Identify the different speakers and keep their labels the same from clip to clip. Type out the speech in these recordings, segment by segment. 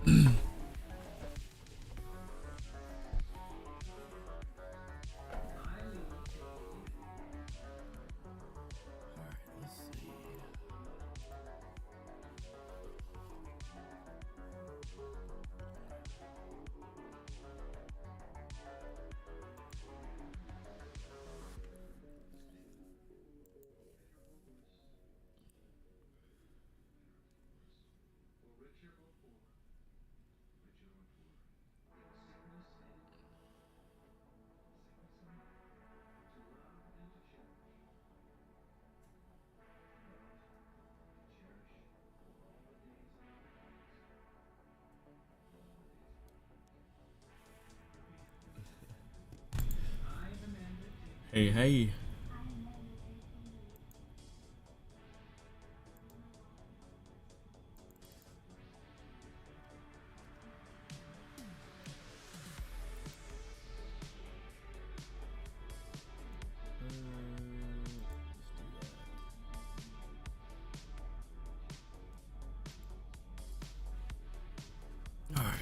Speaker 1: Hey, hey. All right.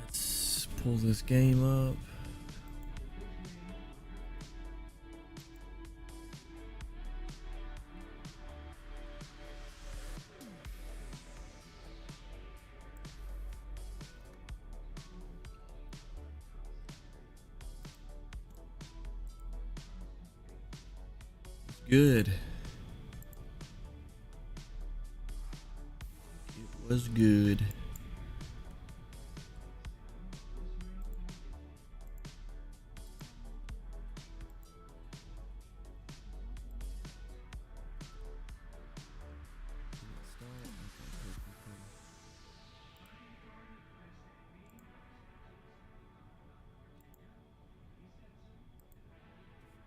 Speaker 1: Let's pull this game up. Good. It was good.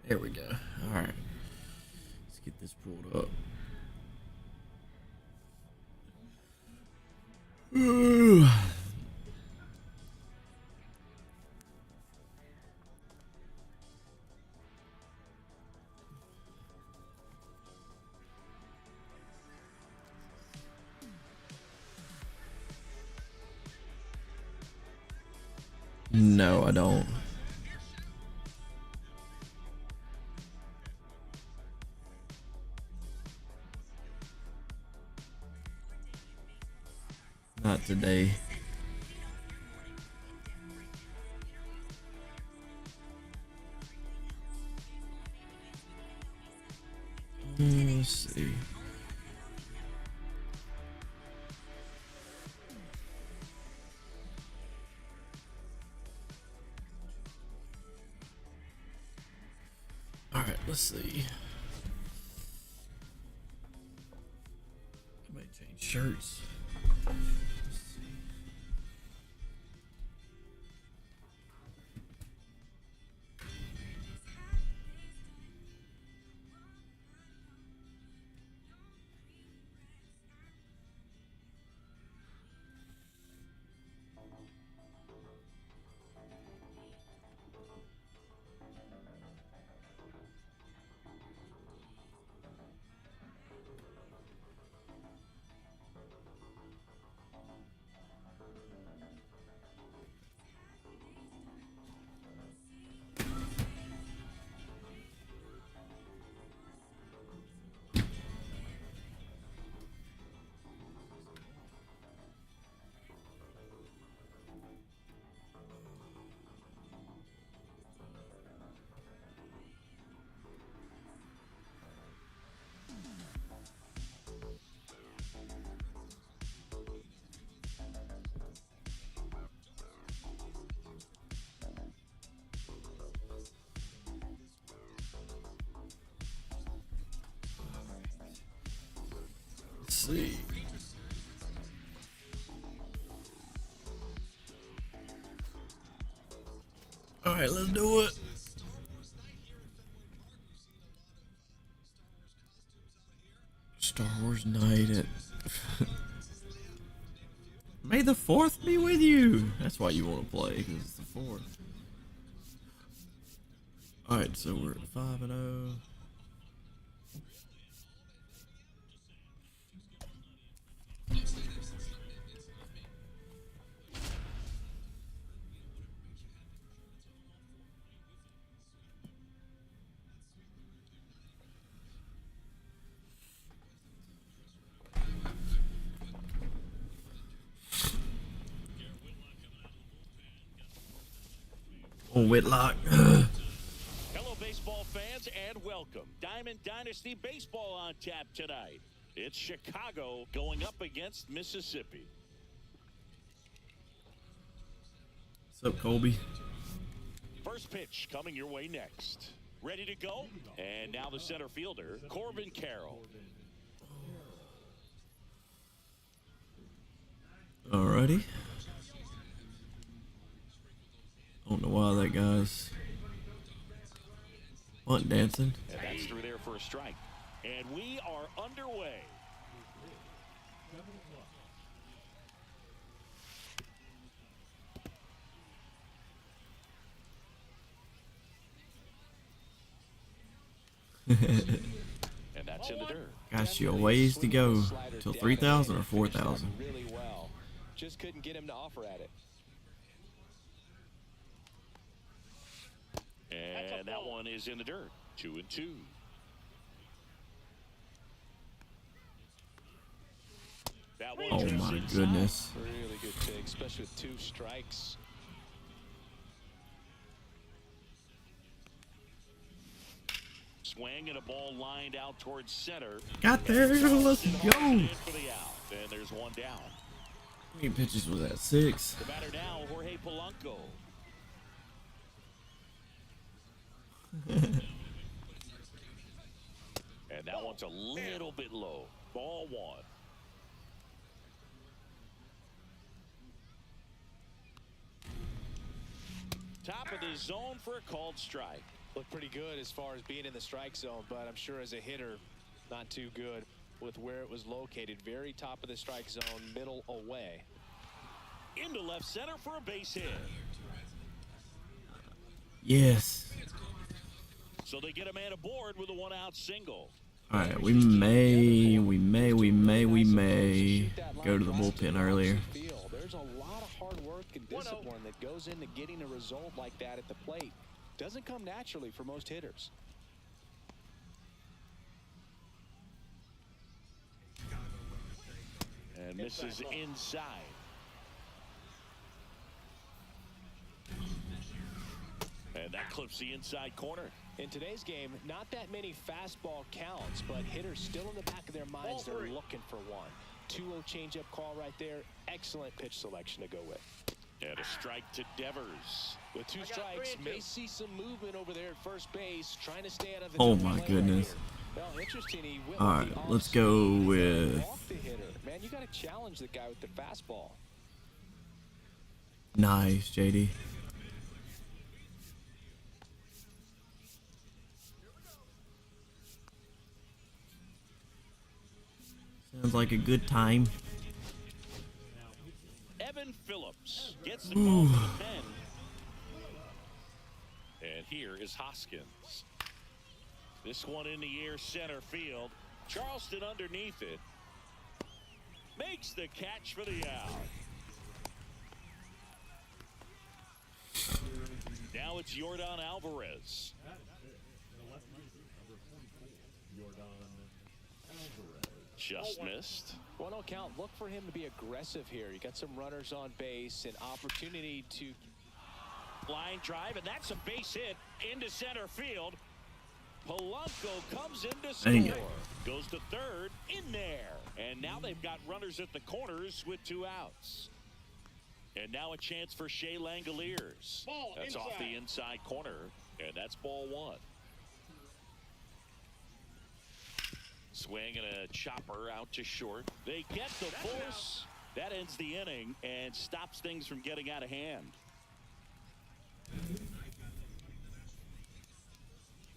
Speaker 1: There we go. All right. Let's get this pulled up. Ooh. No, I don't. Not today. Let's see. All right, let's see. I might change shirts. Let's see. See. All right, let's do it. Star Wars night at May the 4th be with you. That's why you want to play, because it's the 4th. All right, so we're at 5-0. Whitlock.
Speaker 2: Hello, baseball fans, and welcome. Diamond Dynasty Baseball on tap tonight. It's Chicago going up against Mississippi.
Speaker 1: What's up, Colby?
Speaker 2: First pitch coming your way next. Ready to go? And now the center fielder, Corbin Carroll.
Speaker 1: Alrighty. I don't know why that guy's bunt dancing.
Speaker 2: And that's through there for a strike. And we are underway. And that's in the dirt.
Speaker 1: Got you a ways to go till 3,000 or 4,000.
Speaker 3: Really well. Just couldn't get him to offer at it.
Speaker 2: And that one is in the dirt. 2-2. That one
Speaker 1: Oh
Speaker 2: drifts
Speaker 1: my
Speaker 2: inside.
Speaker 1: goodness.
Speaker 3: Really good take, especially with 2 strikes.
Speaker 2: Swing and a ball lined out towards center.
Speaker 1: Got there. Let's go.
Speaker 2: And for the out. And there's one down.
Speaker 1: How many pitches was that? 6.
Speaker 2: The batter now, Jorge Polanco. And that one's a little bit low. Ball 1. Top of the zone for a called strike.
Speaker 3: Looked pretty good as far as being in the strike zone, but I'm sure as a hitter, not too good with where it was located. Very top of the strike zone, middle away.
Speaker 2: Into left center for a base hit.
Speaker 1: Yes.
Speaker 2: So they get a man aboard with a 1-out single.
Speaker 1: Alright, we may go to the bullpen earlier.
Speaker 3: There's a lot of hard work and discipline that goes into getting a result like that at the plate. Doesn't come naturally for most hitters.
Speaker 2: And misses inside. And that clips the inside corner.
Speaker 3: In today's game, not that many fastball counts, but hitters still in the back of their minds, they're looking for one. 2-0 changeup call right there. Excellent pitch selection to go with.
Speaker 2: And a strike to Devers.
Speaker 3: With 2 strikes, may see some movement over there at first base, trying to stay out of the
Speaker 1: Oh
Speaker 3: double
Speaker 1: my
Speaker 3: play
Speaker 1: goodness.
Speaker 3: Right well, interesting. He went
Speaker 1: All
Speaker 3: with
Speaker 1: right,
Speaker 3: the
Speaker 1: let's
Speaker 3: off
Speaker 1: go
Speaker 3: speed,
Speaker 1: with
Speaker 3: walk the hitter. Man, you got to challenge the guy with the fastball.
Speaker 1: nice, JD. Sounds like a good time.
Speaker 2: Evan Phillips gets the call to the pen. And here is Hoskins. This one in the air center field. Charleston underneath it. Makes the catch for the out. Now it's Yordan Alvarez. Just missed.
Speaker 3: 1-0 count. Look for him to be aggressive here. You got some runners on base, an opportunity to
Speaker 2: Line drive, and that's a base hit into center field. Polanco comes in to score. Goes to third, in there. And now they've got runners at the corners with 2 outs. And now a chance for Shea Langoliers. That's off the inside corner, and that's ball 1. Swing and a chopper out to short. They get the force. That ends the inning and stops things from getting out of hand.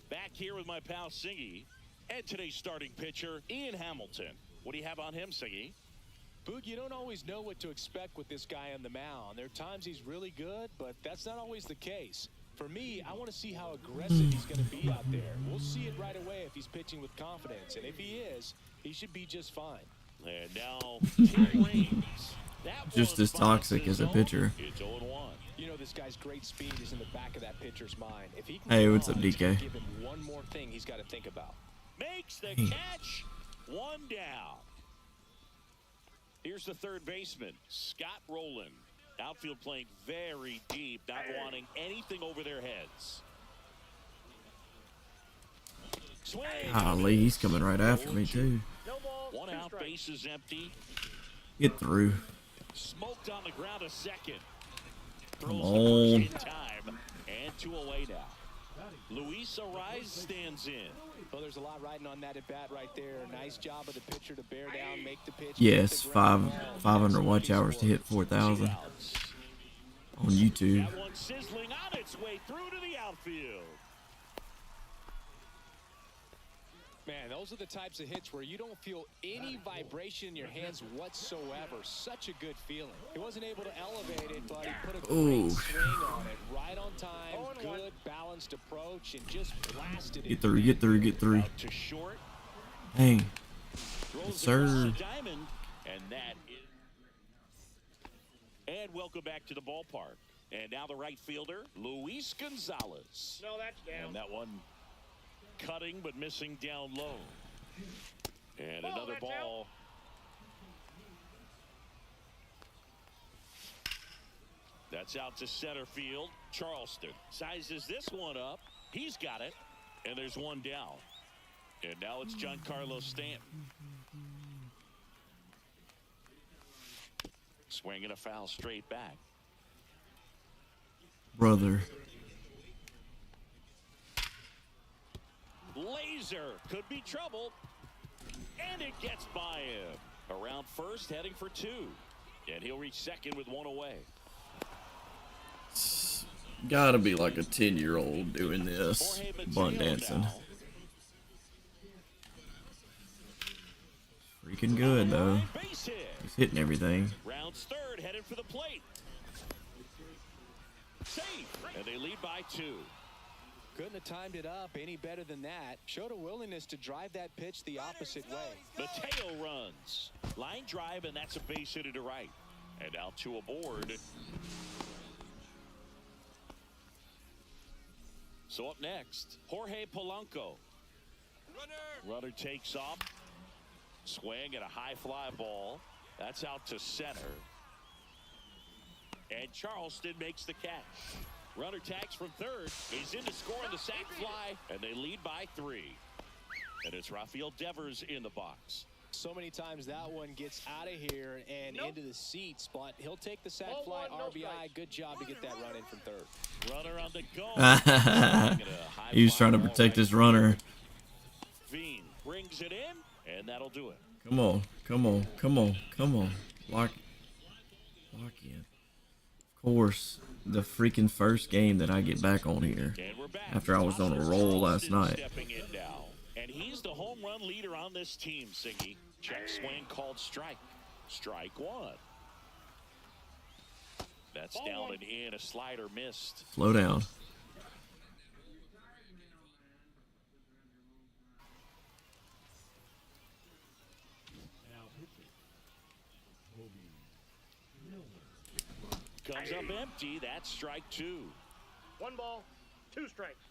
Speaker 2: Back here with my pal Singy and today's starting pitcher, Ian Hamilton. What do you have on him, Singy?
Speaker 3: Boog, you don't always know what to expect with this guy on the mound. There are times he's really good, but that's not always the case. For me, I want to see how aggressive he's going to be out there. We'll see it right away if he's pitching with confidence. And if he is, he should be just fine.
Speaker 2: And now, Tim Raines.
Speaker 1: Just as toxic as a pitcher.
Speaker 2: It's 0-1.
Speaker 3: You know, this guy's great speed is in the back of that pitcher's mind. If he can
Speaker 1: Hey,
Speaker 3: get
Speaker 1: what's
Speaker 3: on,
Speaker 1: up,
Speaker 3: it's gonna
Speaker 1: DK?
Speaker 3: give him one more thing he's got to think about.
Speaker 2: Makes the catch. 1 down. Here's the third baseman, Scott Rowland. Outfield playing very deep, not wanting anything over their heads. Swing.
Speaker 1: Golly, he's coming right after me too.
Speaker 2: One out, base is empty.
Speaker 1: Get through.
Speaker 2: Smoked on the ground a second.
Speaker 1: Come
Speaker 2: Throws
Speaker 1: on.
Speaker 2: the first in time, and 2 away now. Luis Ariz stands in.
Speaker 3: Well, there's a lot riding on that at bat right there. Nice job of the pitcher to bear down, make the pitch.
Speaker 1: Yes, 500 watch hours to hit 4,000 on YouTube.
Speaker 2: That one sizzling on its way through to the outfield.
Speaker 3: Man, those are the types of hits where you don't feel any vibration in your hands whatsoever. Such a good feeling. He wasn't able to elevate it, but he put a great swing on it. Right on time, good, balanced approach, and just blasted it.
Speaker 1: Get through, get through, get through.
Speaker 2: Out to short.
Speaker 1: Dang.
Speaker 2: Throws
Speaker 1: Sir.
Speaker 2: across the diamond, and that is. And welcome back to the ballpark. And now the right fielder, Luis Gonzalez.
Speaker 4: No, that's down.
Speaker 2: And that one cutting but missing down low. And another ball. That's out to center field. Charleston sizes this one up. He's got it. And there's one down. And now it's Giancarlo Stanton. Swinging a foul straight back.
Speaker 1: Brother.
Speaker 2: Laser could be trouble. And it gets by him. Around first, heading for 2. And he'll reach second with 1 away.
Speaker 1: Gotta be like a 10-year-old doing this. Bunt dancing.
Speaker 2: Now.
Speaker 1: Freaking good, though.
Speaker 2: Base hit.
Speaker 1: He's hitting everything.
Speaker 2: Rounds third, headed for the plate. Safe. And they lead by 2.
Speaker 3: Couldn't have timed it up any better than that. Showed a willingness to drive that pitch the opposite way.
Speaker 2: Mateo runs. Line drive, and that's a base hit to right. And now 2 aboard. So up next, Jorge Polanco. Runner takes off. Swing at a high fly ball. That's out to center. And Charleston makes the catch. Runner tags from third. He's in to score on the sac fly. And they lead by 3. And it's Rafael Devers in the box.
Speaker 3: So many times that one gets out of here and into the seats, but he'll take the sac fly, RBI. Good job to get that run in from third.
Speaker 2: Runner on the go.
Speaker 1: He was trying to protect his runner.
Speaker 2: Veen brings it in, and that'll do it.
Speaker 1: Come on, come on, come on, come on. Lock in. Of course, the freaking first game that I get back on here after I was on a roll last night.
Speaker 2: Stepping in now. And he's the home run leader on this team, Singy. Check swing called strike. Strike 1. That's down and in. A slider missed.
Speaker 1: Slow down.
Speaker 2: Comes up empty. That's strike 2.
Speaker 4: 1 ball, 2 strikes.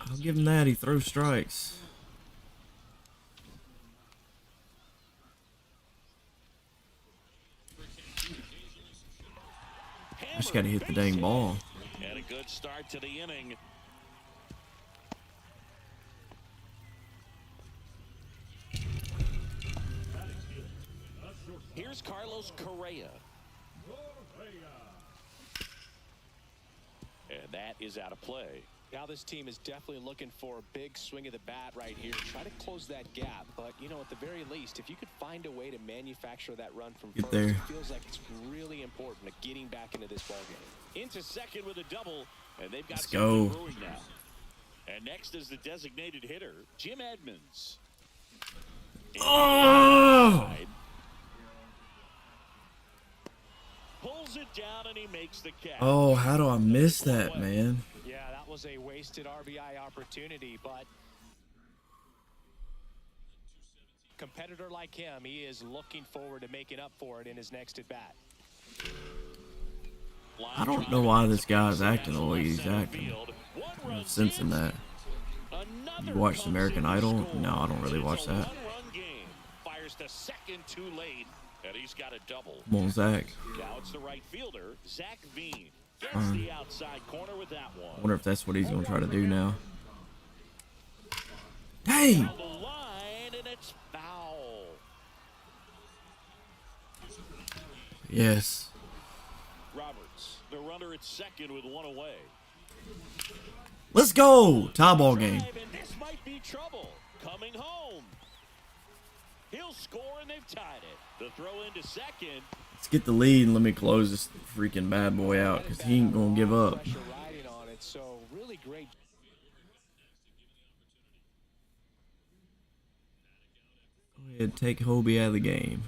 Speaker 1: I'll give him that. He throws strikes. I just gotta hit the dang ball.
Speaker 2: And a good start to the inning. Here's Carlos Correa. And that is out of play.
Speaker 3: Now this team is definitely looking for a big swing of the bat right here. Try to close that gap. But, you know, at the very least, if you could find a way to manufacture that run from first,
Speaker 1: there.
Speaker 3: it feels like it's really important to getting back into this ballgame.
Speaker 2: Into second with a double, and they've got
Speaker 1: Let's go.
Speaker 2: brewing now. And next is the designated hitter, Jim Edmonds.
Speaker 1: Oh!
Speaker 2: Pulls it down, and he makes the catch.
Speaker 1: Oh, how do I miss that, man?
Speaker 3: Yeah, that was a wasted RBI opportunity, but competitor like him, he is looking forward to making up for it in his next at-bat.
Speaker 1: I don't know why this guy's acting the way he's acting. I'm sensing that. You watch American Idol? No, I don't really watch that.
Speaker 2: One-run game. Fires to second too late. And he's got a double.
Speaker 1: Come on, Zach.
Speaker 2: Now it's the right fielder, Zach Veen. Gets the outside corner with that one.
Speaker 1: I wonder if that's what he's going to try to do now. Dang!
Speaker 2: Down the line, and it's foul.
Speaker 1: Yes.
Speaker 2: Roberts, the runner at second with one away.
Speaker 1: Let's go! Tie ball game.
Speaker 2: And this might be trouble. Coming home. He'll score, and they've tied it. The throw into second.
Speaker 1: Let's get the lead and let me close this freaking bad boy out because he ain't going to give up.
Speaker 3: Pressure riding on it, so really great.
Speaker 1: Go ahead, take Hobie out of the game.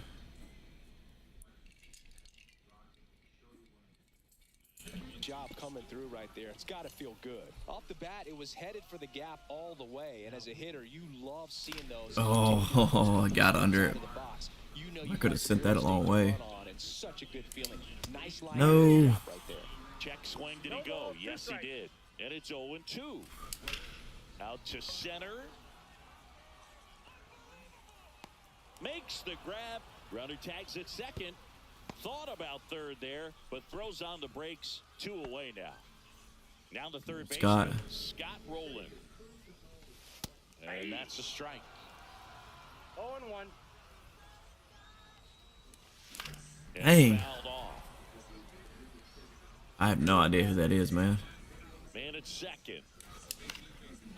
Speaker 3: Job coming through right there. It's got to feel good. Off the bat, it was headed for the gap all the way, and as a hitter, you love seeing those.
Speaker 1: Oh, I got under it. I could have sent that a long way.
Speaker 3: Such a good feeling. Nice line
Speaker 1: No.
Speaker 3: right there.
Speaker 2: Check swing, did he go? Yes, he did. And it's 0-2. Out to center. Makes the grab. Runner tags at second. Thought about third there, but throws on the brakes. 2 away now. Now the third
Speaker 1: Scott.
Speaker 2: baseman, Scott Rowland. And that's a strike.
Speaker 4: 0-1.
Speaker 1: Dang.
Speaker 2: Fouled off.
Speaker 1: I have no idea who that is, man.
Speaker 2: Man at second.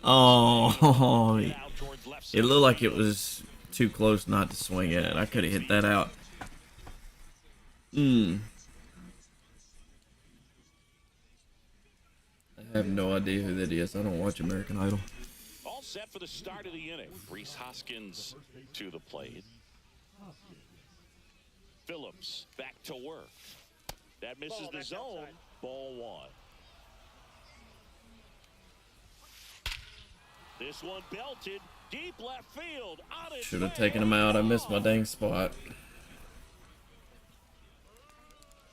Speaker 1: Oh,
Speaker 2: Out towards left
Speaker 1: it looked like it was too close not to swing at it. I could have hit that out. I have no idea who that is. I don't watch American Idol.
Speaker 2: All set for the start of the inning. Reese Hoskins to the plate. Phillips back to work. That misses the zone. Ball 1. This one belted deep left field.
Speaker 1: Should have taken him out. I missed my dang spot.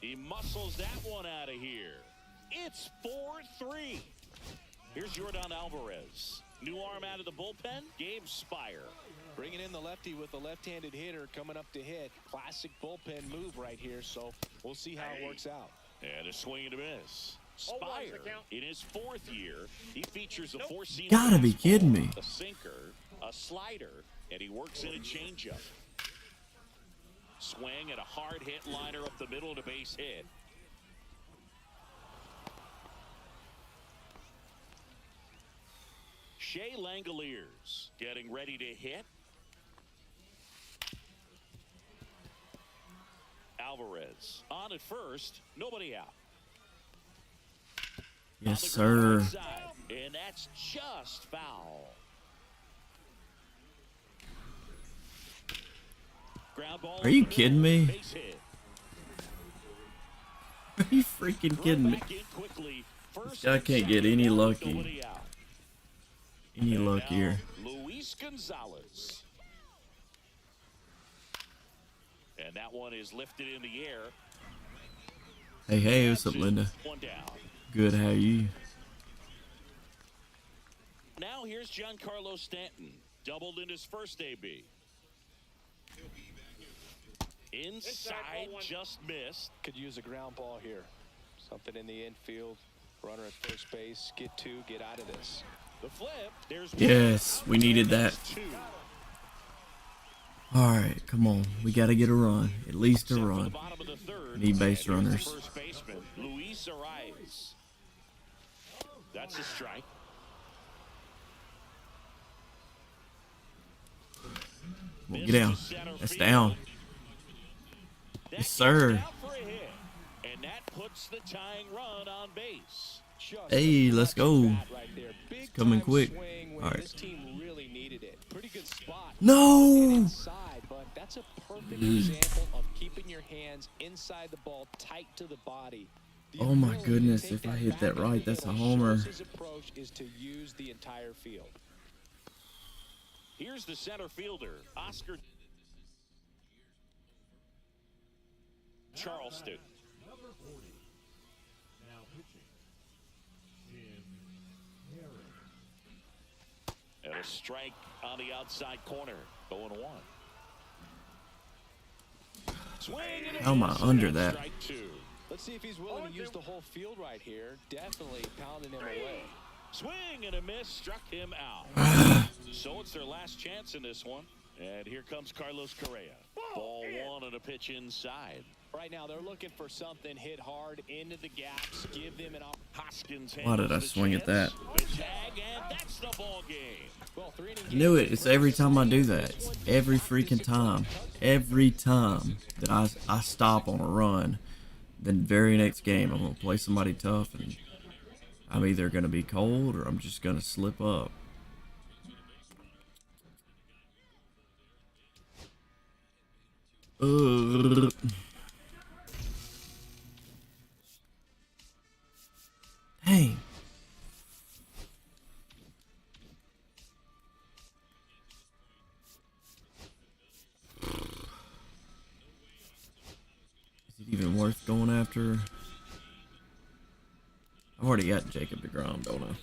Speaker 2: He muscles that one out of here. It's 4-3. Here's Yordan Alvarez. New arm out of the bullpen. Gabe Spire.
Speaker 3: Bringing in the lefty with the left-handed hitter coming up to hit. Classic bullpen move right here, so we'll see how it works out.
Speaker 2: And a swing and a miss. Spire, in his 4th year, he featers a 4-seamer.
Speaker 1: Gotta be kidding me.
Speaker 2: A sinker, a slider, and he works in a changeup. Swing and a hard hit liner up the middle to base hit. Shea Langoliers getting ready to hit. Alvarez on at first, nobody out.
Speaker 1: Yes, sir.
Speaker 2: And that's just foul. Ground ball.
Speaker 1: Are you kidding me? Are you freaking kidding me? This guy can't get any lucky. Any luckier.
Speaker 2: Luis Gonzalez. And that one is lifted in the air.
Speaker 1: Hey, what's up, Linda?
Speaker 2: One down.
Speaker 1: Good, how you?
Speaker 2: Now here's Giancarlo Stanton. Doubled in his first AB. Inside, just missed.
Speaker 3: Could use a ground ball here. Something in the infield. Runner at first base. Get 2, get out of this.
Speaker 2: The flip. There's
Speaker 1: Yes, we needed that.
Speaker 2: 2.
Speaker 1: All right, come on. We got to get a run. At least a
Speaker 2: Set for the
Speaker 1: run.
Speaker 2: bottom of the third.
Speaker 1: Need base
Speaker 2: And here's the
Speaker 1: runners.
Speaker 2: First baseman, Luis Arias. That's a strike.
Speaker 1: Well, get down. That's down. Yes, sir.
Speaker 2: And that puts the tying run on base.
Speaker 1: Hey, let's go. It's coming quick. All right.
Speaker 3: This team really needed it. Pretty good spot.
Speaker 1: No.
Speaker 3: Inside, but that's a perfect example of keeping your hands inside the ball, tight to the body. The
Speaker 1: Oh my
Speaker 3: ability to
Speaker 1: goodness,
Speaker 3: take
Speaker 1: if I
Speaker 3: that
Speaker 1: hit
Speaker 3: back
Speaker 1: that
Speaker 3: in the
Speaker 1: right, that's a
Speaker 3: middle
Speaker 1: homer.
Speaker 3: shows his approach is to use the entire field.
Speaker 2: Here's the center fielder, Oscar Charleston. And a strike on the outside corner, 0-1. Swing and a
Speaker 1: How am I
Speaker 2: miss.
Speaker 1: under
Speaker 2: And
Speaker 1: that?
Speaker 2: strike two.
Speaker 3: Let's see if he's willing to use the whole field right here. Definitely pounding him away.
Speaker 2: Swing and a miss, struck him out. So it's their last chance in this one. And here comes Carlos Correa. Ball one on a pitch inside.
Speaker 3: Right now, they're looking for something hit hard into the gaps. Give them an opportunity.
Speaker 2: Hoskins
Speaker 1: Why did I
Speaker 2: handles the
Speaker 1: swing at that?
Speaker 2: chance. The tag, and that's the ball game.
Speaker 3: Well,
Speaker 1: I knew it. It's every time I do that. It's every freaking time. Every time that I stop on a run, then very next game I'm gonna play somebody tough, and I'm either gonna be cold or I'm just gonna slip up. Ugh. Dang. Is it even worth going after? I've already got Jacob deGrom, don't I?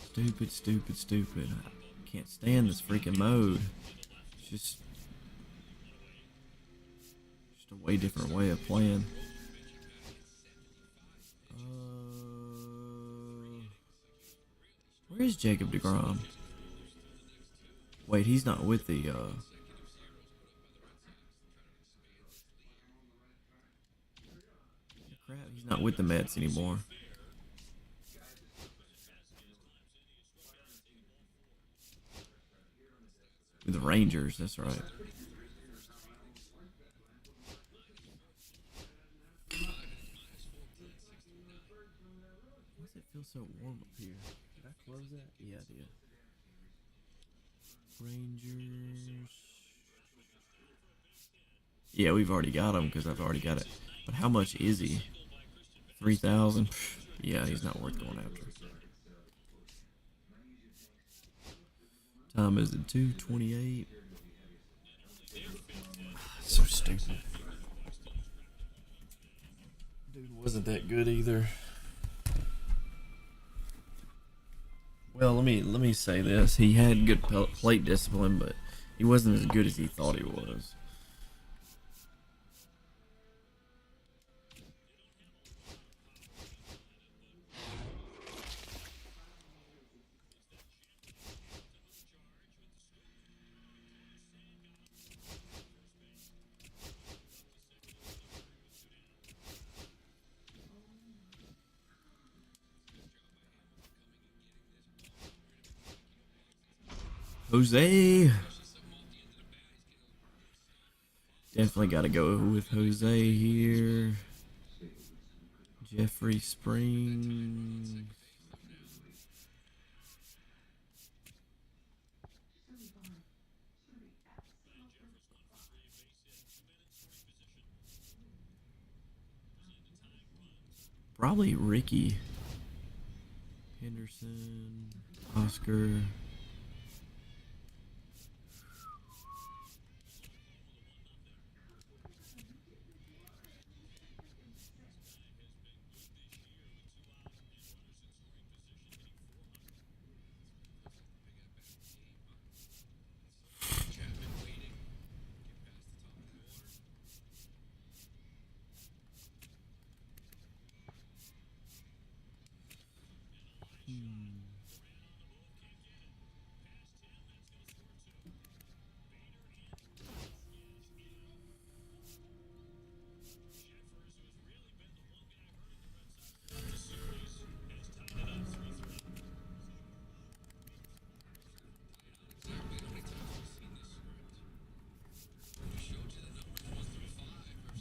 Speaker 1: Stupid, stupid, stupid. I can't stand this freaking mode. It's just a way different way of playing. Where is Jacob deGrom? Wait, he's not with the crap, he's not with the Mets anymore. With the Rangers, that's right. Why does it feel so warm up here? Did I close that? Yeah, I did. Rangers. Yeah, we've already got him because I've already got it. But how much is he? 3,000? Yeah, he's not worth going after. Time is it 2:28? So stupid. Dude wasn't that good either. Well, let me say this. He had good plate discipline, but he wasn't as good as he thought he was. Jose. Definitely got to go with Jose here. Jeffrey Springs. Probably Ricky Henderson, Oscar.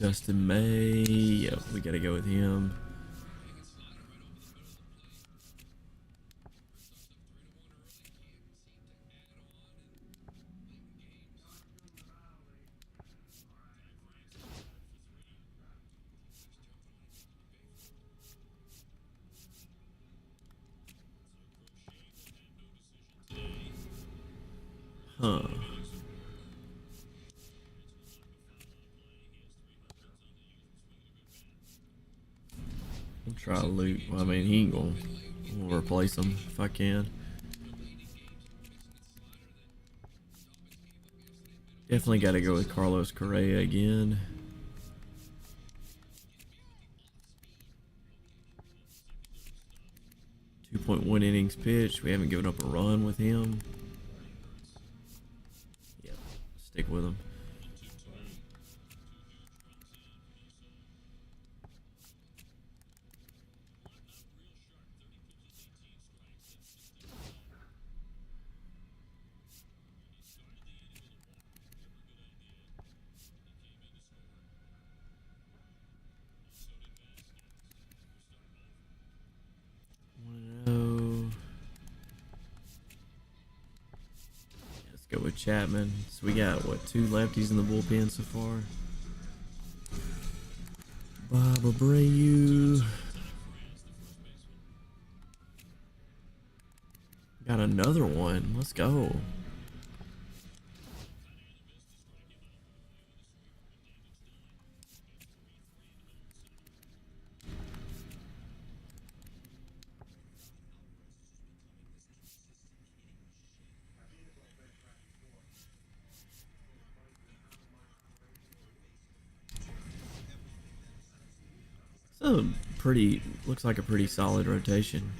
Speaker 1: Dustin May. Yep, we gotta go with him. Huh. I'll try Luke. Well, I mean, he ain't gonna replace him if I can. Definitely got to go with Carlos Correa again. 2.1 innings pitched. We haven't given up a run with him. Yep, stick with him. Let's go with Chapman. So we got, what, 2 lefties in the bullpen so far? Bob Abreu. Got another one. Let's go. So looks like a pretty solid rotation.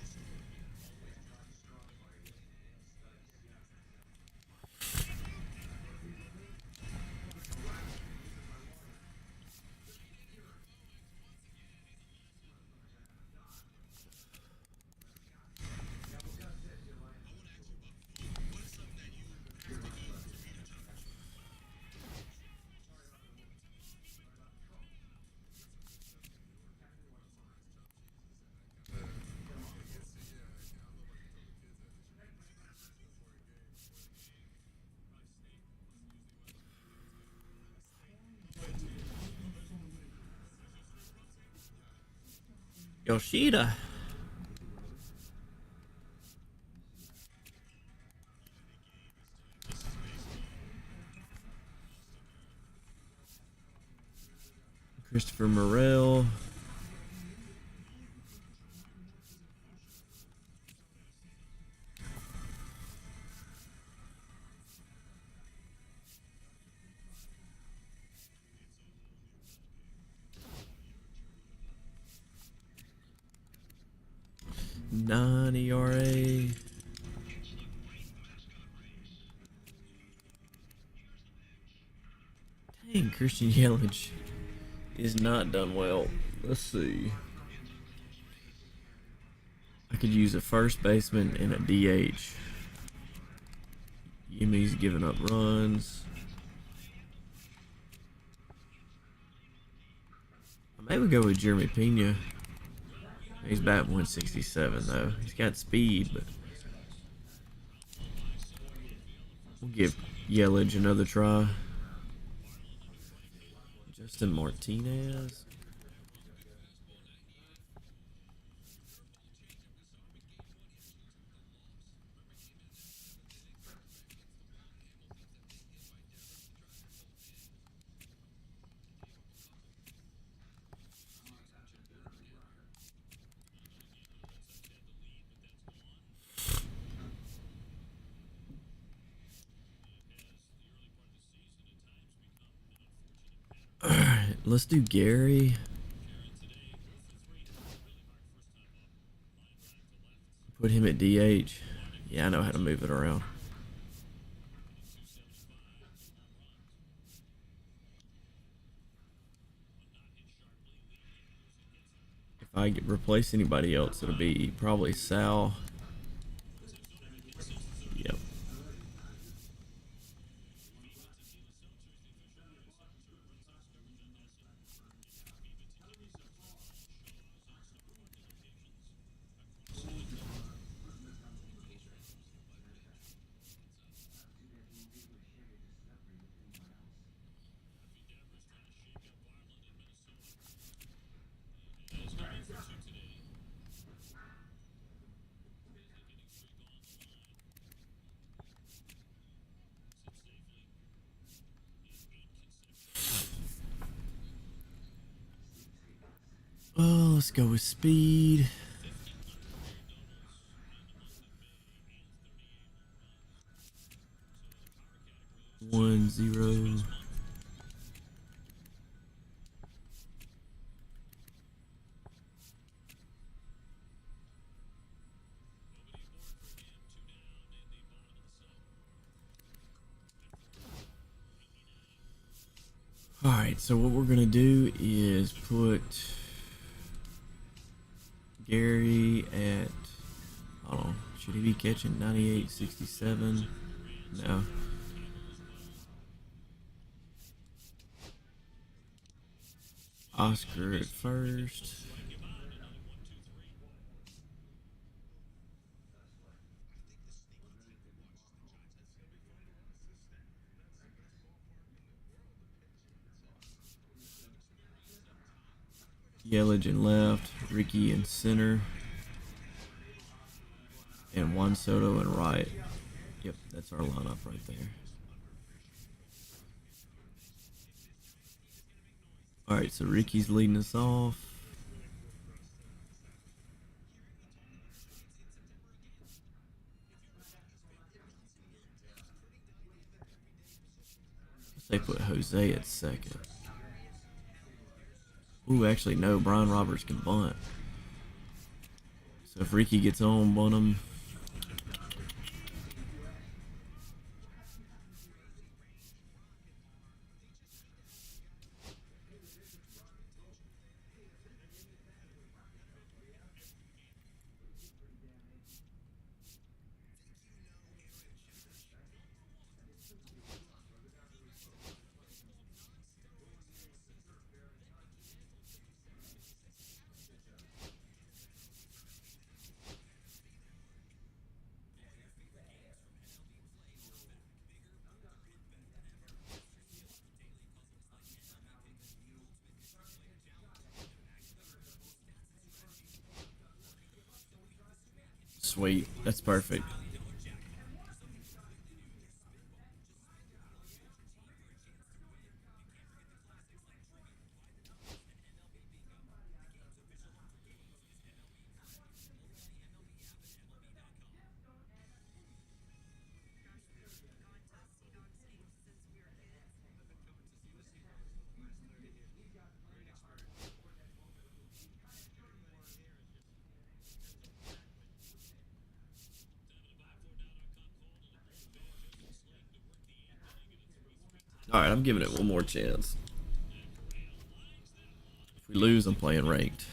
Speaker 1: Yoshida. Christopher Morel. Nine ERA. Dang, Christian Yelich is not done well. Let's see. I could use a first baseman and a DH. Yimmy's giving up runs. Maybe go with Jeremy Pena. He's batting 167 though. He's got speed, but we'll give Yelich another try. Justin Martinez. Alright, let's do Gary. Put him at DH. Yeah, I know how to move it around. If I replace anybody else, it'll be probably Sal. Yep. Oh, let's go with speed. 1-0. Alright, so what we're going to do is put Gary at, hold on, should he be catching 98, 67? No. Oscar at first. Yelich in left, Ricky in center, and Juan Soto in right. Yep, that's our lineup right there. Alright, so Ricky's leading us off. They put Jose at second. Ooh, actually, no. Brian Roberts can bunt. So if Ricky gets on, bunt him. Sweet. That's perfect. Alright, I'm giving it one more chance. If we lose, I'm playing ranked.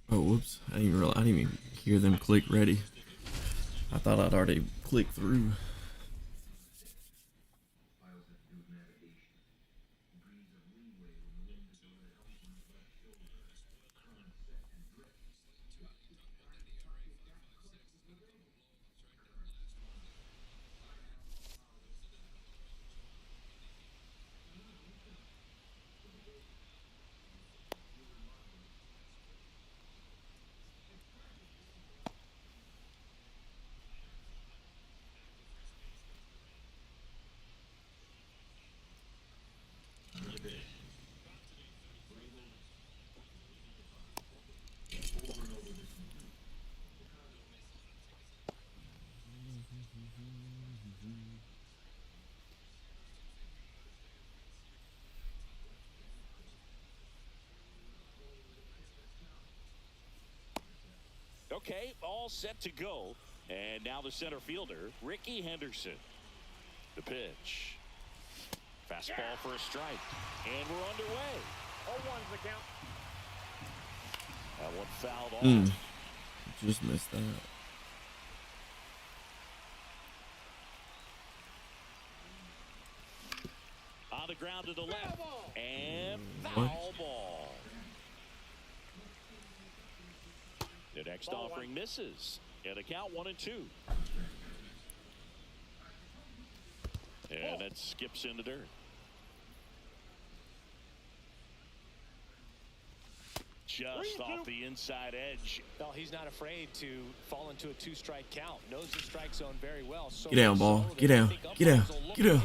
Speaker 1: Oh, whoops. I didn't even hear them click ready. I thought I'd already clicked through.
Speaker 2: Okay, all set to go. And now the center fielder, Ricky Henderson. The pitch. Fastball for a strike. And we're underway.
Speaker 4: 0-1's the count.
Speaker 2: That one fouled off.
Speaker 1: Just missed that.
Speaker 2: On the ground to the left. And foul ball. The next offering misses. And a count 1-2. And that skips into dirt. Just off the inside edge.
Speaker 3: Well, he's not afraid to fall into a 2-strike count. Knows the strike zone very well. So
Speaker 1: Get down, ball. Get down. Get down. Get down.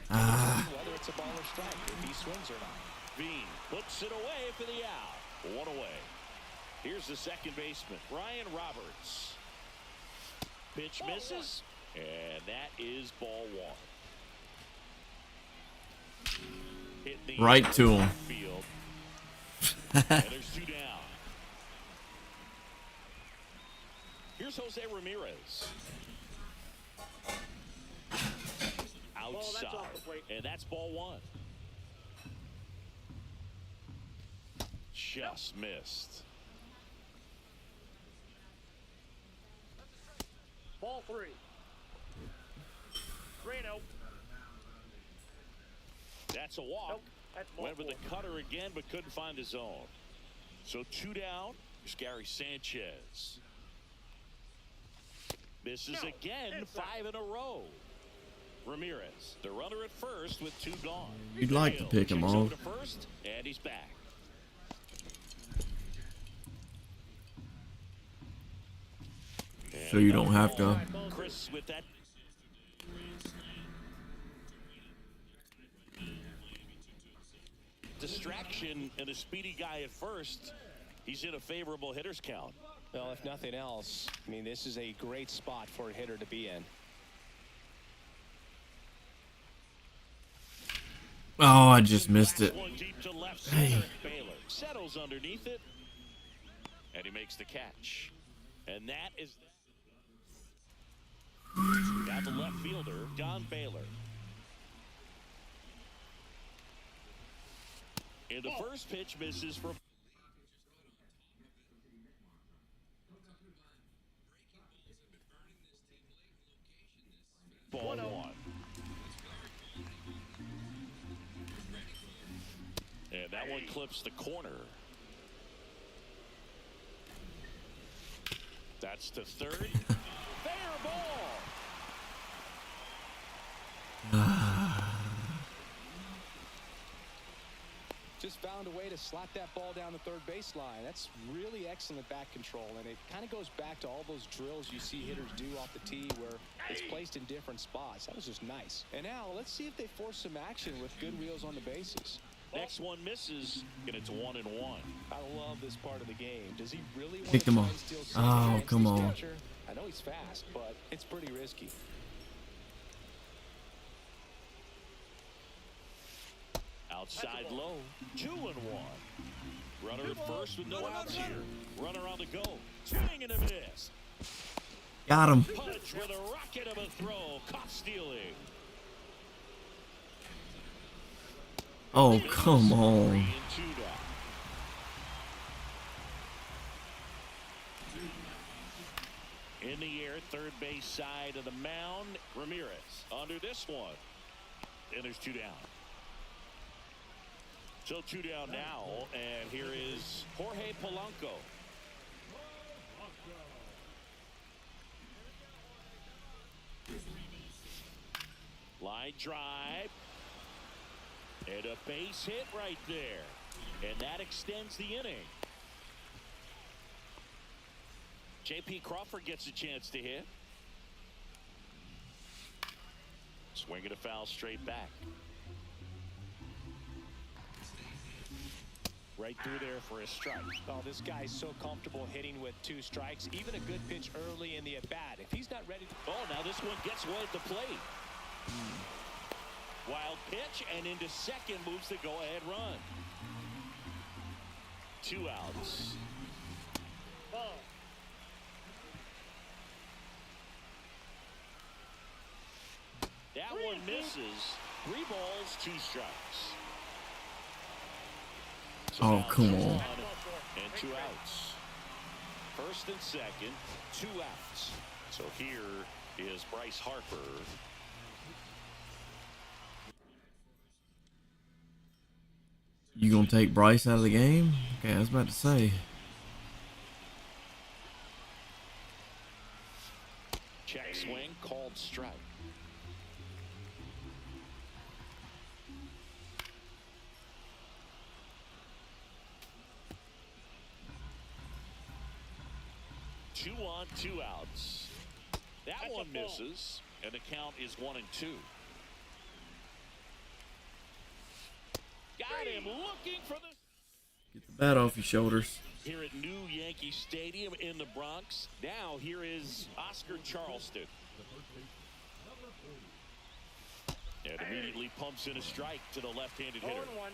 Speaker 3: Whether it's a ball or strike, if he swings or not.
Speaker 2: Bean puts it away for the out. One away. Here's the second baseman, Ryan Roberts. Pitch misses, and that is ball one.
Speaker 1: Right to him.
Speaker 2: Field. And there's 2 down. Here's Jose Ramirez. Outside. And that's ball one. Just missed.
Speaker 4: Ball 3. 3-0.
Speaker 2: That's a walk.
Speaker 4: Nope, that's ball
Speaker 2: Went with
Speaker 4: 4.
Speaker 2: the cutter again, but couldn't find his zone. So 2 down. Here's Gary Sanchez. Misses again, 5 in a row. Ramirez, the runner at first with 2 gone.
Speaker 1: You'd like to pick him off.
Speaker 2: To first, and he's back.
Speaker 1: So you don't have to.
Speaker 2: Chris with that. Distraction and a speedy guy at first. He's in a favorable hitter's count.
Speaker 3: Well, if nothing else, I mean, this is a great spot for a hitter to be in.
Speaker 1: Oh, I just missed it.
Speaker 2: One deep to left center. Baylor settles underneath it, and he makes the catch. And that is now the left fielder, Don Baylor. And the first pitch misses for ball 1. And that one clips the corner. That's to third. Fair ball.
Speaker 3: Just found a way to slap that ball down the third baseline. That's really excellent bat control, and it kind of goes back to all those drills you see hitters do off the tee where it's placed in different spots. That was just nice. And now let's see if they force some action with good wheels on the bases.
Speaker 2: Next one misses, and it's 1-1.
Speaker 3: I love this part of the game. Does he really want
Speaker 1: Pick
Speaker 3: to
Speaker 1: them
Speaker 3: try
Speaker 1: off.
Speaker 3: and steal second
Speaker 1: Oh,
Speaker 3: against
Speaker 1: come
Speaker 3: this
Speaker 1: on.
Speaker 3: catcher? I know he's fast, but it's pretty risky.
Speaker 2: Outside low, 2-1. Runner at first with no outs here. Runner on the go. Swing and a miss.
Speaker 1: Got him.
Speaker 2: Punch with a rocket of a throw. Caught stealing.
Speaker 1: Oh, come on.
Speaker 2: 3 and 2 down. In the air, third base side of the mound. Ramirez under this one. And there's 2 down. So 2 down now, and here is Jorge Polanco. Line drive. And a base hit right there. And that extends the inning. J.P. Crawford gets a chance to hit. Swinging a foul straight back. Right through there for a strike.
Speaker 3: Oh, this guy's so comfortable hitting with 2 strikes. Even a good pitch early in the at-bat. If he's not ready to...
Speaker 2: Oh, now this one gets away at the plate. Wild pitch, and into second moves the go-ahead run. 2 outs. That one misses. 3 balls, 2 strikes. So
Speaker 1: Oh,
Speaker 2: now
Speaker 1: come
Speaker 2: 2
Speaker 1: on.
Speaker 2: and 2 outs. First and second, 2 outs. So here is Bryce Harper.
Speaker 1: You gonna take Bryce out of the game? Okay, I was about to say.
Speaker 2: Check swing, called strike. Two on, 2 outs. That one misses, and the count is 1-2. Got him looking for the...
Speaker 1: Get the bat off your shoulders.
Speaker 2: Here at New Yankee Stadium in the Bronx. Now here is Oscar Charleston. And immediately pumps in a strike to the left-handed hitter.
Speaker 4: 0-1.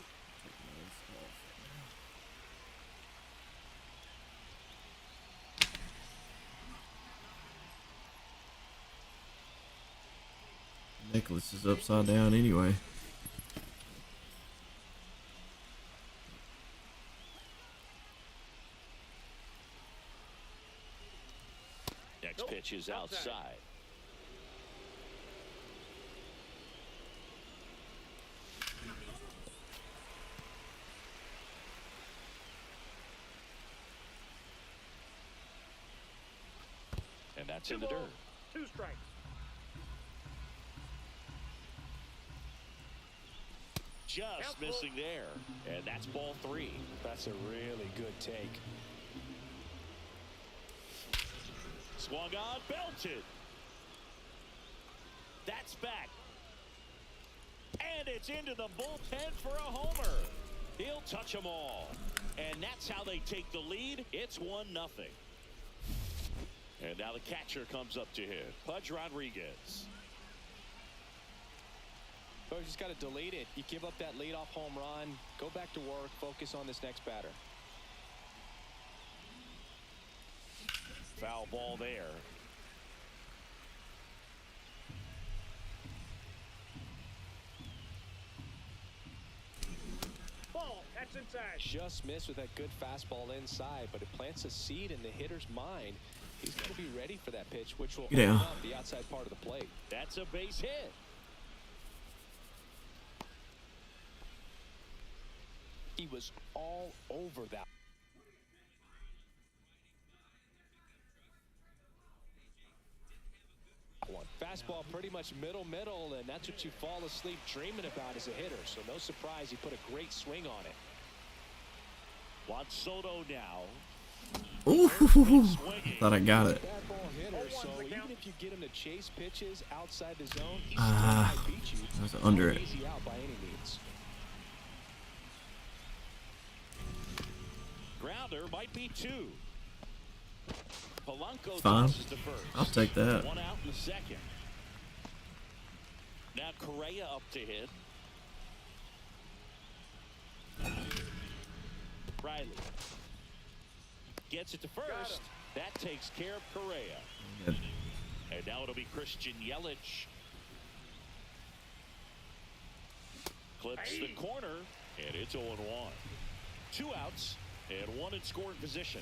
Speaker 1: Necklace is upside down anyway.
Speaker 2: Next pitch is outside. And that's in the dirt.
Speaker 4: 2 strikes.
Speaker 2: Just missing there. And that's ball 3.
Speaker 3: That's a really good take.
Speaker 2: Swung on, belted. That's back. And it's into the bullpen for a homer. He'll touch them all. And that's how they take the lead. It's 1-0. And now the catcher comes up to hit. Pudge Rodriguez.
Speaker 3: Oh, you just got to delete it. You give up that leadoff home run. Go back to work. Focus on this next batter.
Speaker 2: Foul ball there.
Speaker 4: Ball. That's inside.
Speaker 3: Just missed with that good fastball inside, but it plants a seed in the hitter's mind. He's going to be ready for that pitch, which will open up the outside part of the plate.
Speaker 2: That's a base hit.
Speaker 3: He was all over that one. Fastball pretty much middle, and that's what you fall asleep dreaming about as a hitter. So no surprise he put a great swing on it.
Speaker 2: Juan Soto now.
Speaker 1: Ooh, thought I got it.
Speaker 3: Bad ball hitter, so even if you get him to chase pitches outside the zone, he still
Speaker 1: Ah,
Speaker 3: might beat you.
Speaker 1: I was under it.
Speaker 3: Easy out by any means.
Speaker 2: Grounder might be 2. Polanco
Speaker 1: Fine.
Speaker 2: tosses to first.
Speaker 1: I'll take that.
Speaker 2: 1 out in the second. Now Correa up to hit. Riley gets it to first. That takes care of Correa.
Speaker 1: Good.
Speaker 2: And now it'll be Christian Yelich. Clips the corner, and it's 0-1. 2 outs and 1 in scoring position.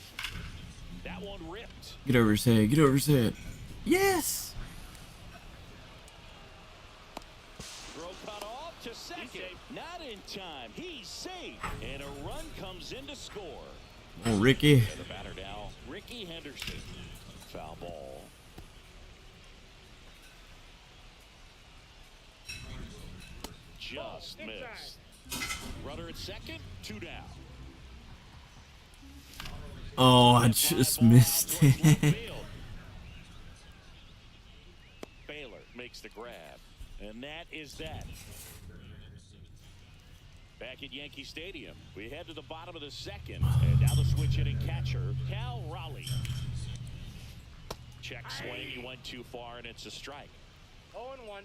Speaker 2: That one ripped.
Speaker 1: Get over his head. Get over his head. Yes.
Speaker 2: Throw cut off to second. Not in time. He's safe. And a run comes in to score.
Speaker 1: Oh, Ricky.
Speaker 2: And the batter now, Ricky Henderson. Foul ball. Just missed. Runner at second, 2 down.
Speaker 1: Oh, I just missed it.
Speaker 2: Baylor makes the grab. And that is that. Back at Yankee Stadium, we head to the bottom of the second. And now the switch hitting catcher, Cal Raleigh. Check swing, he went too far, and it's a strike.
Speaker 4: 0-1.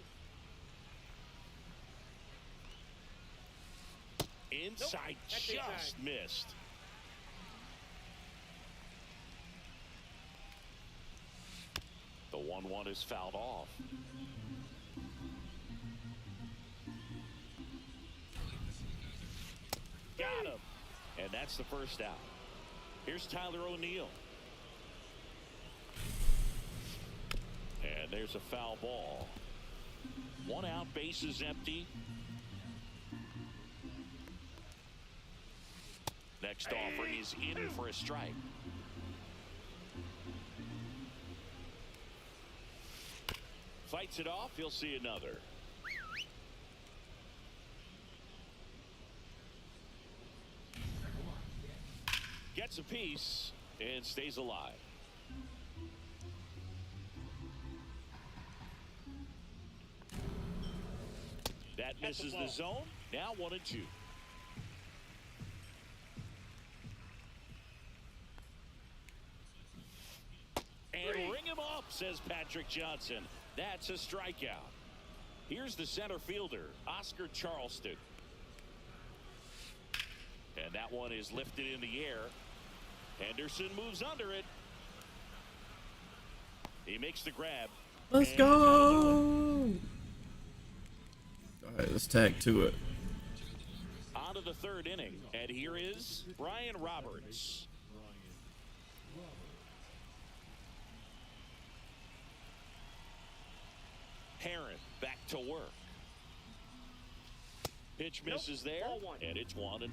Speaker 2: Inside,
Speaker 4: That's
Speaker 2: just
Speaker 4: inside.
Speaker 2: missed. The 1-1 is fouled off. Got him. And that's the first out. Here's Tyler O'Neill. And there's a foul ball. 1 out, bases empty. Next offer, he's in for a strike. Fights it off, he'll see another. Gets a piece and stays alive. That misses the zone. Now 1-2. And ring him up, says Patrick Johnson. That's a strikeout. Here's the center fielder, Oscar Charleston. And that one is lifted in the air. Henderson moves under it. He makes the grab.
Speaker 1: Let's go. All right, let's tag to it.
Speaker 2: On to the third inning. And here is Brian Roberts. Herron back to work. Pitch misses there, and it's 1-0.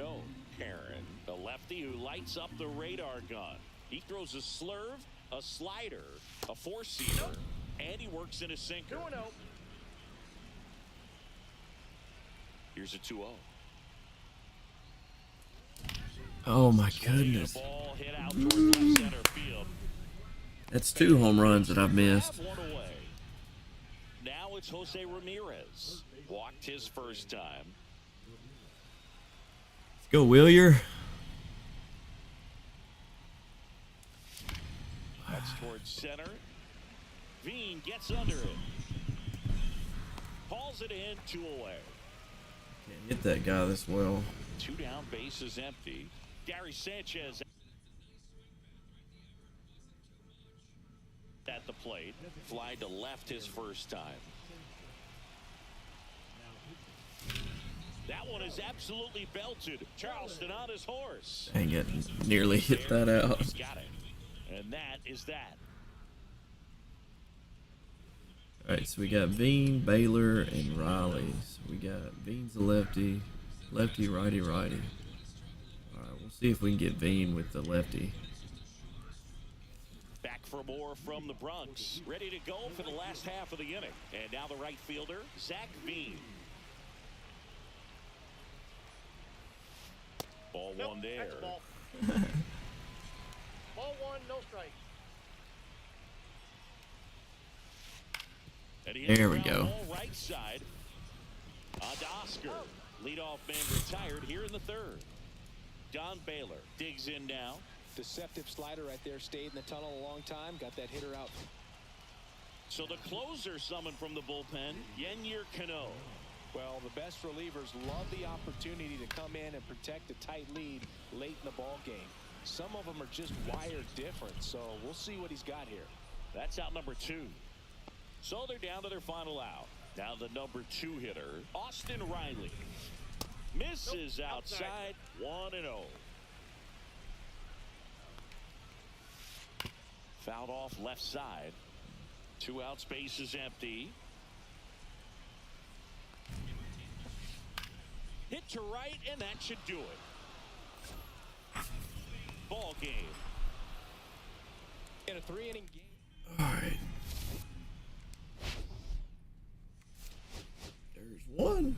Speaker 2: Herron, the lefty who lights up the radar gun. He throws a slurve, a slider, a four-seamer, and he works in a sinker.
Speaker 4: 2-0.
Speaker 2: Here's a 2-0.
Speaker 1: Oh my goodness.
Speaker 2: Ball hit out towards left center field.
Speaker 1: That's 2 home runs that I've missed.
Speaker 2: One away. Now it's Jose Ramirez. Walked his first time.
Speaker 1: Let's go, Willier.
Speaker 2: That's towards center. Veen gets under it. Hauls it in, 2 away.
Speaker 1: Can't hit that guy this well.
Speaker 2: 2 down, bases empty. Gary Sanchez at the plate. Fly to left his first time. That one is absolutely belted. Charleston on his horse.
Speaker 1: Dang it, nearly hit that out.
Speaker 2: He's got it. And that is that.
Speaker 1: All right, so we got Veen, Baylor, and Riley. So we got Veen's a lefty, lefty, righty, righty. All right, we'll see if we can get Veen with the lefty.
Speaker 2: Back for more from the Bronx. Ready to go for the last half of the inning. And now the right fielder, Zach Veen. Ball one there.
Speaker 4: That's a ball. Ball 1, no strike.
Speaker 2: And he
Speaker 1: There we go.
Speaker 2: Right side. On to Oscar. Leadoff man retired here in the third. Don Baylor digs in now.
Speaker 3: Deceptive slider right there. Stayed in the tunnel a long time. Got that hitter out.
Speaker 2: So the closer summoned from the bullpen, Yennier Cano.
Speaker 3: Well, the best relievers love the opportunity to come in and protect a tight lead late in the ball game. Some of them are just wired different, so we'll see what he's got here.
Speaker 2: That's out number 2. So they're down to their final out. Now the number 2 hitter, Austin Riley. Misses outside, 1-0. Fouled off left side. 2 outs, base is empty. Hit to right, and that should do it. Ball game.
Speaker 3: In a 3-inning game.
Speaker 1: All right. There's one.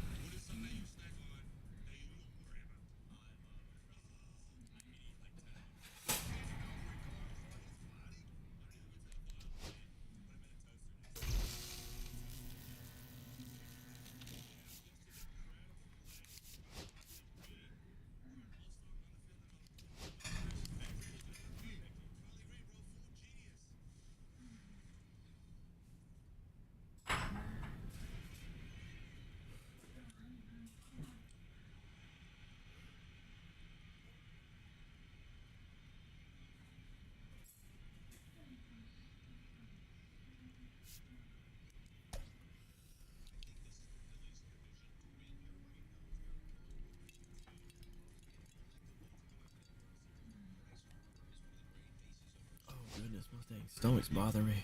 Speaker 1: Dang, stomach's bothering me.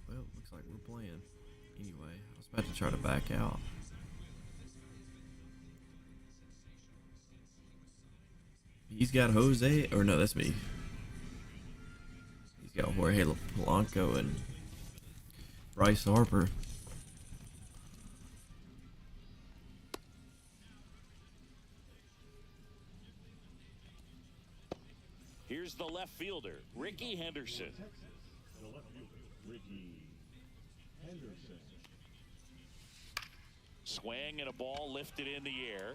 Speaker 1: Well, looks like we're playing. Anyway, I was about to try to back out. He's got Jose, or no, that's me. He's got Jorge Polanco and Bryce Harper.
Speaker 2: Here's the left fielder, Ricky Henderson. Swing and a ball lifted in the air.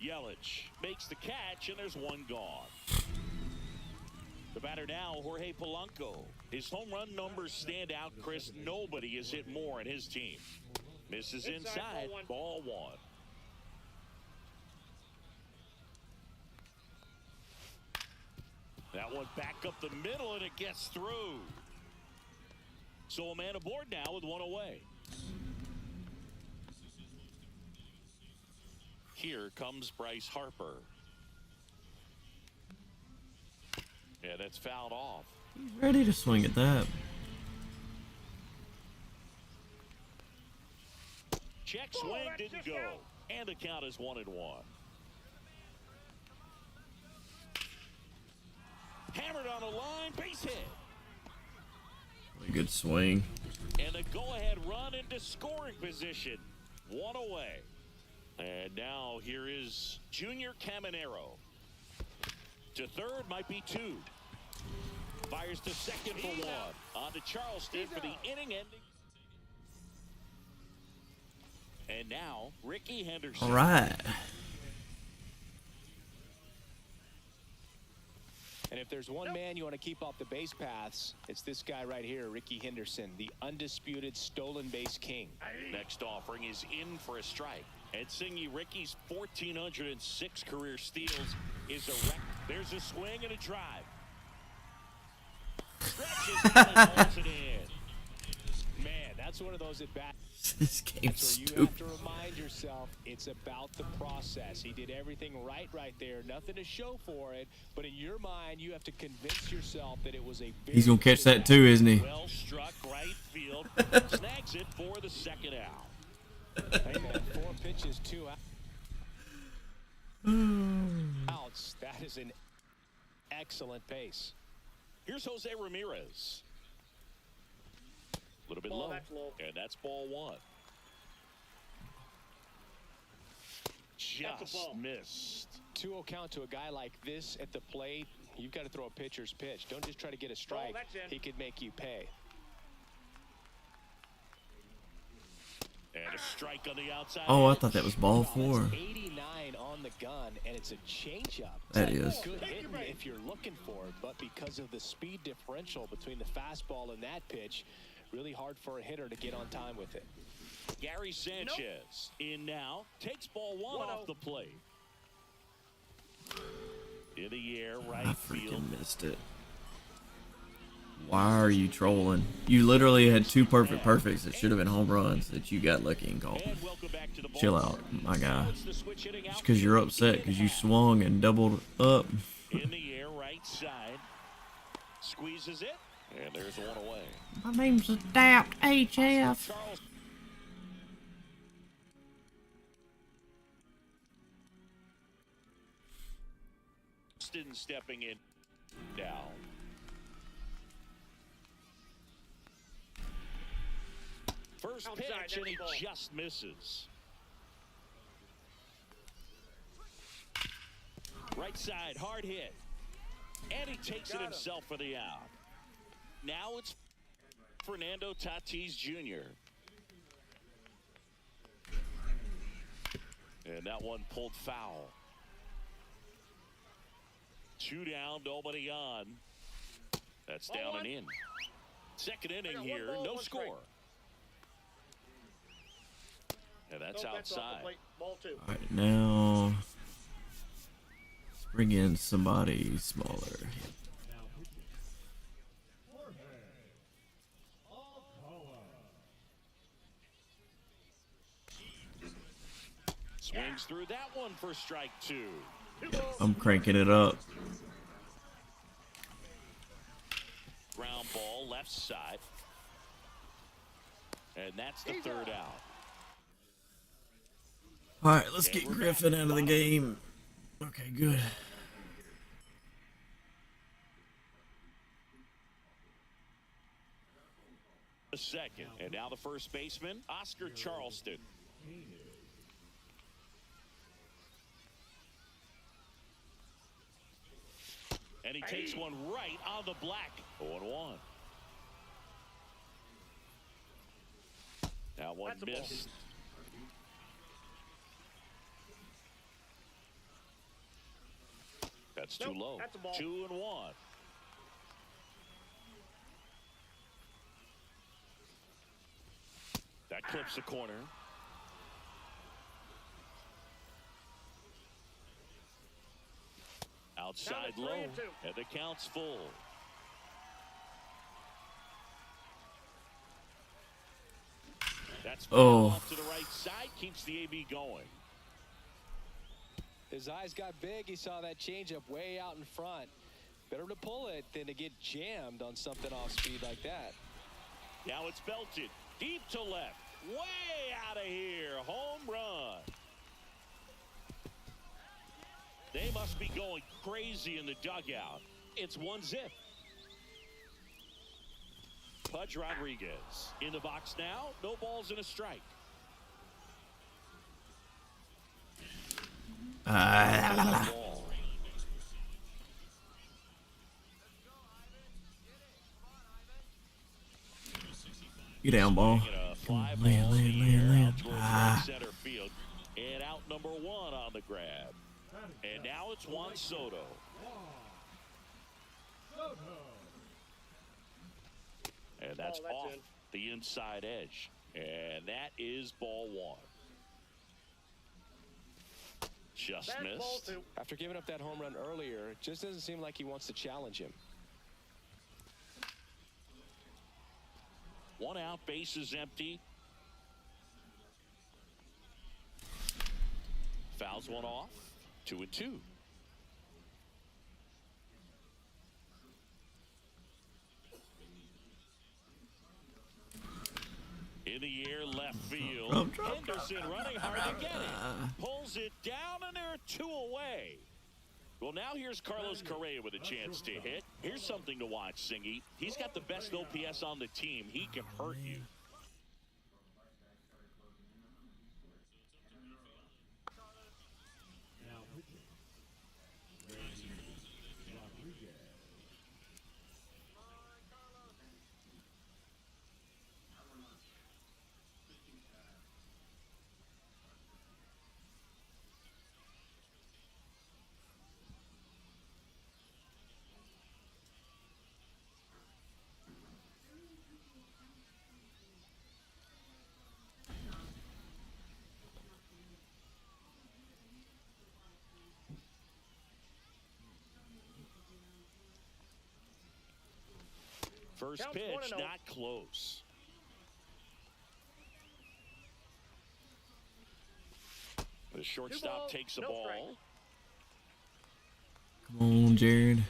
Speaker 2: Yelich makes the catch, and there's one gone. The batter now, Jorge Polanco. His home run numbers stand out, Chris. Nobody has hit more in his team. Misses inside, ball one. That one back up the middle, and it gets through. So a man aboard now with one away. Here comes Bryce Harper. Yeah, that's fouled off.
Speaker 1: He's ready to swing at that.
Speaker 2: Check swing didn't go. And the count is 1-1. Hammered on the line, base hit.
Speaker 1: Really good swing.
Speaker 2: And a go-ahead run into scoring position. One away. And now here is Junior Caminero. To third, might be two. Fires to second for one. On to Charleston for the inning ending. And now, Ricky Henderson.
Speaker 1: All right.
Speaker 3: And if there's one man you want to keep off the base paths, it's this guy right here, Ricky Henderson, the undisputed stolen base king.
Speaker 2: Next offering is in for a strike. And Singy, Ricky's 1,406 career steals is a record. There's a swing and a drive. Stretches and holds it in.
Speaker 3: Man, that's one of those at bats.
Speaker 1: This game's
Speaker 3: So you
Speaker 1: stupid.
Speaker 3: have to remind yourself it's about the process. He did everything right there. Nothing to show for it. But in your mind, you have to convince yourself that it was a very
Speaker 1: He's gonna catch
Speaker 3: good
Speaker 1: that too, isn't he?
Speaker 2: Well struck right field. Snags it for the second out.
Speaker 3: Hey man, 4 pitches, 2 outs. That is an excellent pace.
Speaker 2: Here's Jose Ramirez. A little bit low.
Speaker 4: That's low.
Speaker 2: And that's ball one.
Speaker 4: That's a
Speaker 2: Just
Speaker 4: ball.
Speaker 2: missed.
Speaker 3: 2-0 count to a guy like this at the plate. You've got to throw a pitcher's pitch. Don't just try to get a strike.
Speaker 4: that's in.
Speaker 3: He could make you pay.
Speaker 2: And a strike on the outside.
Speaker 1: Oh, I
Speaker 2: edge.
Speaker 1: thought that was ball
Speaker 3: That's
Speaker 1: 4.
Speaker 3: 89 on the gun, and it's a changeup.
Speaker 1: That is.
Speaker 3: Good hitting if you're looking for it, but because of the speed differential between the fastball and that pitch, really hard for a hitter to get on time with it.
Speaker 2: Gary Sanchez in now. Takes ball one off the plate. In the air,
Speaker 1: I
Speaker 2: right field.
Speaker 1: freaking missed it. Why are you trolling? You literally had 2 perfects that should have been home runs that you got lucky and called.
Speaker 2: And welcome back to the ball.
Speaker 1: Chill out, my guy.
Speaker 2: It's the switch hitting
Speaker 1: Just
Speaker 2: out.
Speaker 1: because you're upset because you swung and doubled up.
Speaker 2: In the air, right side. Squeezes it. And there's one away.
Speaker 1: My name's Adapt HF.
Speaker 2: Charles. Austin stepping in now. First
Speaker 4: Outside,
Speaker 2: pitch,
Speaker 4: that's
Speaker 2: and he
Speaker 4: the ball.
Speaker 2: just misses. Right side, hard hit. And he takes it himself for the out. Now it's Fernando Tatis Jr. And that one pulled foul. 2 down, nobody on. That's down and in. Second inning here, no score. And that's outside.
Speaker 4: Ball 2.
Speaker 1: All right, now let's bring in somebody smaller.
Speaker 2: Swings through that one for strike 2.
Speaker 1: I'm cranking it up.
Speaker 2: left side. And that's the third out.
Speaker 1: All right, let's get Griffin out of the game. Okay, good.
Speaker 2: The second, and now the first baseman, Oscar Charleston. And he takes one right on the black. 0-1. Now one missed. That's too low.
Speaker 4: That's a ball.
Speaker 2: 2-1. That clips the corner. Outside low, and the count's full. That's off to the right side, keeps the AB going.
Speaker 3: His eyes got big. He saw that changeup way out in front. Better to pull it than to get jammed on something off speed like that.
Speaker 2: Now it's belted deep to left, way out of here. Home run. They must be going crazy in the dugout. It's 1-0. Pudge Rodriguez in the box now. No balls and a strike.
Speaker 1: Get down, ball. Land.
Speaker 2: Center field. And out number 1 on the grab. And now it's Juan Soto. And that's off the inside edge. And that is ball 1. Just missed.
Speaker 3: After giving up that home run earlier, it just doesn't seem like he wants to challenge him.
Speaker 2: 1 out, base is empty. Fouls one off. 2-2. In the air, left field. Henderson running hard to get it. Pulls it down, and there are 2 away. Well, now here's Carlos Correa with a chance to hit. Here's something to watch, Singy. He's got the best OPS on the team. He can hurt you. First pitch, not close. The shortstop takes the ball.
Speaker 1: Come on, Jared.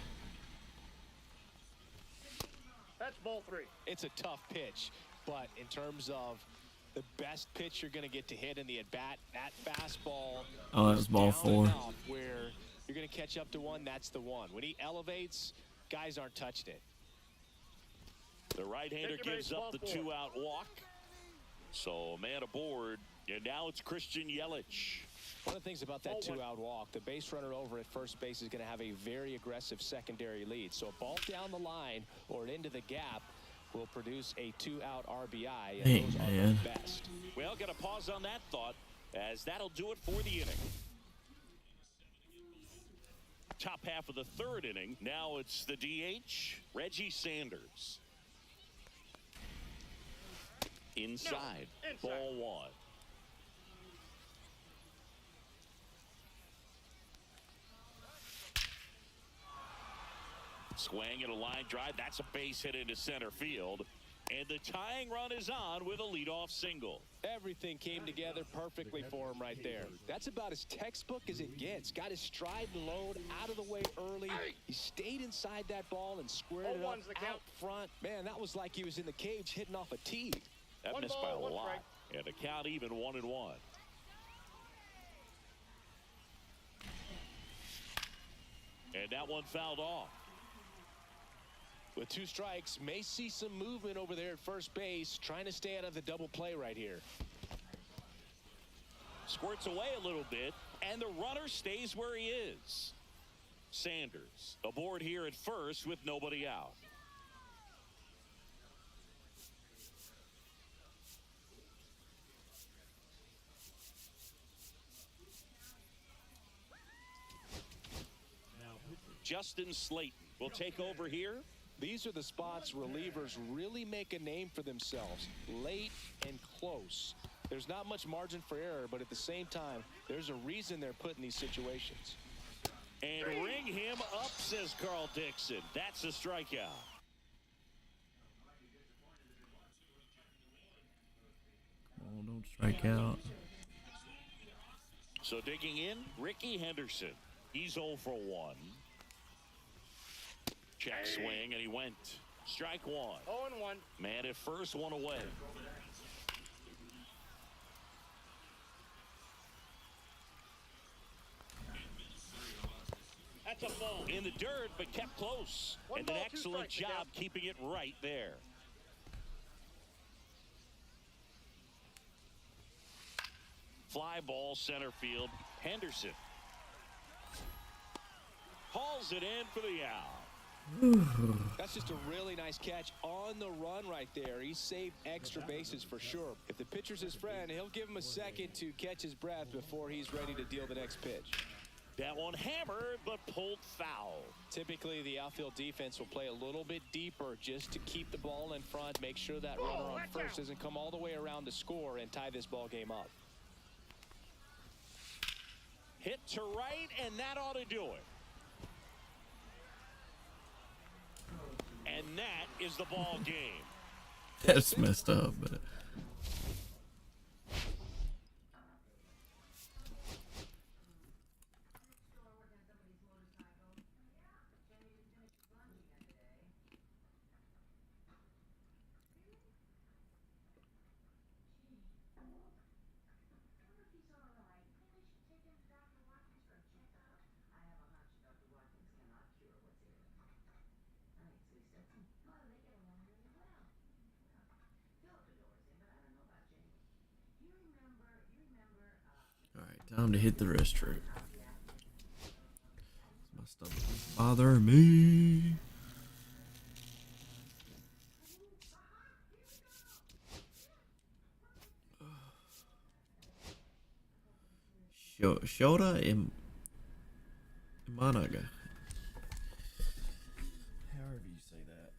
Speaker 4: That's ball 3.
Speaker 3: It's a tough pitch, but in terms of the best pitch you're going to get to hit in the at-bat, that fastball.
Speaker 1: Oh, that was ball 4.
Speaker 3: Where you're going to catch up to one, that's the one. When he elevates, guys aren't touching it.
Speaker 2: The right-hander gives up the 2-out walk. So, man aboard. And now it's Christian Yelich.
Speaker 3: One of the things about that 2-out walk, the base runner over at first base is going to have a very aggressive secondary lead. So a ball down the line or into the gap will produce a 2-out RBI. And those are the best.
Speaker 2: Well, got to pause on that thought, as that'll do it for the inning. Top half of the 3rd inning. Now it's the DH, Reggie Sanders. Inside. Ball 1. Swing and a line drive. That's a base hit into center field. And the tying run is on with a leadoff single.
Speaker 3: Everything came together perfectly for him right there. That's about as textbook as it gets. Got his stride and load out of the way early,
Speaker 4: 3.
Speaker 3: He stayed inside that ball and squared it up
Speaker 4: 0-1's the count.
Speaker 3: out front. Man, that was like he was in the cage hitting off a tee.
Speaker 2: That
Speaker 4: One
Speaker 2: missed
Speaker 4: ball,
Speaker 2: by a
Speaker 4: one
Speaker 2: lot.
Speaker 4: strike.
Speaker 2: And the count even 1-1. And that one fouled off.
Speaker 3: With 2 strikes, may see some movement over there at first base, trying to stay out of the double play right here.
Speaker 2: Squirts away a little bit, and the runner stays where he is. Sanders aboard here at first with nobody out. Justin Slayton will take over here.
Speaker 3: These are the spots relievers really make a name for themselves, late and close. There's not much margin for error, but at the same time, there's a reason they're put in these situations.
Speaker 2: And ring him up, says Carl Dixon. That's a strikeout.
Speaker 1: Oh, don't strike out.
Speaker 2: So digging in, Ricky Henderson. He's 0 for 1. Check swing, and he went. Strike 1.
Speaker 4: 0-1.
Speaker 2: Man at first, 1 away.
Speaker 4: That's a ball.
Speaker 2: In the dirt, but kept close.
Speaker 4: One
Speaker 2: And
Speaker 4: ball,
Speaker 2: an
Speaker 4: 2
Speaker 2: excellent
Speaker 4: strikes,
Speaker 2: job keeping it right there. Fly ball center field. Henderson hauls it in for the out.
Speaker 3: That's just a really nice catch on the run right there. He saved extra bases for sure. If the pitcher's his friend, he'll give him a second to catch his breath before he's ready to deal the next pitch.
Speaker 2: That one hammered, but pulled foul.
Speaker 3: Typically, the outfield defense will play a little bit deeper just to keep the ball in front, make sure that runner on first doesn't come all the way around to score and tie this ball game up.
Speaker 2: Hit to right, and that ought to do it. And that is the ball game.
Speaker 1: That's messed up, but alright, time to hit the restroom. My stomach is bothering me. Shota Imanaga. However you say that.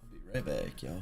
Speaker 1: I'll be right back, y'all.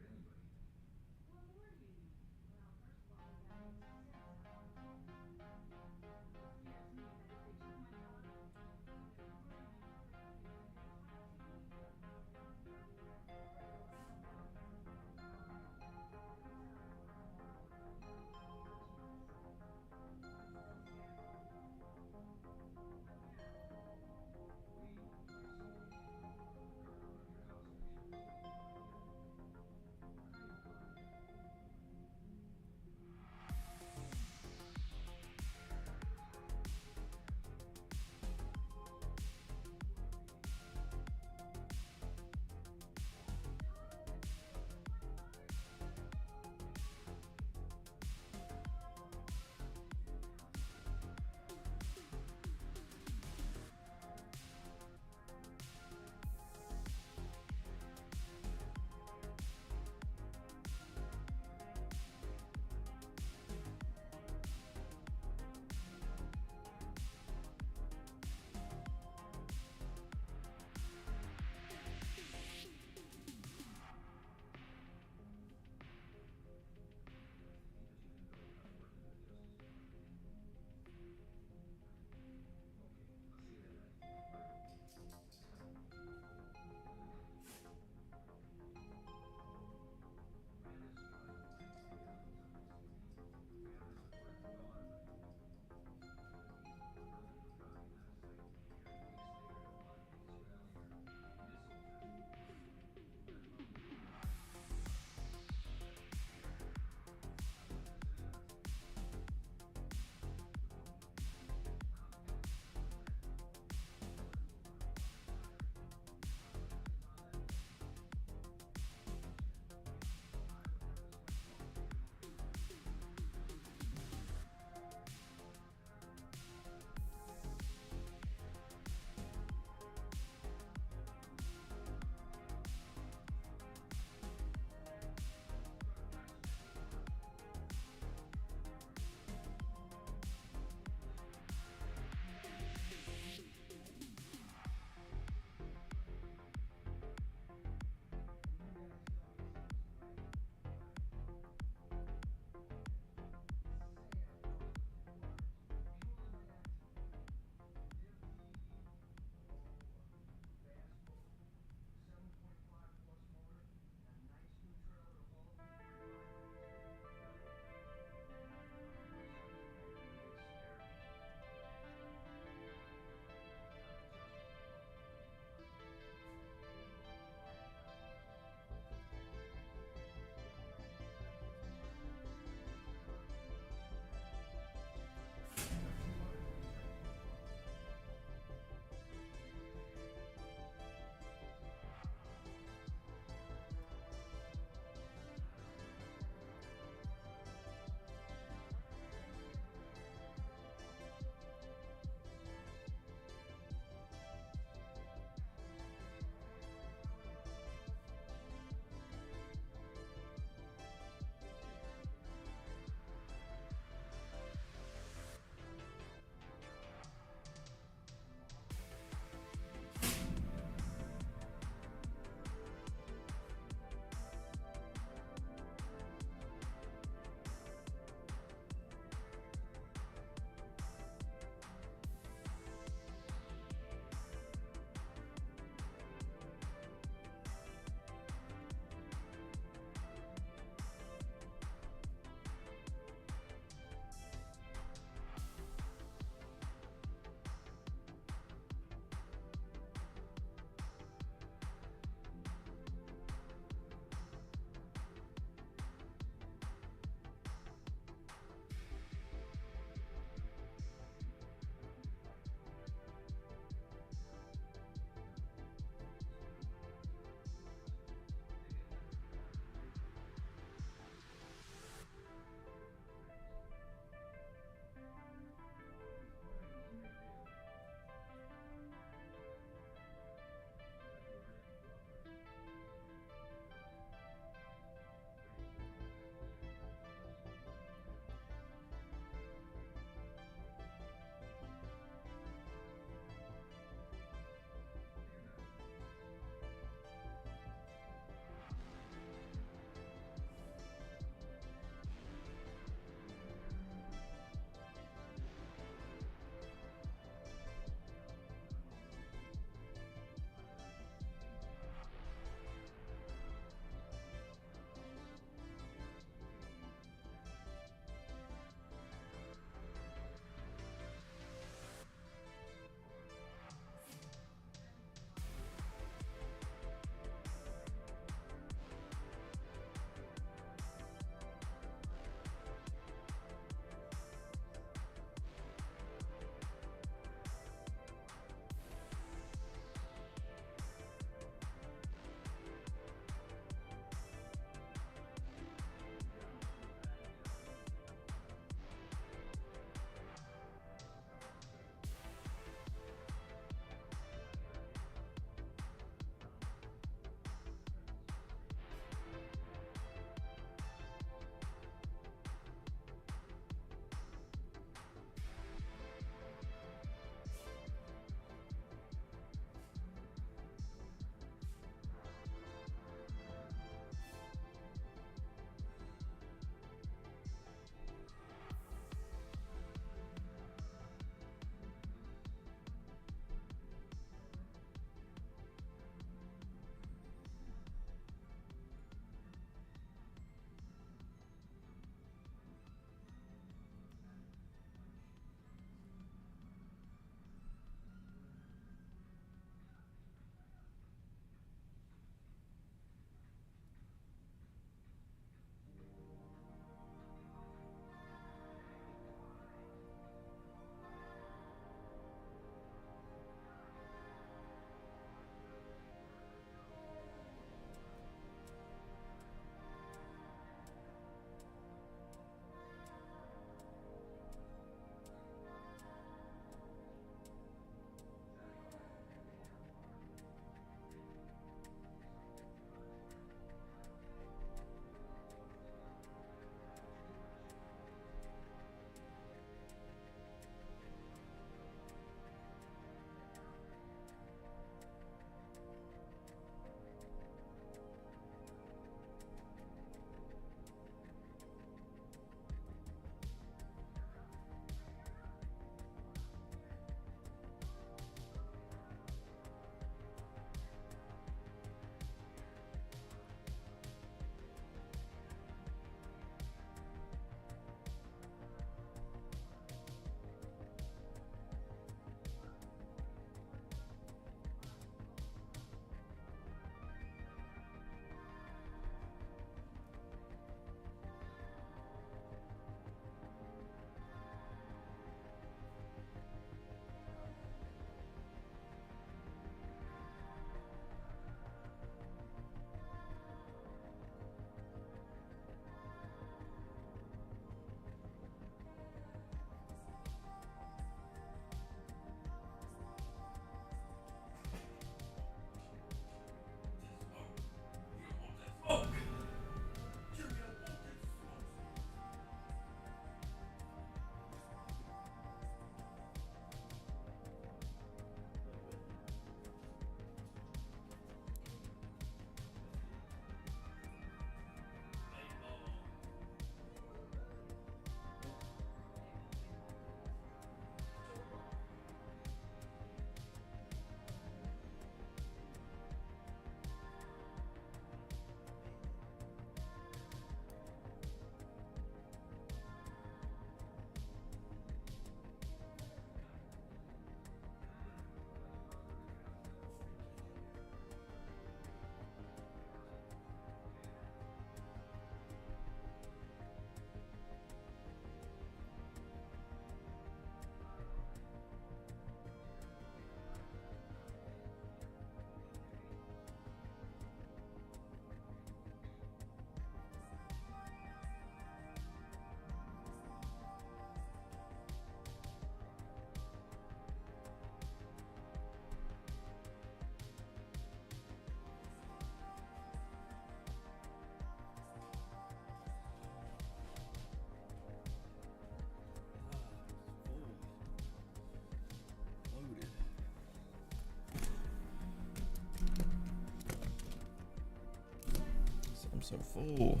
Speaker 1: so full.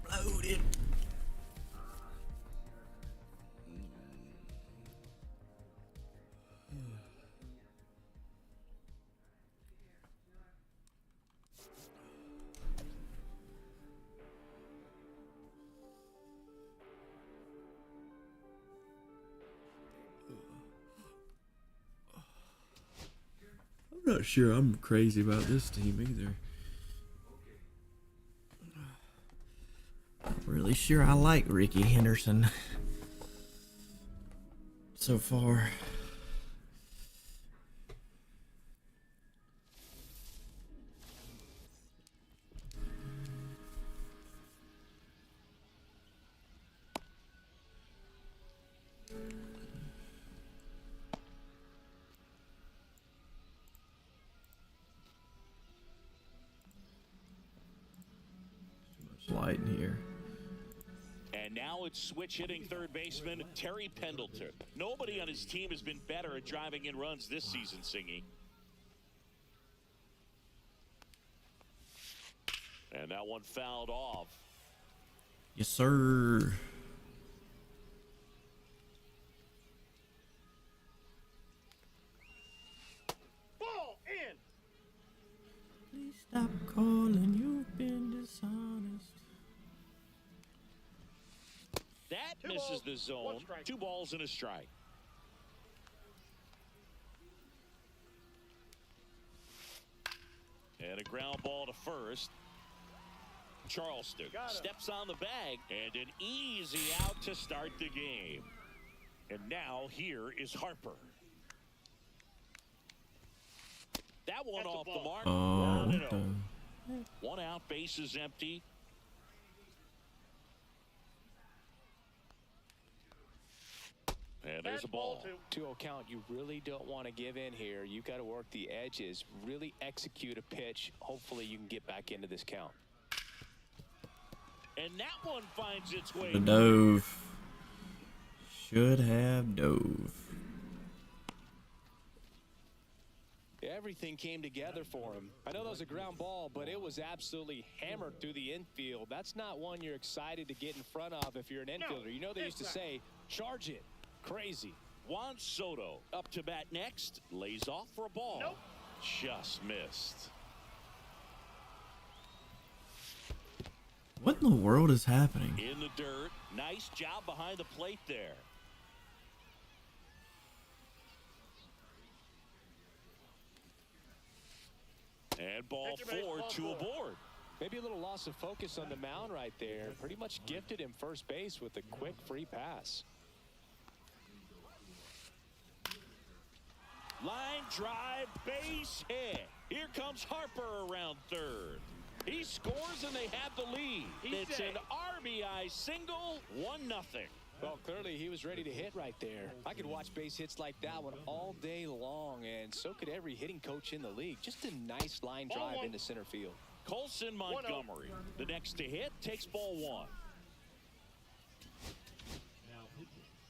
Speaker 1: Loaded. I'm not sure I'm crazy about this team either. Not really sure I like Ricky Henderson so far. Light in here.
Speaker 2: And now it's switch hitting third baseman Terry Pendleton. Nobody on his team has been better at driving in runs this season, Singy. And that one fouled off.
Speaker 1: Yes, sir.
Speaker 4: Ball in.
Speaker 1: Please stop calling. You've been dishonest.
Speaker 2: That
Speaker 4: Two
Speaker 2: misses
Speaker 4: balls,
Speaker 2: the zone.
Speaker 4: 1 strike.
Speaker 2: 2 balls and a strike. And a ground ball to first. Charleston
Speaker 4: Got him.
Speaker 2: steps on the bag and an easy out to start the game. And now here is Harper. That one
Speaker 4: That's a
Speaker 2: off the
Speaker 4: ball.
Speaker 2: mark.
Speaker 1: Oh,
Speaker 2: 1-0.
Speaker 1: okay.
Speaker 2: 1 out, base is empty. And there's
Speaker 4: That's
Speaker 2: a ball.
Speaker 4: 2.
Speaker 3: To account, you really don't want to give in here. You've got to work the edges, really execute a pitch. Hopefully you can get back into this count.
Speaker 2: And that one finds its way.
Speaker 1: The dove. Should have dove.
Speaker 3: Everything came together for him. I know that was a ground ball, but it was absolutely hammered through the infield. That's not one you're excited to get in front of if you're an infielder. You know they used to say, charge it. Crazy.
Speaker 2: Juan Soto up to bat next. Lays off for a ball.
Speaker 4: Nope.
Speaker 2: Just missed.
Speaker 1: What in the world is happening?
Speaker 2: In the dirt. Nice job behind the plate there. And ball
Speaker 4: Extra base,
Speaker 2: 4,
Speaker 4: ball
Speaker 2: 2
Speaker 4: 4.
Speaker 2: aboard.
Speaker 3: Maybe a little loss of focus on the mound right there. Pretty much gifted him first base with a quick free pass.
Speaker 2: Line drive, base hit. Here comes Harper around third. He scores and they have the lead. It's an RBI single, 1-0.
Speaker 3: Well, clearly he was ready to hit right there. I could watch base hits like that one all day long, and so could every hitting coach in the league. Just a nice line
Speaker 4: Ball
Speaker 3: drive
Speaker 4: 1.
Speaker 3: into center field.
Speaker 2: Colson Montgomery, the next to hit, takes ball 1.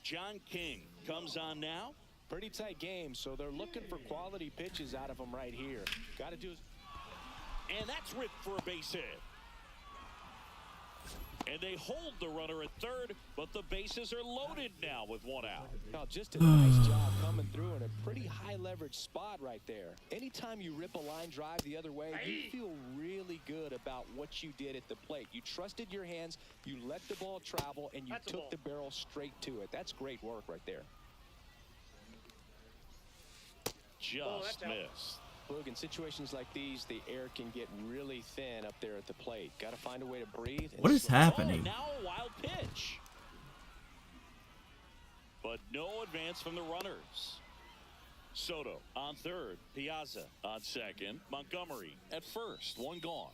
Speaker 2: John King comes on now.
Speaker 3: Pretty tight game, so they're looking for quality pitches out of him right here. Got to do his...
Speaker 2: And that's ripped for a base hit. And they hold the runner at third, but the bases are loaded now with 1 out.
Speaker 3: Now, just a nice job coming through in a pretty high leverage spot right there. Anytime you rip a line drive the other way, you feel really good about what you did at the plate. You trusted your hands, you let the ball travel, and you
Speaker 4: That's a
Speaker 3: took
Speaker 4: ball.
Speaker 3: the barrel straight to it. That's great work right there.
Speaker 2: Just
Speaker 4: that's out.
Speaker 2: missed.
Speaker 3: Look, in situations like these, the air can get really thin up there at the plate. Got to find a way to breathe. and
Speaker 1: What is
Speaker 3: slow-
Speaker 1: happening?
Speaker 2: Oh, now a wild pitch. But no advance from the runners. Soto on third. Piazza on second. Montgomery at first. 1 gone.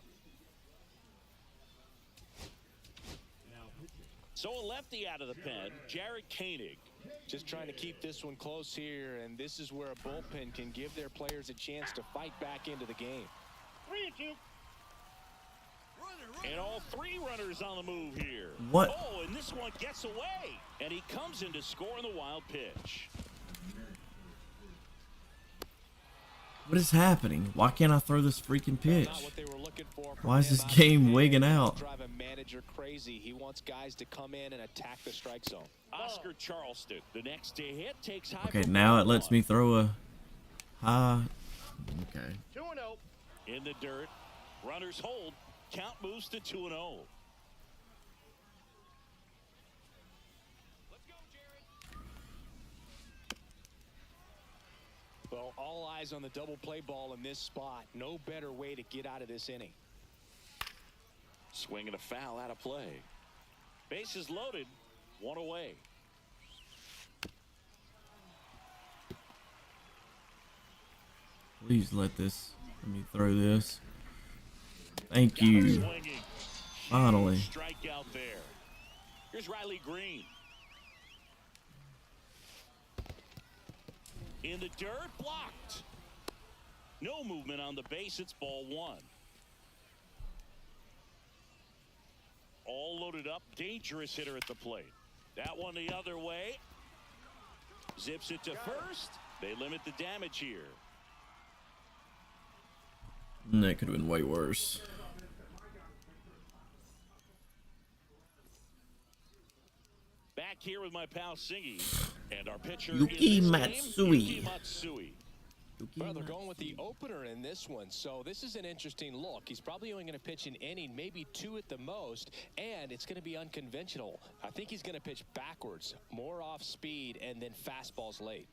Speaker 2: So a lefty out of the pen. Jared Koenig.
Speaker 3: Just trying to keep this one close here, and this is where a bullpen can give their players a chance to fight back into the game.
Speaker 4: 3-2.
Speaker 2: And all 3 runners on the move here.
Speaker 1: What?
Speaker 2: Oh, and this one gets away. And he comes in to score on the wild pitch.
Speaker 1: What is happening? Why can't I throw this freaking pitch?
Speaker 3: Not what they were looking for
Speaker 1: Why is
Speaker 3: from
Speaker 1: this
Speaker 3: him.
Speaker 1: game wigging out?
Speaker 3: Drive a manager crazy. He wants guys to come in and attack the strike zone.
Speaker 2: Oscar Charleston, the next to hit, takes high.
Speaker 1: Okay,
Speaker 2: for
Speaker 1: now
Speaker 2: ball
Speaker 1: it lets
Speaker 2: one.
Speaker 1: me throw a high. Okay.
Speaker 4: 2-0.
Speaker 2: In the dirt, runners hold. Count moves to 2-0.
Speaker 3: Well, all eyes on the double play ball in this spot. No better way to get out of this inning.
Speaker 2: Swing and a foul out of play. Bases loaded, one away.
Speaker 1: Please let me throw this. Thank you.
Speaker 2: Swinging.
Speaker 1: Finally.
Speaker 2: Strikeout there. Here's Riley Green. In the dirt, blocked. No movement on the base. It's ball one. All loaded up. Dangerous hitter at the plate. That one the other way. Zips it to first. They limit the damage here.
Speaker 1: That could have been way worse.
Speaker 2: Back here with my pal Singy and our pitcher
Speaker 1: Yuki
Speaker 2: in this
Speaker 1: Matsui.
Speaker 2: game, Yuki Matsui.
Speaker 3: Well, they're going with the opener in this one, so this is an interesting look. He's probably only going to pitch an inning, maybe two at the most, and it's going to be unconventional. I think he's going to pitch backwards, more off speed, and then fastballs late.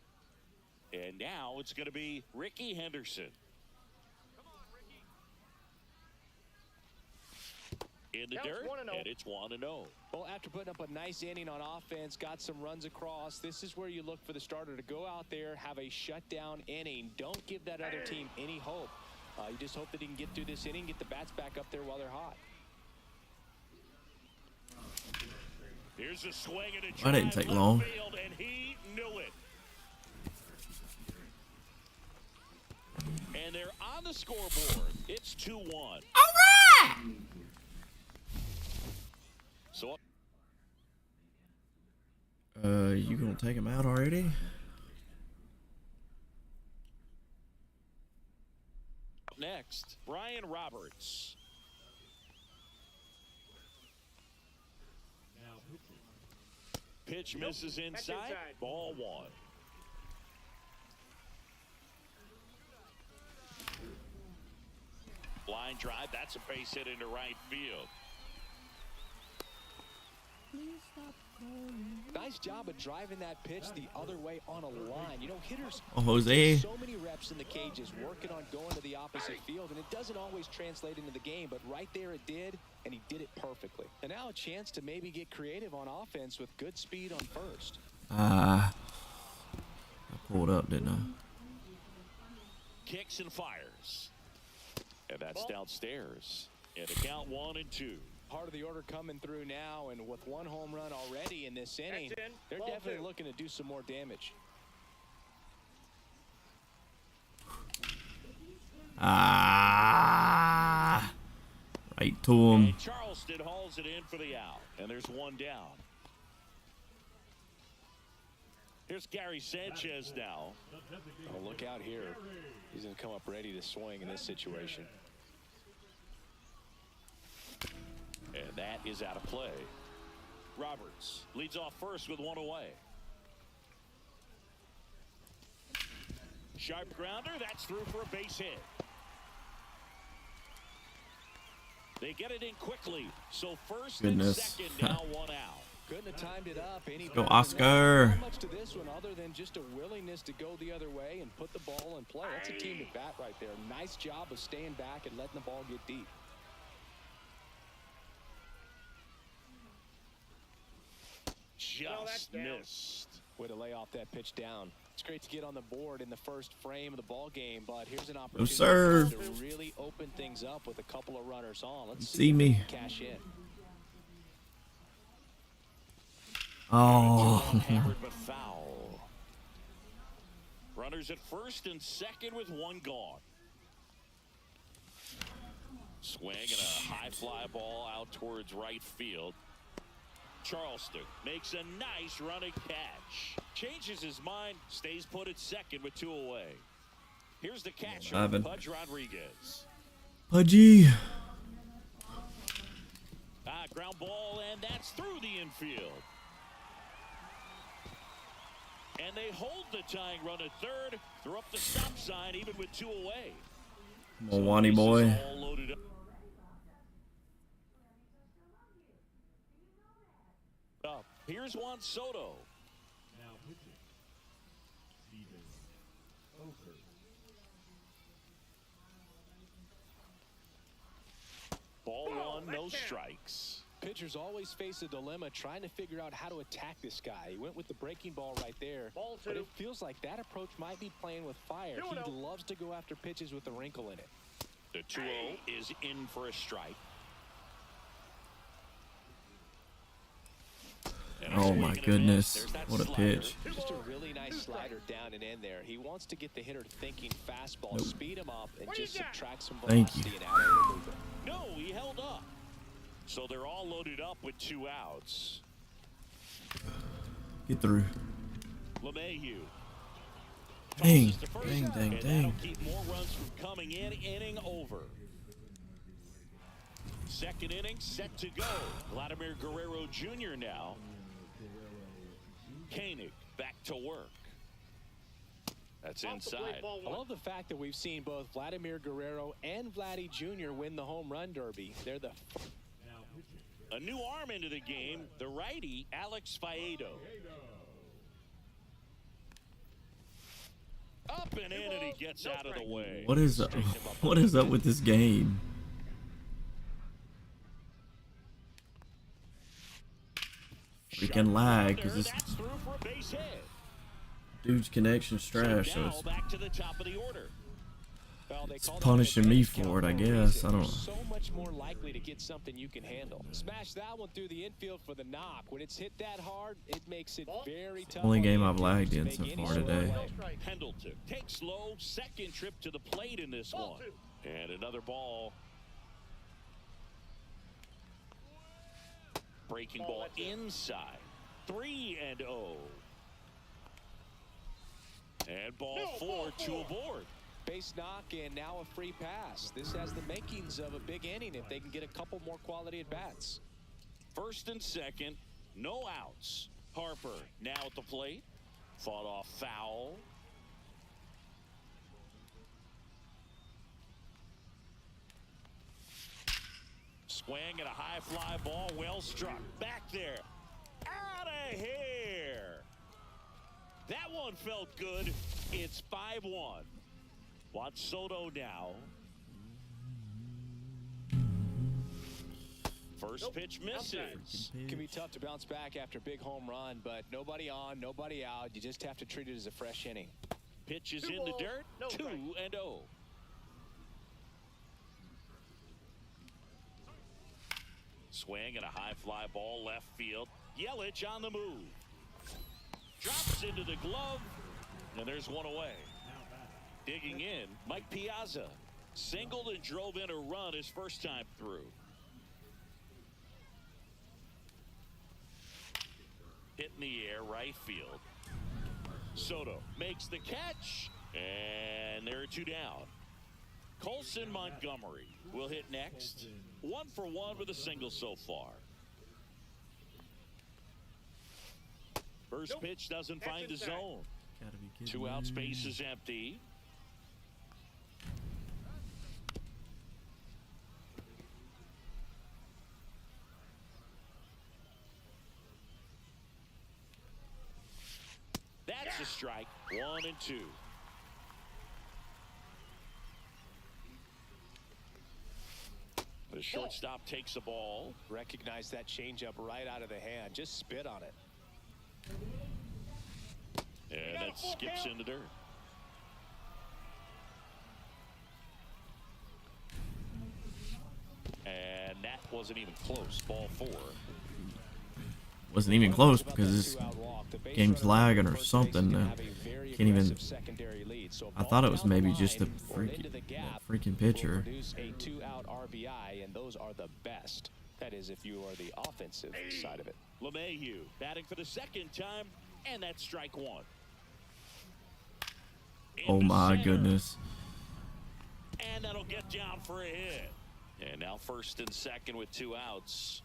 Speaker 2: And now it's going to be Ricky Henderson. In the
Speaker 4: Counts
Speaker 2: dirt,
Speaker 4: 1-0.
Speaker 2: and it's 1-0.
Speaker 3: Well, after putting up a nice inning on offense, got some runs across, this is where you look for the starter to go out there, have a shutdown inning. Don't give that other team any hope. You just hope that he can get through this inning, get the bats back up there while they're hot.
Speaker 2: Here's a swing and a
Speaker 1: That didn't
Speaker 2: drive
Speaker 1: take
Speaker 2: left
Speaker 1: long.
Speaker 2: field, and he knew it. And they're on the scoreboard. It's 2-1.
Speaker 1: All right.
Speaker 2: So
Speaker 1: You gonna take him out already?
Speaker 2: up next, Brian Roberts. Pitch misses inside. Ball one. Line drive. That's a base hit into right field.
Speaker 3: Nice job of driving that pitch the other way on a line. You know, hitters
Speaker 1: Oh, Jose.
Speaker 3: so many reps in the cages working on going to the opposite field, and it doesn't always translate into the game, but right there it did, and he did it perfectly. And now a chance to maybe get creative on offense with good speed on first.
Speaker 1: I pulled up, didn't I?
Speaker 2: Kicks and fires. And that's downstairs. And a count 1-2.
Speaker 3: Part of the order coming through now, and with one home run already in this inning,
Speaker 4: That's in.
Speaker 3: they're
Speaker 4: Ball
Speaker 3: definitely
Speaker 4: two.
Speaker 3: looking to do some more damage.
Speaker 1: Right to him.
Speaker 2: And Charleston hauls it in for the out. And there's one down. Here's Gary Sanchez now.
Speaker 3: Oh, look out here. He's going to come up ready to swing in this situation.
Speaker 2: And that is out of play. Roberts leads off first with one away. Sharp grounder. That's through for a base hit. They get it in quickly. So first
Speaker 1: Goodness.
Speaker 2: and second, now one out.
Speaker 3: Couldn't have timed it up any
Speaker 1: Go,
Speaker 3: better than
Speaker 1: Oscar.
Speaker 3: that. Not much to this one other than just a willingness to go the other way and put the ball in play. That's a team at bat right there. Nice job of staying back and letting the ball get deep.
Speaker 2: Just
Speaker 4: down.
Speaker 2: missed.
Speaker 3: Way to lay off that pitch down. It's great to get on the board in the first frame of the ball game, but here's an opportunity
Speaker 1: sir.
Speaker 3: to really open things up with a couple of runners on. Let's
Speaker 1: See
Speaker 3: if
Speaker 1: me.
Speaker 3: they can cash in.
Speaker 1: Oh.
Speaker 2: Hammered but foul. Runners at first and second with one gone. Swing and a high fly ball out towards right field. Charleston makes a nice running catch. Changes his mind, stays put at second with two away. Here's the catcher,
Speaker 1: Ivan.
Speaker 2: Pudge Rodriguez.
Speaker 1: Pudgy.
Speaker 2: Ground ball, and that's through the infield. And they hold the tying run at third. Throw up the stop sign, even with 2 away.
Speaker 1: Come on, Wani boy.
Speaker 2: All loaded up. Here's Juan Soto. Ball one, no strikes.
Speaker 3: Pitchers always face a dilemma trying to figure out how to attack this guy. He went with the breaking ball right there.
Speaker 4: Ball
Speaker 3: but
Speaker 4: two.
Speaker 3: it feels like that approach might be playing with fire. He loves to go after pitches with a wrinkle in it.
Speaker 2: The 2-0 is in for a strike.
Speaker 1: Oh my goodness. What a pitch.
Speaker 3: Just a really nice slider down and in there. He wants to get the hitter thinking fastball, speed him up, and just subtract some velocity and out of the movement.
Speaker 2: No, he held up. So they're all loaded up with 2 outs.
Speaker 1: Get through.
Speaker 2: LeMahieu.
Speaker 1: Dang.
Speaker 2: tosses to first,
Speaker 1: Dang, dang,
Speaker 2: and
Speaker 1: dang.
Speaker 2: that'll keep more runs from coming in. Inning over. Second inning set to go. Vladimir Guerrero Jr. now. Koenig back to work. That's inside.
Speaker 3: I love the fact that we've seen both Vladimir Guerrero and Vladdy Jr. win the home run derby. They're the
Speaker 2: A new arm into the game, the righty, Alex Faedo. Up and in, and he gets out of the way.
Speaker 1: What is up? What is up with this game? Freaking lag, because this
Speaker 2: That's through for a base hit.
Speaker 1: dude's connection's trash. So
Speaker 2: Now
Speaker 1: it's
Speaker 2: back to the top of the order.
Speaker 3: Well, they call that
Speaker 1: punishing
Speaker 3: an
Speaker 1: me
Speaker 3: advantage
Speaker 1: for it, I
Speaker 3: count for a
Speaker 1: guess.
Speaker 3: reason.
Speaker 1: I don't
Speaker 3: You're
Speaker 1: know.
Speaker 3: so much more likely to get something you can handle. Smash that one through the infield for the knock. When it's hit that hard, it makes it very tough.
Speaker 1: Only
Speaker 3: on
Speaker 1: game
Speaker 3: the
Speaker 1: I've lagged
Speaker 3: to
Speaker 1: in
Speaker 3: make
Speaker 1: so
Speaker 3: any
Speaker 1: far
Speaker 3: sort of
Speaker 1: today.
Speaker 3: play.
Speaker 2: Pendleton takes low, second trip to the plate in this one. And another ball. Breaking ball inside. 3-0. And ball 4, 2 aboard.
Speaker 3: Base knock and now a free pass. This has the makings of a big inning if they can get a couple more quality at bats.
Speaker 2: First and second, no outs. Harper now at the plate. Fought off foul. Swing and a high fly ball, well struck. Back there. Out of here. That one felt good. It's 5-1. Juan Soto now. First pitch misses.
Speaker 3: Can be tough to bounce back after a big home run, but nobody on, nobody out. You just have to treat it as a fresh inning.
Speaker 2: Pitch is in the dirt. 2-0. Swing and a high fly ball left field. Yelich on the move. Drops into the glove, and there's one away. Digging in, Mike Piazza. Singled and drove in a run his first time through. Hit in the air, right field. Soto makes the catch, and there are 2 down. Colson Montgomery will hit next. 1 for 1 with a single so far. First pitch doesn't find the zone. 2 out, space is empty. That's a strike. 1 and 2. The shortstop takes a ball.
Speaker 3: Recognize that changeup right out of the hand. Just spit on it.
Speaker 2: And that skips in the dirt. And that wasn't even close. Ball 4.
Speaker 1: Wasn't even close because this game's lagging or something. Can't even. I thought it was maybe just the freaking pitcher.
Speaker 3: A 2-out RBI, and those are the best. That is, if you are the offensive side of it.
Speaker 2: LeMahieu batting for the second time, and that's strike 1.
Speaker 1: Oh my goodness.
Speaker 2: And that'll get down for a hit. And now first and second with 2 outs.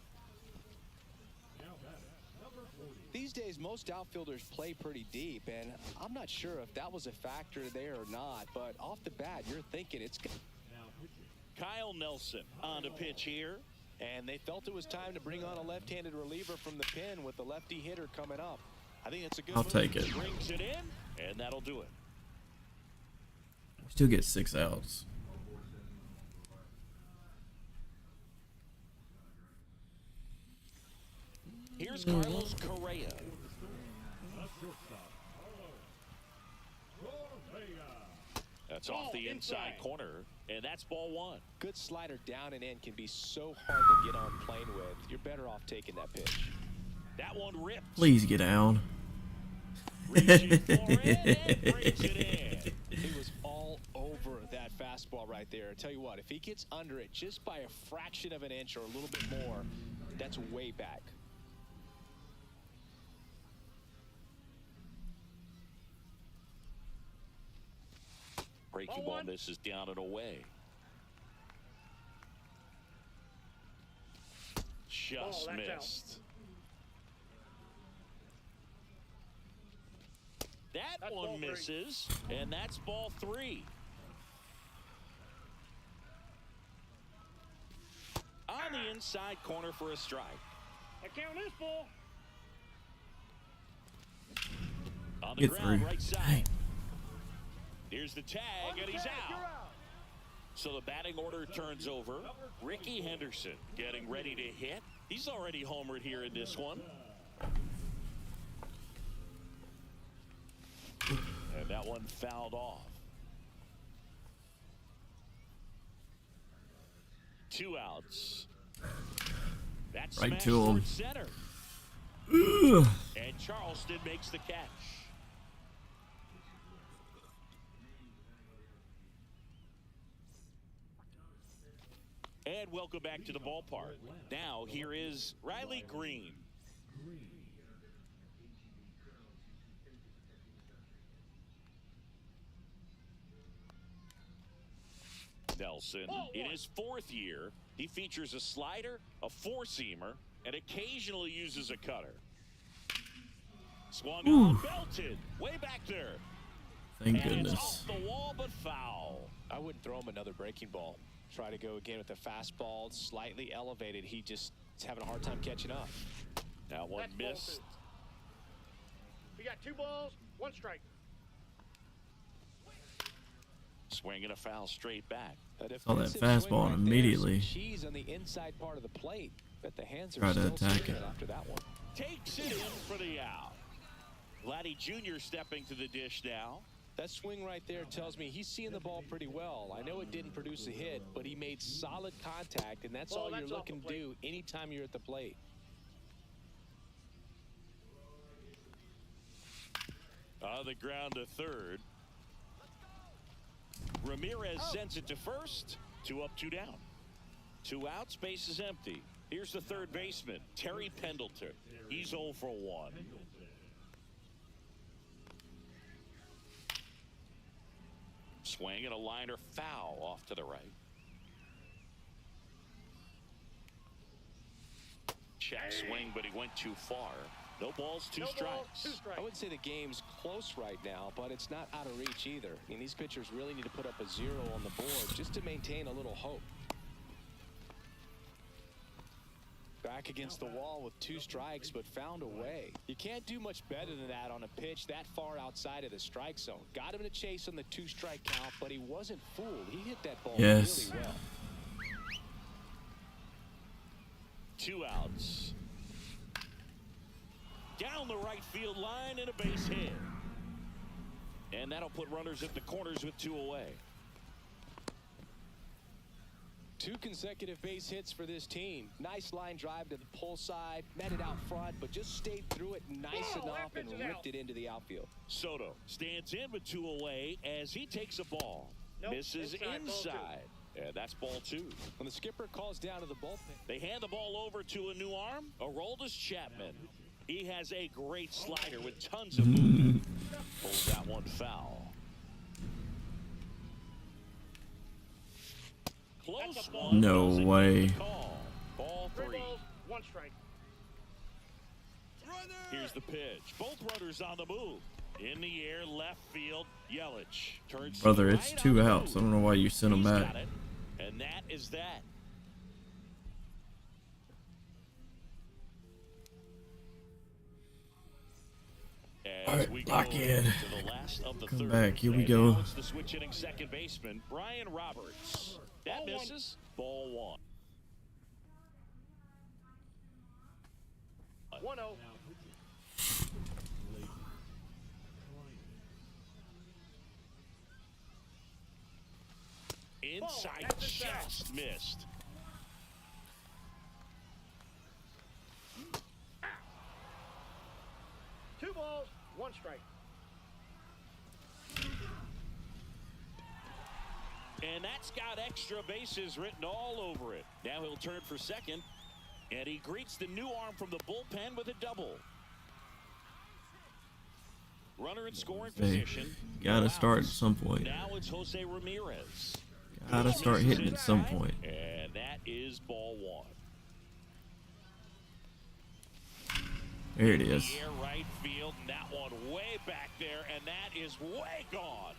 Speaker 3: These days, most outfielders play pretty deep, and I'm not sure if that was a factor there or not, but off the bat, you're thinking it's...
Speaker 2: Kyle Nelson on the pitch here.
Speaker 3: And they felt it was time to bring on a left-handed reliever from the pen with the lefty hitter coming up. I think it's a good
Speaker 1: I'll
Speaker 3: move.
Speaker 1: take it.
Speaker 2: Brings it in, and that'll do it.
Speaker 1: We still get 6 outs.
Speaker 2: Here's Carlos Correa. That's off the inside corner, and that's ball 1.
Speaker 3: Good slider down and in can be so hard to get on plane with. You're better off taking that pitch.
Speaker 2: That one ripped.
Speaker 1: Please get down.
Speaker 2: Reaching for it and brings it in.
Speaker 3: He was all over that fastball right there. I tell you what, if he gets under it just by a fraction of an inch or a little bit more, that's way back.
Speaker 2: Breaking ball misses down and away. Just missed. That one misses, and that's ball 3. On the inside corner for a strike.
Speaker 4: That count is full.
Speaker 2: On the
Speaker 1: Get
Speaker 2: ground,
Speaker 1: through.
Speaker 2: right side.
Speaker 1: Dang.
Speaker 2: Here's the tag, and he's out. So the batting order turns over. Ricky Henderson getting ready to hit. He's already homered here in this one. And that one fouled off. 2 outs. That's
Speaker 1: Right
Speaker 2: smashed
Speaker 1: to him.
Speaker 2: towards center.
Speaker 1: Ugh.
Speaker 2: And Charleston makes the catch. And welcome back to the ballpark. Now here is Riley Green. Nelson, in his 4th year, he features a slider, a 4-seamer, and occasionally uses a cutter. Swung on, belted, way back there.
Speaker 1: Thank
Speaker 2: And it's
Speaker 1: goodness.
Speaker 2: off the wall, but foul.
Speaker 3: I wouldn't throw him another breaking ball. Try to go again with the fastball, slightly elevated. He just is having a hard time catching up.
Speaker 2: That one
Speaker 4: That's ball
Speaker 2: missed.
Speaker 4: 2. We got 2 balls, 1 strike.
Speaker 2: Swinging a foul straight back.
Speaker 1: Saw that fastball and immediately
Speaker 3: Cheese on the inside part of the plate. Bet the hands are
Speaker 1: tried to
Speaker 3: still
Speaker 1: attack
Speaker 3: sticking
Speaker 1: it.
Speaker 3: after that one.
Speaker 2: Takes it in for the out. Vladdy Jr. stepping to the dish now.
Speaker 3: That swing right there tells me he's seeing the ball pretty well. I know it didn't produce a hit, but he made solid contact, and that's all you're looking to do anytime you're at the plate.
Speaker 2: On the ground to third. Ramirez sends it to first. 2 up, 2 down. 2 outs, base is empty. Here's the third baseman, Terry Pendleton. He's 0 for 1. Swing and a liner foul off to the right. Check swing, but he went too far. No balls, 2 strikes.
Speaker 3: I wouldn't say the game's close right now, but it's not out of reach either. I mean, these pitchers really need to put up a 0 on the board just to maintain a little hope. Back against the wall with 2 strikes, but found a way. You can't do much better than that on a pitch that far outside of the strike zone. Got him to chase on the 2-strike count, but he wasn't fooled. He hit that ball really well.
Speaker 2: 2 outs. Down the right field line and a base hit. And that'll put runners at the corners with 2 away.
Speaker 3: 2 consecutive base hits for this team. Nice line drive to the pull side, met it out front, but just stayed through it nice enough and ripped it into the outfield.
Speaker 2: Soto stands in with 2 away as he takes a ball. Misses inside. And that's ball 2.
Speaker 3: When the skipper calls down to the bullpen,
Speaker 2: they hand the ball over to a new arm, Aroldis Chapman. He has a great slider with tons of movement. Pulls that one foul. Close one.
Speaker 1: No
Speaker 2: Doesn't
Speaker 1: way.
Speaker 2: get the call. Ball
Speaker 4: 3
Speaker 2: 3.
Speaker 4: balls, 1 strike.
Speaker 2: Here's the pitch. Both runners on the move. In the air, left field. Yelich turns.
Speaker 1: Brother, it's
Speaker 2: right
Speaker 1: 2
Speaker 2: on the
Speaker 1: outs. I
Speaker 2: move.
Speaker 1: don't know why you sent him
Speaker 2: He's
Speaker 1: back.
Speaker 2: got it. And that is that.
Speaker 1: All right, lock in.
Speaker 2: To the last of the
Speaker 1: Come
Speaker 2: third.
Speaker 1: back. Here we
Speaker 2: And
Speaker 1: go.
Speaker 2: now it's the switch hitting second baseman, Brian Roberts. That
Speaker 4: Ball 1.
Speaker 2: misses. Ball 1.
Speaker 4: 1-0.
Speaker 2: Inside,
Speaker 4: That's his back.
Speaker 2: just missed.
Speaker 4: Two balls, 1 strike.
Speaker 2: And that's got extra bases written all over it. Now he'll turn for second. And he greets the new arm from the bullpen with a double. Runner in scoring
Speaker 1: Hey,
Speaker 2: position.
Speaker 1: gotta
Speaker 2: No
Speaker 1: start at
Speaker 2: outs.
Speaker 1: some point.
Speaker 2: Now it's Jose Ramirez.
Speaker 1: Gotta start hitting at some point.
Speaker 2: And that is ball 1.
Speaker 1: There it is.
Speaker 2: The air right field, and that one way back there, and that is way gone.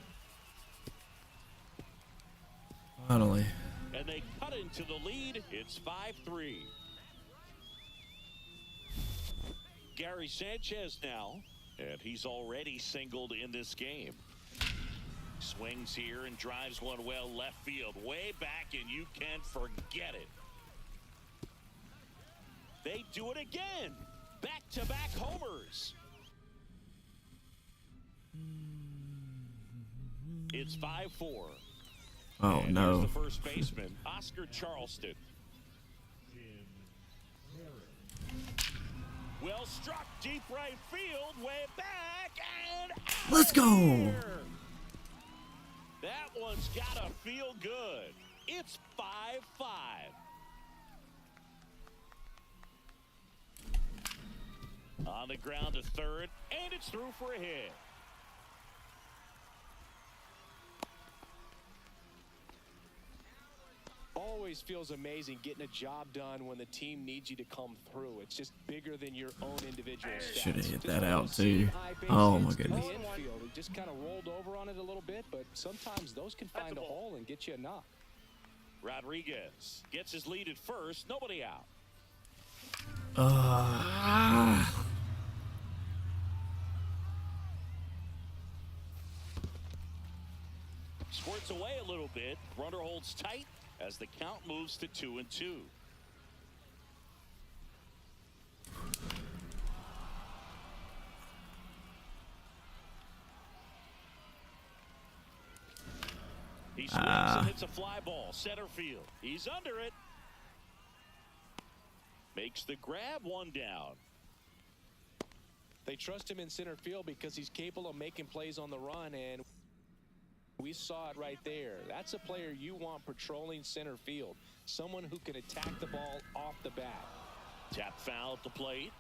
Speaker 1: Finally.
Speaker 2: And they cut into the lead. It's 5-3. Gary Sanchez now, and he's already singled in this game. Swings here and drives one well left field, way back, and you can forget it. They do it again. Back-to-back homers. It's 5-4.
Speaker 1: Oh,
Speaker 2: And
Speaker 1: no.
Speaker 2: here's the first baseman, Oscar Charleston. Well struck, deep right field, way back, and out
Speaker 1: Let's
Speaker 2: of
Speaker 1: go.
Speaker 2: here. That one's gotta feel good. It's 5-5. On the ground to third, and it's through for a hit.
Speaker 3: Always feels amazing getting a job done when the team needs you to come through. It's just bigger than your own individual stats.
Speaker 1: Should have hit
Speaker 3: Just
Speaker 1: that
Speaker 3: one of
Speaker 1: out
Speaker 3: those
Speaker 1: too.
Speaker 3: high base
Speaker 1: Oh
Speaker 3: hits
Speaker 1: my
Speaker 3: in
Speaker 1: goodness.
Speaker 3: the infield. He just kind of rolled over on it a little bit, but sometimes those can find a hole and get you a knock.
Speaker 2: Rodriguez gets his lead at first, nobody out. Squirts away a little bit. Runner holds tight as the count moves to 2-2. He swings and hits a fly ball, center field. He's under it. Makes the grab, one down.
Speaker 3: They trust him in center field because he's capable of making plays on the run, and we saw it right there. That's a player you want patrolling center field. Someone who can attack the ball off the bat.
Speaker 2: Tap foul at the plate.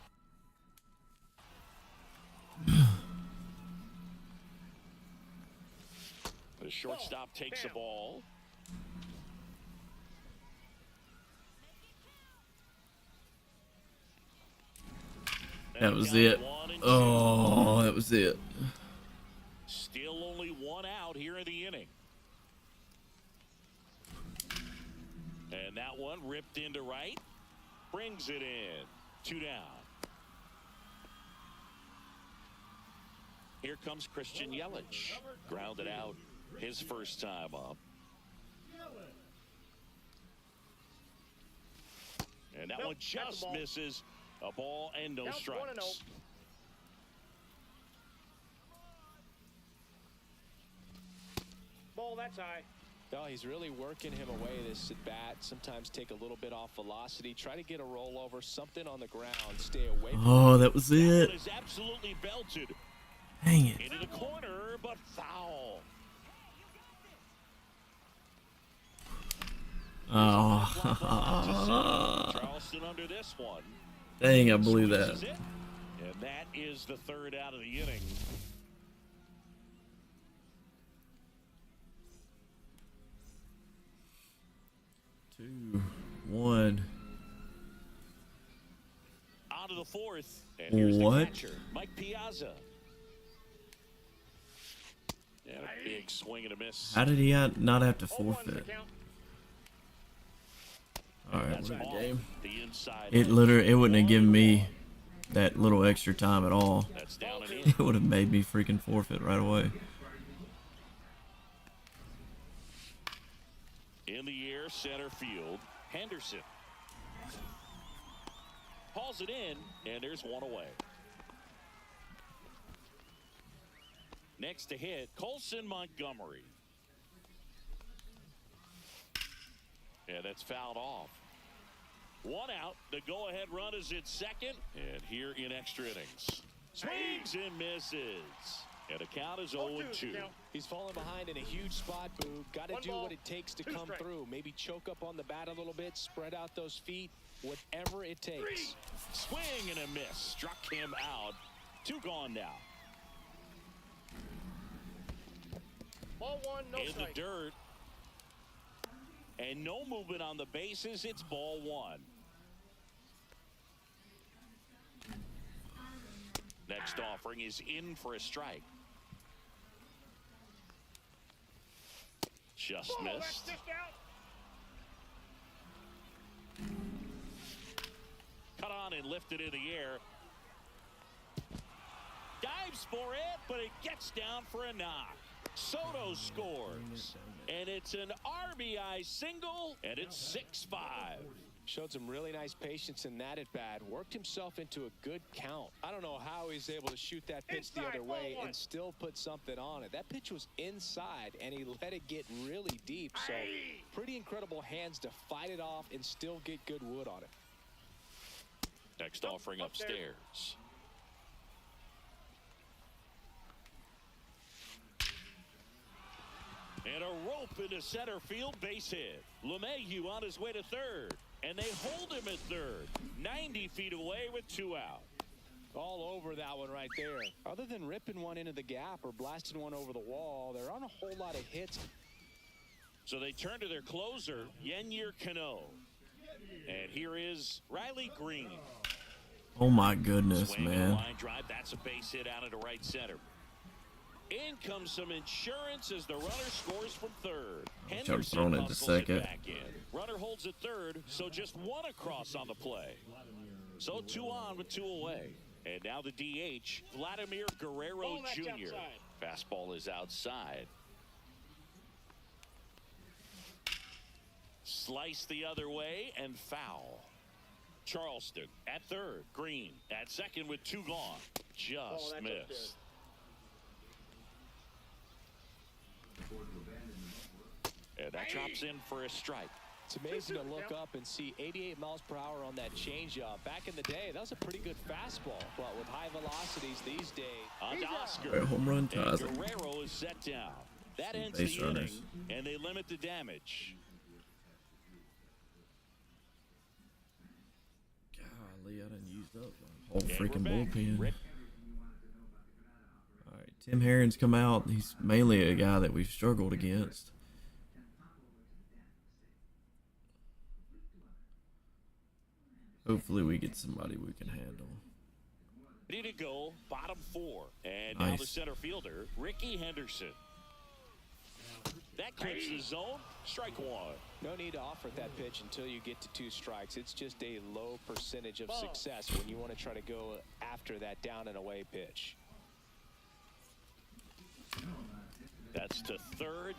Speaker 2: The shortstop takes the ball.
Speaker 1: That was it. Oh, that was it.
Speaker 2: Still only one out here in the inning. And that one ripped into right. Brings it in. 2 down. Here comes Christian Yelich. Grounded out his first time up. And that one just misses. A ball and no strikes.
Speaker 4: 1-0. Ball, that's high.
Speaker 3: No, he's really working him away this at bat. Sometimes take a little bit off velocity. Try to get a rollover, something on the ground. Stay away from
Speaker 1: Oh, that was
Speaker 2: That
Speaker 1: it.
Speaker 2: one is absolutely belted
Speaker 1: Dang it.
Speaker 2: into the corner, but foul.
Speaker 1: Oh.
Speaker 2: Charleston under this one.
Speaker 1: Dang, I believe that.
Speaker 2: Squeezes it, and that is the third out of the inning.
Speaker 1: 2, 1.
Speaker 2: On to the fourth. And here's
Speaker 1: What?
Speaker 2: the catcher, Mike Piazza. And a big swing and a miss.
Speaker 1: How did he not have to
Speaker 4: 0-1's the
Speaker 1: forfeit?
Speaker 4: count.
Speaker 1: All right,
Speaker 2: That's
Speaker 1: what a
Speaker 2: off
Speaker 1: game.
Speaker 2: the inside.
Speaker 1: It literally, it wouldn't have given me that little extra time at all.
Speaker 2: That's down and in.
Speaker 1: It would have made me freaking forfeit right away.
Speaker 2: In the air, center field, Henderson. Hauls it in, and there's one away. Next to hit, Colson Montgomery. Yeah, that's fouled off. One out. The go-ahead run is at second. And here in extra innings. Swings and misses. And the count is 0-2.
Speaker 3: He's falling behind in a huge spot, Boo. Got to
Speaker 4: One
Speaker 3: do
Speaker 4: ball,
Speaker 3: what it takes to
Speaker 4: 2
Speaker 3: come
Speaker 4: strikes.
Speaker 3: through. Maybe choke up on the bat a little bit, spread out those feet, whatever it takes.
Speaker 2: Swing and a miss. Struck him out. 2 gone now.
Speaker 4: Ball 1, no
Speaker 2: In the
Speaker 4: strike.
Speaker 2: dirt. And no movement on the bases. It's ball 1. Next offering is in for a strike. Just
Speaker 4: Oh, that's
Speaker 2: missed.
Speaker 4: just out.
Speaker 2: Cut on and lifted in the air. Dives for it, but it gets down for a knock. Soto scores. And it's an RBI single, and it's 6-5.
Speaker 3: Showed some really nice patience in that at bat. Worked himself into a good count. I don't know how he's able to shoot that pitch the
Speaker 4: Inside,
Speaker 3: other way
Speaker 4: ball 1.
Speaker 3: and still put something on it. That pitch was inside, and he let it get really deep. So pretty incredible hands to fight it off and still get good wood on it.
Speaker 2: Next offering upstairs. And a rope into center field, base hit. LeMahieu on his way to third. And they hold him at third. 90 feet away with 2 out.
Speaker 3: All over that one right there. Other than ripping one into the gap or blasting one over the wall, there aren't a whole lot of hits.
Speaker 2: So they turn to their closer, Yennier Cano. And here is Riley Green.
Speaker 1: Oh my goodness,
Speaker 2: Swing and a
Speaker 1: man.
Speaker 2: line drive. That's a base hit out into right center. In comes some insurance as the runner scores from third.
Speaker 1: Should've thrown it to
Speaker 2: muscles it
Speaker 1: second.
Speaker 2: back in. Runner holds at third, so just 1 across on the play. So 2 on with 2 away. And now the DH, Vladimir Guerrero
Speaker 4: Ball, that's
Speaker 2: Jr.
Speaker 4: outside.
Speaker 2: Fastball is outside. Slice the other way and foul. Charleston at third. Green at second with 2 gone. Just
Speaker 4: that's
Speaker 2: missed.
Speaker 4: upstairs.
Speaker 2: And that drops in for a strike.
Speaker 3: It's amazing to look up and see 88 miles per hour on that changeup. Back in the day, that was a pretty good fastball. But with high velocities these days,
Speaker 2: On to Oscar.
Speaker 1: Right, home run
Speaker 2: And
Speaker 1: ties it.
Speaker 2: Guerrero is set down. That
Speaker 1: Some
Speaker 2: ends
Speaker 1: base
Speaker 2: the inning,
Speaker 1: runners.
Speaker 2: and they limit the damage.
Speaker 1: Golly, I done used up my whole
Speaker 2: And
Speaker 1: freaking
Speaker 2: we're back.
Speaker 1: bullpen.
Speaker 2: Rick.
Speaker 1: All right, Tim Herron's come out. He's mainly a guy that we've struggled against. Hopefully we get somebody we can handle.
Speaker 2: Ready to go, bottom 4. And now the
Speaker 1: Nice.
Speaker 2: center fielder, Ricky Henderson. That clips the zone. Strike 1.
Speaker 3: no need to offer that pitch until you get to 2 strikes. It's just a low percentage of success when you want to try to go after that down and away pitch.
Speaker 2: That's to third.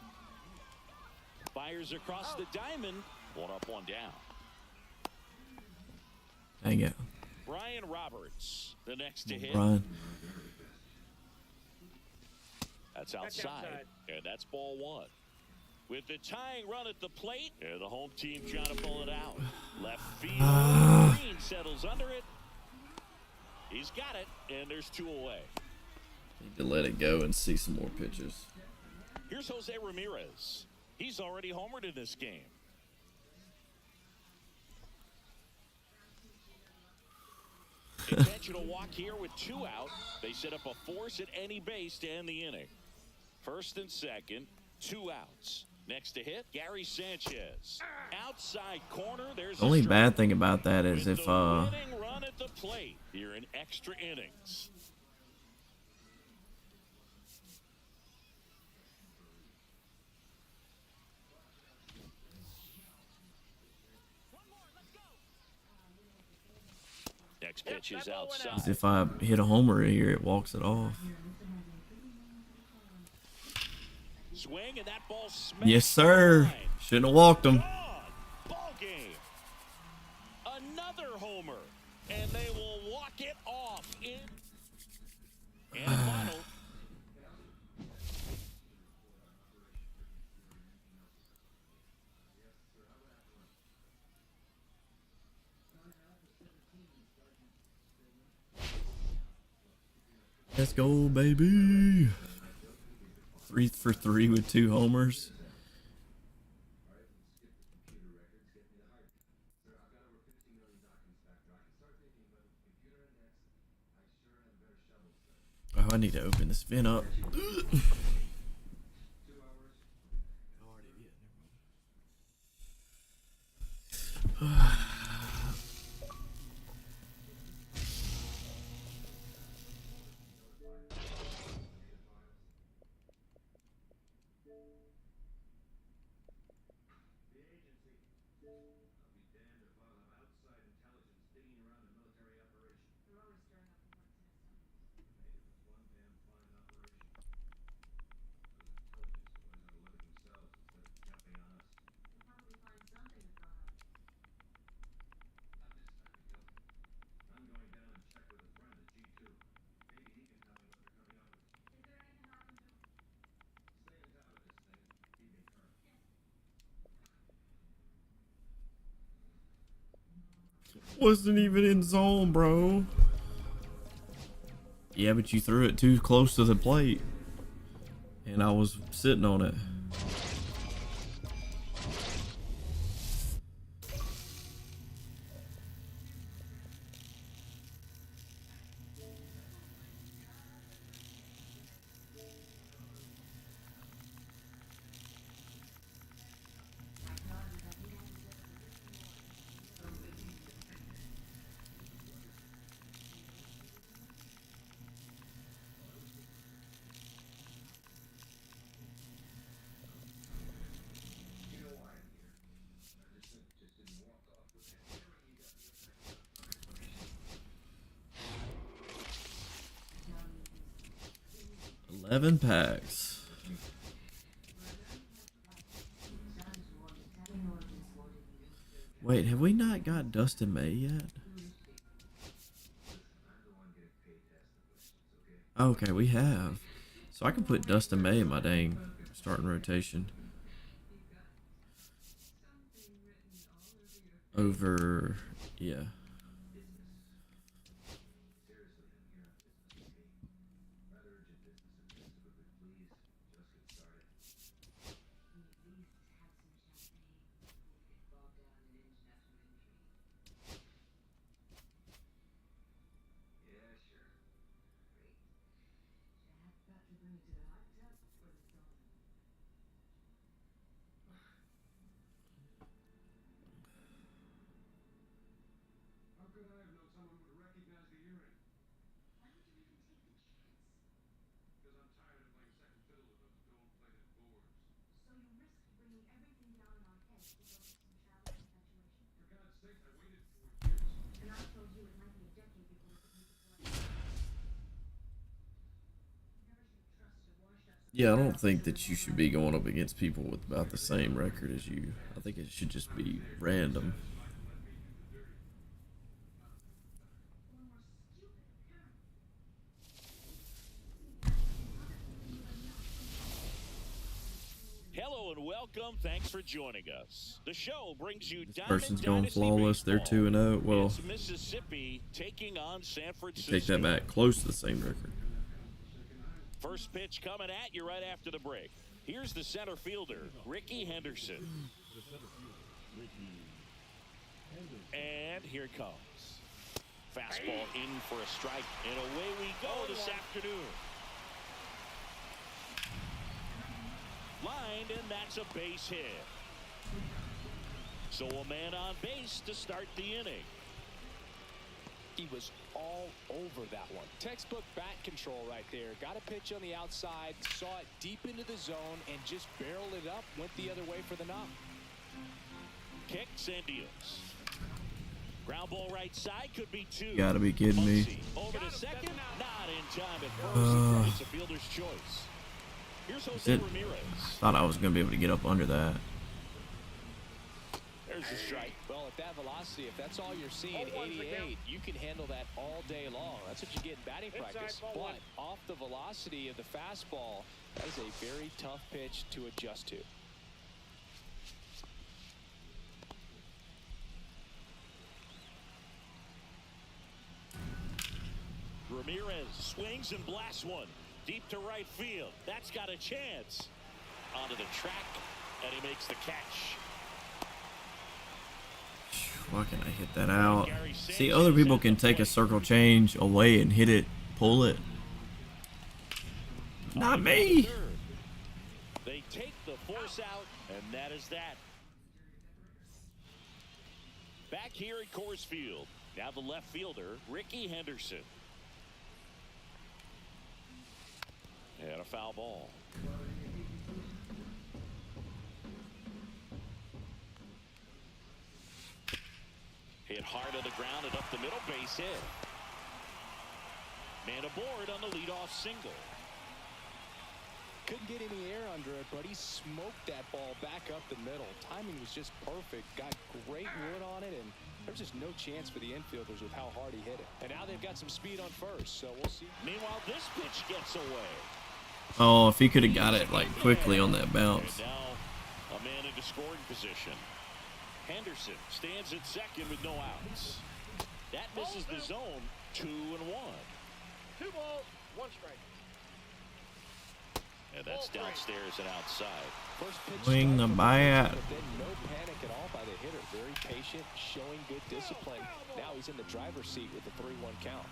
Speaker 2: Fires across the diamond. 1 up, 1 down.
Speaker 1: Dang it,
Speaker 2: Brian Roberts, the next to hit.
Speaker 1: Brian.
Speaker 2: That's outside. And that's ball 1. With the tying run at the plate, and the home team trying to pull it out. Left field. Green settles under it. He's got it, and there's 2 away.
Speaker 1: Need to let it go and see some more pitches.
Speaker 2: Here's Jose Ramirez. He's already homered in this game. Intentional walk here with 2 out. They set up a force at any base to end the inning. First and second, 2 outs. Next to hit, Gary Sanchez. Outside corner, there's
Speaker 1: The only bad thing about that is if
Speaker 2: winning run at the plate here in extra innings. Next pitch is outside.
Speaker 1: if I hit a homer here, it walks it off.
Speaker 2: Swing and that ball smashed.
Speaker 1: Yes, sir. Shouldn't have walked him.
Speaker 2: Ball game. Another homer, and they will walk it off in. And the final.
Speaker 1: Let's go, baby. 3 for 3 with 2 homers. Oh, I need to open this vent up. Wasn't even in zone, bro. Yeah, but you threw it too close to the plate. And I was sitting on it. Eleven packs. Wait, have we not got Dustin May yet? Okay, we have. So I can put Dustin May in my dang starting rotation. Over, yeah. Yeah, I don't think that you should be going up against people with about the same record as you. I think it should just be random.
Speaker 2: Hello and welcome. Thanks for joining us. The show brings you
Speaker 1: This person's going flawless. They're 2-0. Well,
Speaker 2: it's Mississippi taking on San Francisco.
Speaker 1: take that back. Close to the same record.
Speaker 2: First pitch coming at you right after the break. Here's the center fielder, Ricky Henderson. And here it comes. Fastball in for a strike, and away we go this afternoon. Line and that's a base hit. So a man on base to start the inning.
Speaker 3: He was all over that one. Textbook bat control right there. Got a pitch on the outside, saw it deep into the zone, and just barreled it up, went the other way for the knock.
Speaker 2: Kicks and deals. Ground ball right side, could be two.
Speaker 1: You gotta be kidding me.
Speaker 2: Over to second, not in time at first. It's a fielder's choice. Here's Jose Ramirez.
Speaker 1: Thought I was gonna be able to get up under that.
Speaker 2: There's the strike.
Speaker 3: Well, at that velocity, if that's all you're seeing, 88, you can handle that all day long. That's what you get in batting practice. But off the velocity of the fastball, that is a very tough pitch to adjust to.
Speaker 2: Ramirez swings and blasts one deep to right field. That's got a chance. Onto the track, and he makes the catch.
Speaker 1: Why can't I hit that out? See, other people can take a circle change away and hit it, pull it. Not me.
Speaker 2: They take the force out, and that is that. Back here at Coors Field, now the left fielder, Ricky Henderson. And a foul ball. Hit hard to the ground and up the middle, base hit. Man aboard on the leadoff single.
Speaker 3: Couldn't get any air under it, but he smoked that ball back up the middle. Timing was just perfect. Got great wood on it, and there's just no chance for the infielders with how hard he hit it. And now they've got some speed on first, so we'll see.
Speaker 2: Meanwhile, this pitch gets away.
Speaker 1: Oh, if he could have got it like quickly on that bounce.
Speaker 2: And now a man into scoring position. Henderson stands at second with no outs. That misses the zone. 2-1.
Speaker 4: 2 balls, 1 strike.
Speaker 2: And that's downstairs and outside.
Speaker 3: First pitch
Speaker 1: Swing the bat.
Speaker 3: but then no panic at all by the hitter. Very patient, showing good discipline. Now he's in the driver's seat with the 3-1 count.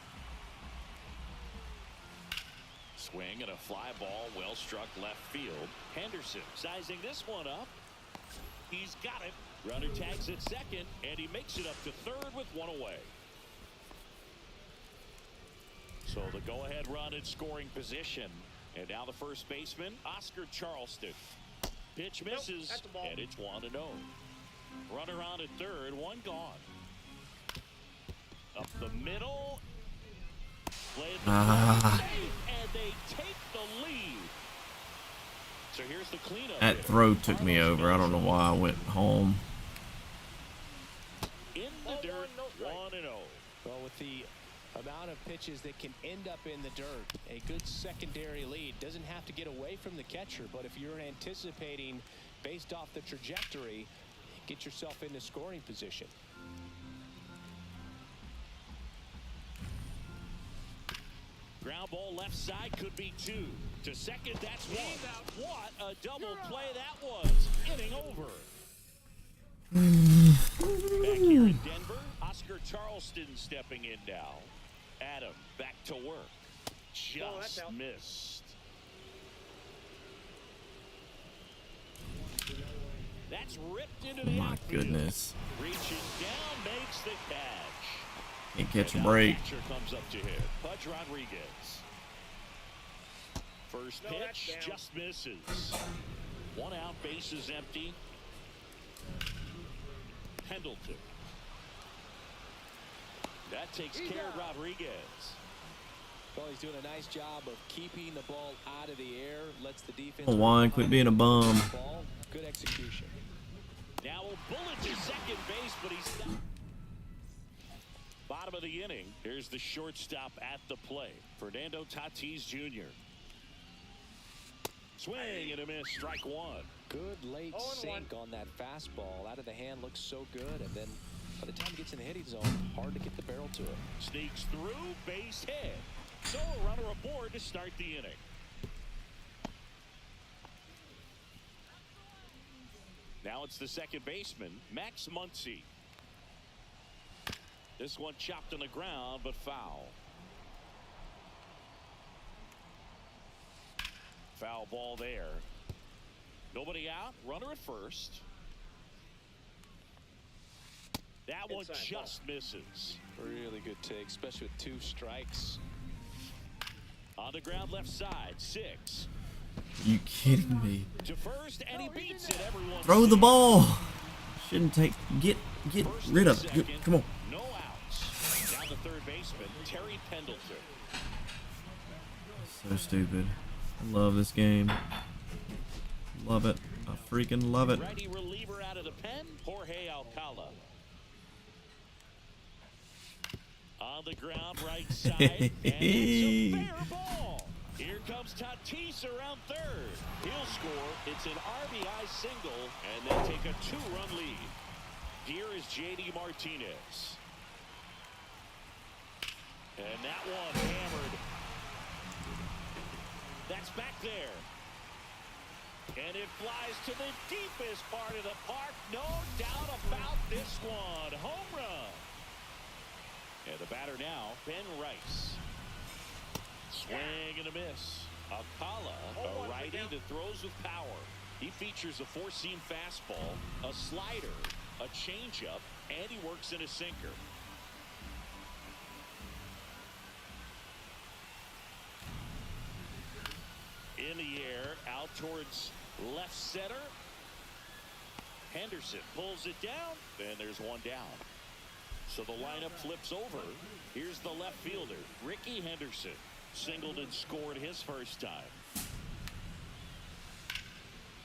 Speaker 2: Swing and a fly ball, well struck left field. Henderson sizing this one up. He's got it. Runner tags at second, and he makes it up to third with 1 away. So the go-ahead run in scoring position. And now the first baseman, Oscar Charleston. Pitch misses,
Speaker 4: that's a ball.
Speaker 2: and it's 1-0. Runner on at third, 1 gone. Up the middle. Played the and they take the lead. So here's the cleanup.
Speaker 1: That throw took me over. I don't know why I went home.
Speaker 2: In the dirt, 1-0.
Speaker 3: Well, with the amount of pitches that can end up in the dirt, a good secondary lead. Doesn't have to get away from the catcher, but if you're anticipating based off the trajectory, get yourself into scoring position.
Speaker 2: Ground ball left side, could be 2. To second, that's 1. What a double play that was. Inning over. Back here in Denver, Oscar Charleston stepping in now. Adam back to work. Just missed. That's ripped into the outfield.
Speaker 1: Goodness.
Speaker 2: Reaches down, makes the catch.
Speaker 1: Can't catch a
Speaker 2: And
Speaker 1: break.
Speaker 2: now the catcher comes up to hit. Pudge Rodriguez. First pitch just misses. 1 out, bases empty. Pendleton. That takes care of Rodriguez.
Speaker 3: Well, he's doing a nice job of keeping the ball out of the air. Lets the defense.
Speaker 1: Oh, Juan, quit being a bum.
Speaker 3: Ball. Good execution.
Speaker 2: Now a bullet to second base, but he's not. Bottom of the inning. Here's the shortstop at the plate. Fernando Tatis Jr. Swing and a miss. Strike 1.
Speaker 3: Good late sink on that fastball. Out of the hand, looks so good, and then by the time he gets in the hitting zone, hard to get the barrel to it.
Speaker 2: Sneaks through, base hit. So a runner aboard to start the inning. Now it's the second baseman, Max Muncy. This one chopped on the ground, but foul. Foul ball there. Nobody out. Runner at first. That one
Speaker 4: Inside
Speaker 2: just misses.
Speaker 3: Really good take, especially with 2 strikes.
Speaker 2: On the ground left side. 6.
Speaker 1: You kidding me?
Speaker 2: To first, and he beats it. Everyone
Speaker 1: Throw the ball. Shouldn't take. Get
Speaker 2: First
Speaker 1: rid
Speaker 2: and
Speaker 1: of it.
Speaker 2: second,
Speaker 1: Come on.
Speaker 2: No outs. Down the third baseman, Terry Pendleton.
Speaker 1: So stupid. I love this game. Love it. I freaking love it.
Speaker 2: Righty reliever out of the pen, Jorge Alcala. On the ground, right side, and it's a fair ball. Here comes Tatis around third. He'll score. It's an RBI single, and they take a 2-run lead. Here is J.D. Martinez. And that one hammered. That's back there. And it flies to the deepest part of the park. No doubt about this one. Home run. And the batter now, Ben Rice. Swing and a miss. Alcala, a righty that throws with power. He features a 4-seam fastball, a slider, a changeup, and he works in a sinker. In the air, out towards left center. Henderson pulls it down, and there's one down. So the lineup flips over. Here's the left fielder, Ricky Henderson. Singled and scored his first time.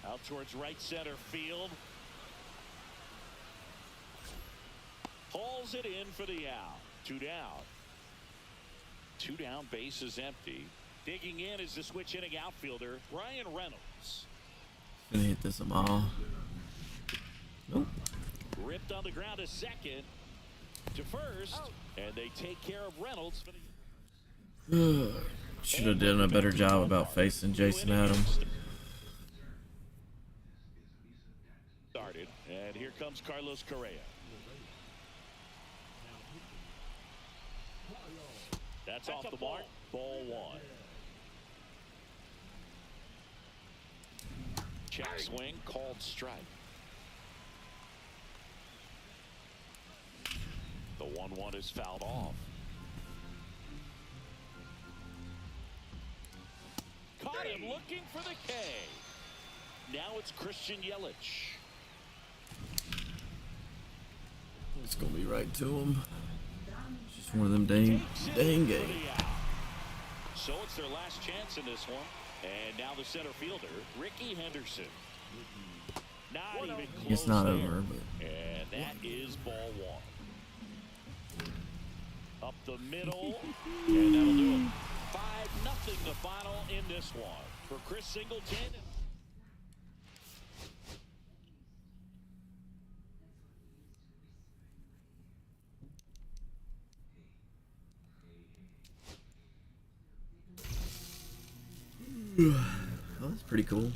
Speaker 2: Out towards right center field. Pulls it in for the out. 2 down. 2 down, base is empty. Digging in is the switch inning outfielder, Ryan Reynolds.
Speaker 1: Gonna hit this a mile. Nope.
Speaker 2: Ripped on the ground to second. To first. And they take care of Reynolds for the...
Speaker 1: Should have done a better job about facing Jason Adams.
Speaker 2: Started, and here comes Carlos Correa. That's off the mark. Ball 1. Check swing, called strike. The 1-1 is fouled off. Caught him looking for the K. Now it's Christian Yelich.
Speaker 1: It's gonna be right to him. Just one of them dang games.
Speaker 2: So it's their last chance in this one. And now the center fielder, Ricky Henderson. Not even close.
Speaker 1: It's not
Speaker 2: there.
Speaker 1: over, but
Speaker 2: And that is ball 1. Up the middle. And that'll do it. 5-0 the final in this one. For Chris Singleton.
Speaker 1: oh, that's pretty cool.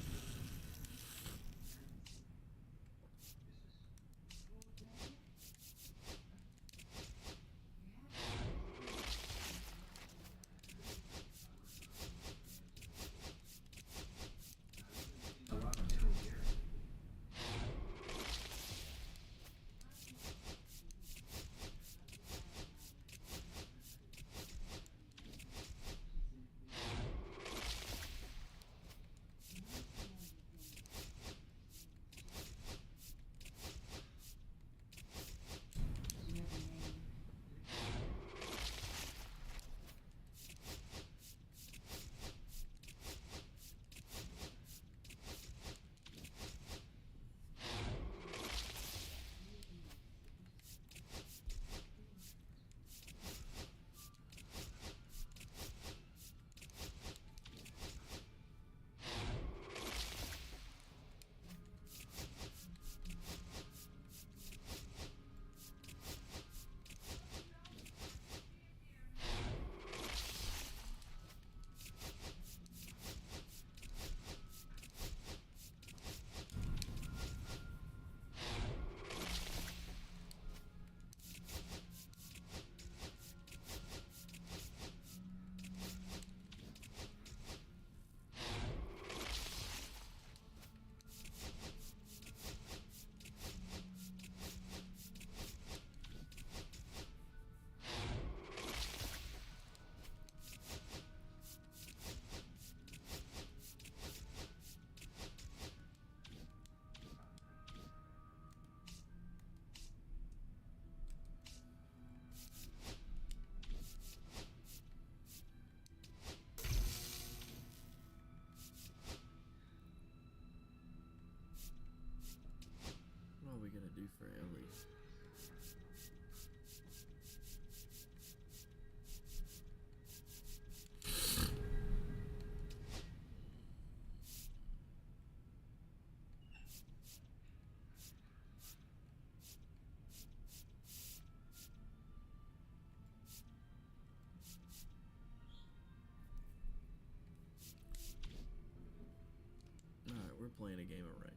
Speaker 1: playing a game of ranked.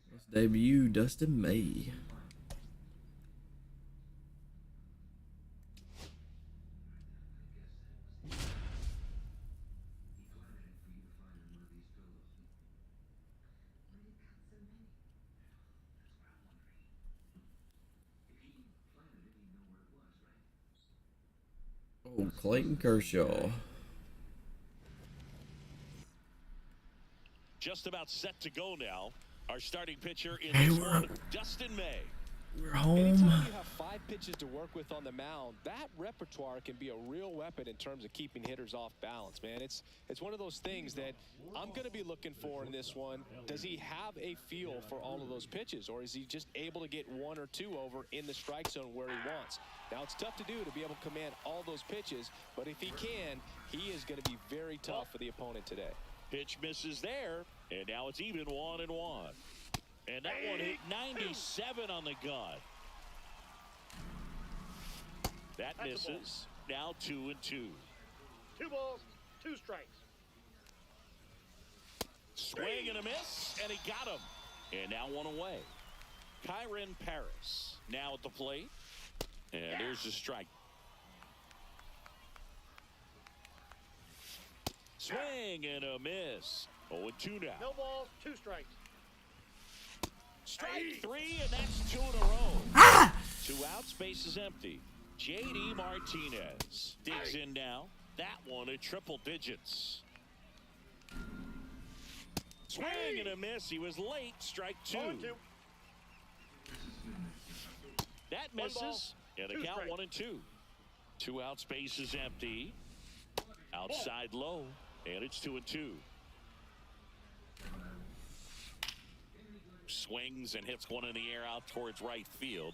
Speaker 1: Let's debut Dustin May. Oh, Clayton Kershaw.
Speaker 2: Just about set to go now. Our starting pitcher in
Speaker 1: Hey,
Speaker 2: this one, Dustin May.
Speaker 1: We're home.
Speaker 3: Anytime you have 5 pitches to work with on the mound, that repertoire can be a real weapon in terms of keeping hitters off balance, man. It's one of those things that I'm going to be looking for in this one. Does he have a feel for all of those pitches, or is he just able to get 1 or 2 over in the strike zone where he wants? Now, it's tough to do to be able to command all those pitches, but if he can, he is going to be very tough for the opponent today.
Speaker 2: Pitch misses there, and now it's even 1-1. And that one hit 97 on the gun. That misses. Now 2-2.
Speaker 4: 2 balls, 2 strikes.
Speaker 2: Swing and a miss, and he got him. And now 1 away. Kyron Paris now at the plate. And there's the strike. Swing and a miss. 0-2 now.
Speaker 4: No balls, 2 strikes.
Speaker 2: Strike 3, and that's 2 in a row. 2 outs, base is empty. J.D. Martinez digs in now. That one at triple digits. Swing and a miss. He was late. Strike 2.
Speaker 4: 0-2.
Speaker 2: That misses. And the
Speaker 4: 2
Speaker 2: count
Speaker 4: strikes.
Speaker 2: 1-2. 2 outs, base is empty. Outside low, and it's 2-2. Swings and hits one in the air out towards right field.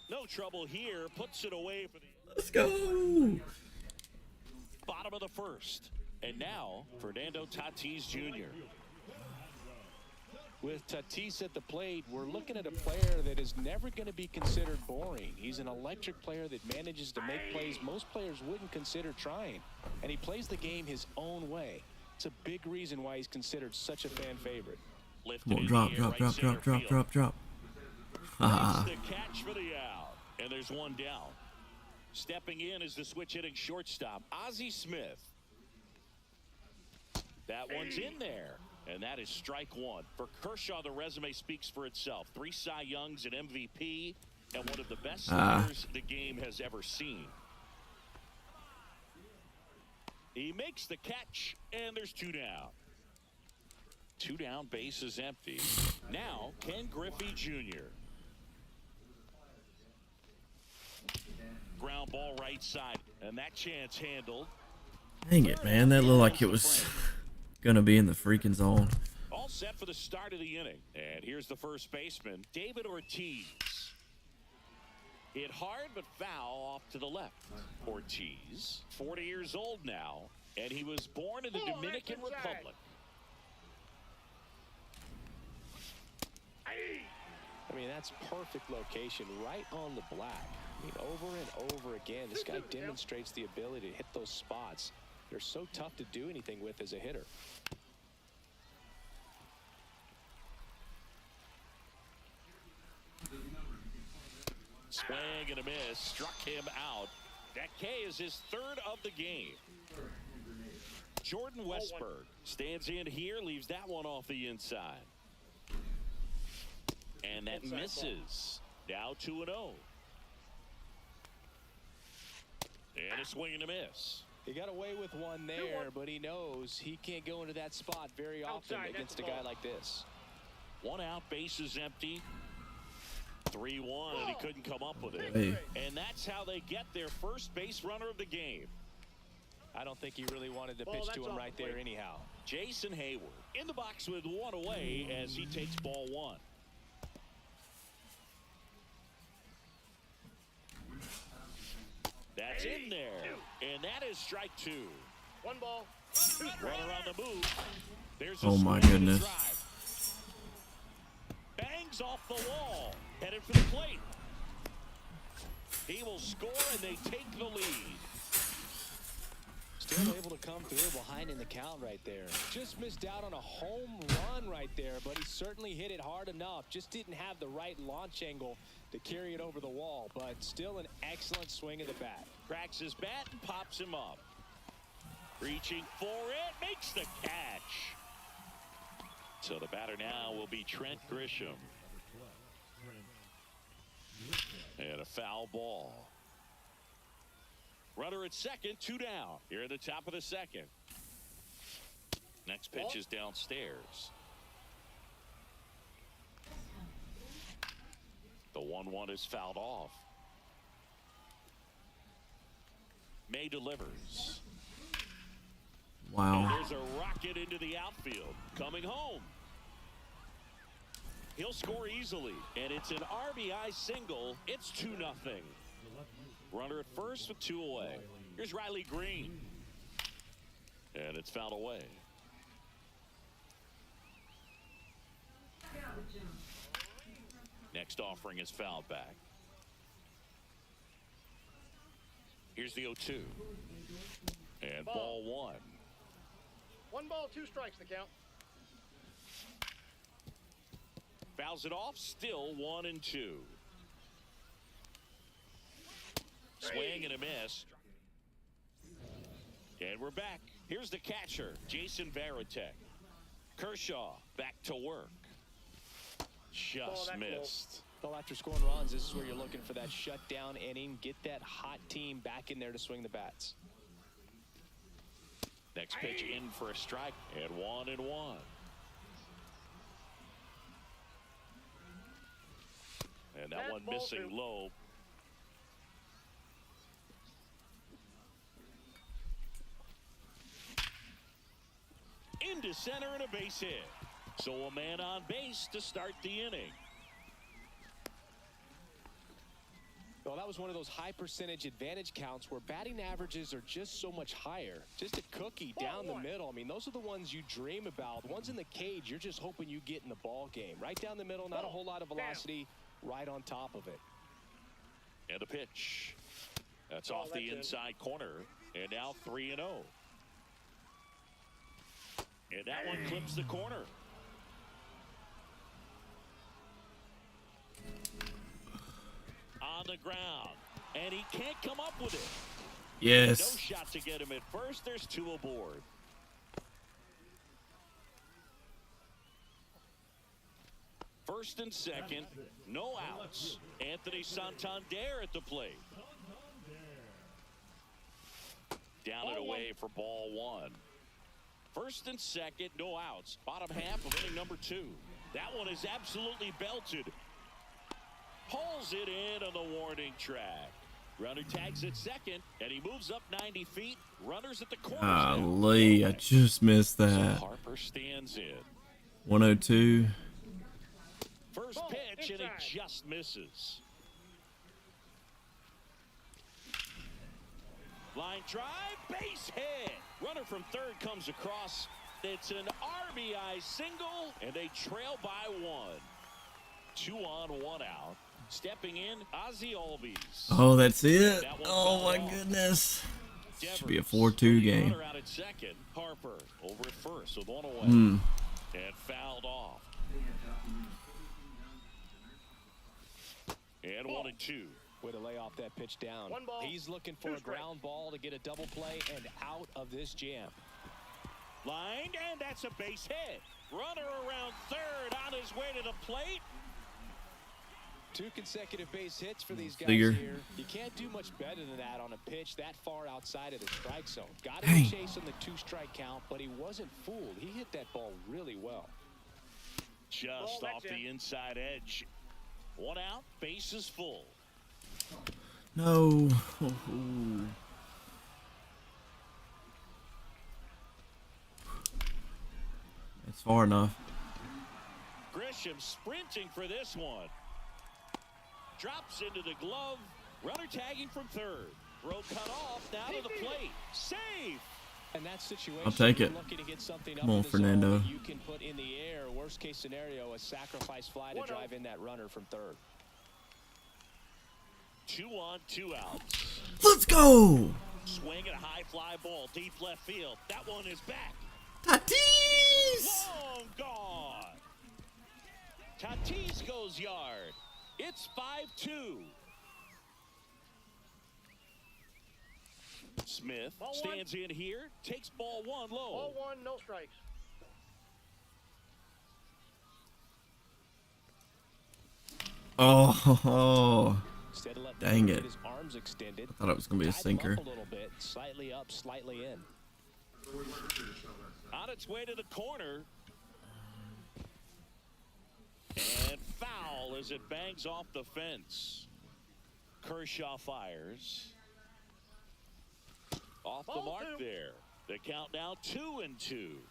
Speaker 2: No trouble here. Puts it away for the
Speaker 1: Let's go.
Speaker 2: bottom of the first. And now, Fernando Tatis Jr.
Speaker 3: With Tatis at the plate, we're looking at a player that is never going to be considered boring. He's an electric player that manages to make plays most players wouldn't consider trying. And he plays the game his own way. It's a big reason why he's considered such a fan favorite.
Speaker 2: Lifted
Speaker 1: Come on,
Speaker 2: in
Speaker 1: drop,
Speaker 2: the air,
Speaker 1: drop,
Speaker 2: right
Speaker 1: drop,
Speaker 2: center
Speaker 1: drop, drop,
Speaker 2: field.
Speaker 1: drop, drop.
Speaker 2: Makes the catch for the out. And there's 1 down. Stepping in is the switch hitting shortstop, Ozzie Smith. That one's in there. And that is strike 1. For Kershaw, the resume speaks for itself. 3 Cy Youngs, an MVP, and one of the best players the game has ever seen. He makes the catch, and there's 2 down. 2 down, base is empty. Now, Ken Griffey Jr. Ground ball right side, and that chance handled.
Speaker 1: Dang it, man. That looked like it was gonna be in the freaking zone.
Speaker 2: All set for the start of the inning. And here's the first baseman, David Ortiz. Hit hard but foul off to the left. Ortiz, 40 years old now, and he was born in the Dominican Republic.
Speaker 3: I mean, that's perfect location, right on the black. I mean, over and over again, this guy demonstrates the ability to hit those spots. They're so tough to do anything with as a hitter.
Speaker 2: Swing and a miss, struck him out. That K is his 3rd of the game. Jordan Westberg stands in here, leaves that one off the inside. And that misses. Now 2-0. And a swing and a miss.
Speaker 3: He got away with one there, but he knows he can't go into that spot very often against a guy like this.
Speaker 2: 1 out, bases empty. 3-1, and he couldn't come up with it.
Speaker 1: Hey.
Speaker 2: And that's how they get their first base runner of the game.
Speaker 3: I don't think he really wanted to pitch to him right there anyhow.
Speaker 2: Jason Hayward in the box with 1 away as he takes ball 1. That's in there, and that is strike 2.
Speaker 4: 1 ball.
Speaker 2: Runner on the move. There's a
Speaker 1: Oh my
Speaker 2: swing and a
Speaker 1: goodness.
Speaker 2: drive. Bangs off the wall, headed for the plate. He will score, and they take the lead.
Speaker 3: Still able to come through behind in the count right there. Just missed out on a home run right there, but he certainly hit it hard enough. Just didn't have the right launch angle to carry it over the wall, but still an excellent swing of the bat.
Speaker 2: Cracks his bat and pops him up. Reaching for it, makes the catch. So the batter now will be Trent Grisham. And a foul ball. Runner at second, 2 down. Here at the top of the second. Next pitch is downstairs. The 1-1 is fouled off. May delivers.
Speaker 1: Wow.
Speaker 2: And there's a rocket into the outfield. Coming home. He'll score easily. And it's an RBI single. It's 2-0. Runner at first with 2 away. Here's Riley Green. And it's fouled away. Next offering is fouled back. Here's the 0-2. And ball 1.
Speaker 4: 1 ball, 2 strikes the count.
Speaker 2: Fouls it off. Still 1-2. Swing and a miss. And we're back. Here's the catcher, Jason Varitek. Kershaw back to work. Just missed.
Speaker 3: Well, after scoring runs, this is where you're looking for that shutdown inning. Get that hot team back in there to swing the bats.
Speaker 2: Next pitch in for a strike. And 1-1. And that one missing low. Into center and a base hit. So a man on base to start the inning.
Speaker 3: Well, that was one of those high percentage advantage counts where batting averages are just so much higher. Just a cookie down the middle. I mean, those are the ones you dream about. The ones in the cage, you're just hoping you get in the ball game. Right down the middle, not a whole lot of velocity, right on top of it.
Speaker 2: And the pitch. That's off the inside corner. And now 3-0. And that one clips the corner. On the ground. And he can't come up with it.
Speaker 1: Yes.
Speaker 2: No shot to get him at first. There's 2 aboard. First and second. No outs. Anthony Santander at the plate. Down and away for ball 1. First and second, no outs. Bottom half of inning number 2. That one is absolutely belted. Pulls it in on the warning track. Runner tags at second, and he moves up 90 feet. Runners at the corners.
Speaker 1: Golly, I just missed that.
Speaker 2: So Harper stands in.
Speaker 1: 102.
Speaker 2: First pitch, and it just misses. Line drive, base hit. Runner from third comes across. It's an RBI single, and they trail by 1. 2 on, 1 out. Stepping in, Ozzie Albies.
Speaker 1: Oh, that's it? Oh, my goodness. Should be a 4-2 game.
Speaker 2: Runner out at second. Harper over at first with 1 away.
Speaker 1: Hmm.
Speaker 2: And fouled off. And 1-2.
Speaker 3: Way to lay off that pitch down.
Speaker 4: 1 ball,
Speaker 3: He's looking for
Speaker 4: 2
Speaker 3: a ground ball to get a double play and out of this jam.
Speaker 2: Lined, and that's a base hit. Runner around third on his way to the plate.
Speaker 3: 2 consecutive base hits for these guys
Speaker 1: Figure.
Speaker 3: here. You can't do much better than that on a pitch that far outside of the strike zone. Got
Speaker 1: Dang.
Speaker 3: him chasing the 2-strike count, but he wasn't fooled. He hit that ball really well.
Speaker 2: Just off the inside edge. 1 out, base is full.
Speaker 1: No. It's far enough.
Speaker 2: Grisham sprinting for this one. Drops into the glove. Runner tagging from third. Throw cut off. Now to the plate. Save.
Speaker 3: And that situation,
Speaker 1: I'll take
Speaker 3: you're
Speaker 1: it.
Speaker 3: looking to get something
Speaker 1: Come
Speaker 3: up
Speaker 1: on,
Speaker 3: in the
Speaker 1: Fernando.
Speaker 3: zone that you can put in the air. Worst case scenario, a sacrifice fly to drive in that runner from third.
Speaker 2: 2 on, 2 outs.
Speaker 1: Let's go.
Speaker 2: Swing at a high fly ball. Deep left field. That one is back.
Speaker 1: Tatis.
Speaker 2: Long gone. Tatis goes yard. It's 5-2. Smith
Speaker 4: Ball
Speaker 2: stands in here, takes ball 1 low.
Speaker 4: Ball 1, no strikes.
Speaker 1: Oh.
Speaker 3: Instead of letting
Speaker 1: Dang
Speaker 3: him
Speaker 1: it.
Speaker 3: get his arms extended,
Speaker 1: I thought it was gonna be a
Speaker 3: tied him up
Speaker 1: sinker.
Speaker 3: a little bit, slightly up, slightly in.
Speaker 2: On its way to the corner. And foul as it bangs off the fence. Kershaw fires. Off the
Speaker 4: Ball
Speaker 2: mark
Speaker 4: 2.
Speaker 2: there. The count now 2-2.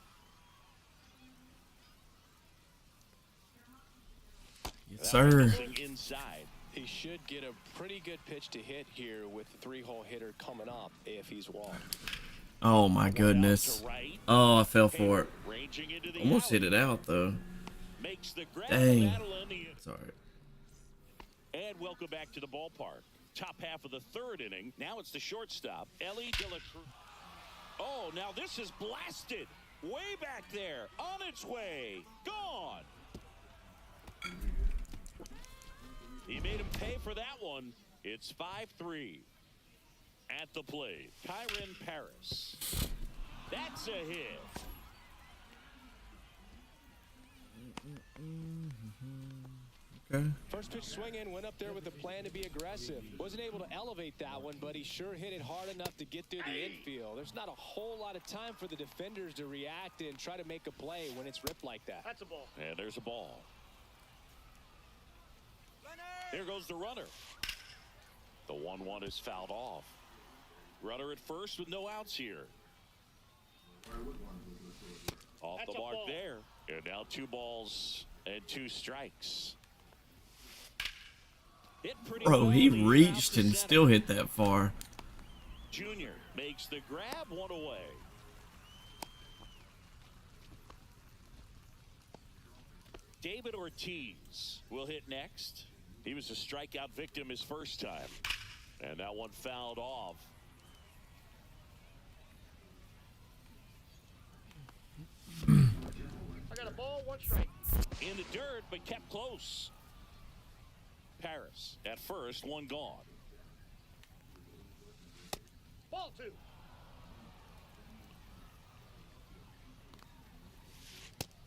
Speaker 1: Yes, sir.
Speaker 2: Inside.
Speaker 3: He should get a pretty good pitch to hit here with the 3-hole hitter coming up if he's walked.
Speaker 1: Oh my goodness. Oh, I fell for it.
Speaker 2: Ranging into the
Speaker 1: Almost hit
Speaker 2: alley.
Speaker 1: it out though.
Speaker 2: Makes the grab.
Speaker 1: Dang.
Speaker 2: Battle in the
Speaker 1: It's all right.
Speaker 2: And welcome back to the ballpark. Top half of the 3rd inning. Now it's the shortstop, Ellie De La Cruz. Oh, now this is blasted. Way back there. On its way. Gone. He made him pay for that one. It's 5-3. At the plate, Kyron Paris. That's a hit.
Speaker 1: Okay.
Speaker 3: First pitch swing in, went up there with a plan to be aggressive. Wasn't able to elevate that one, but he sure hit it hard enough to get through the infield. There's not a whole lot of time for the defenders to react and try to make a play when it's ripped like that.
Speaker 4: That's a ball.
Speaker 2: And there's a ball. There goes the runner. The 1-1 is fouled off. Runner at first with no outs here. Off
Speaker 4: That's
Speaker 2: the
Speaker 4: a
Speaker 2: mark
Speaker 4: ball.
Speaker 2: there. And now 2 balls and 2 strikes. Hit pretty
Speaker 1: Bro,
Speaker 2: well
Speaker 1: he
Speaker 2: leading
Speaker 1: reached
Speaker 2: out to
Speaker 1: and
Speaker 2: center.
Speaker 1: still hit that far.
Speaker 2: Junior makes the grab, 1 away. David Ortiz will hit next. He was a strikeout victim his first time. And that one fouled off.
Speaker 4: I got a ball, 1 strike.
Speaker 2: In the dirt, but kept close. Paris at first, 1 gone.
Speaker 4: Ball 2.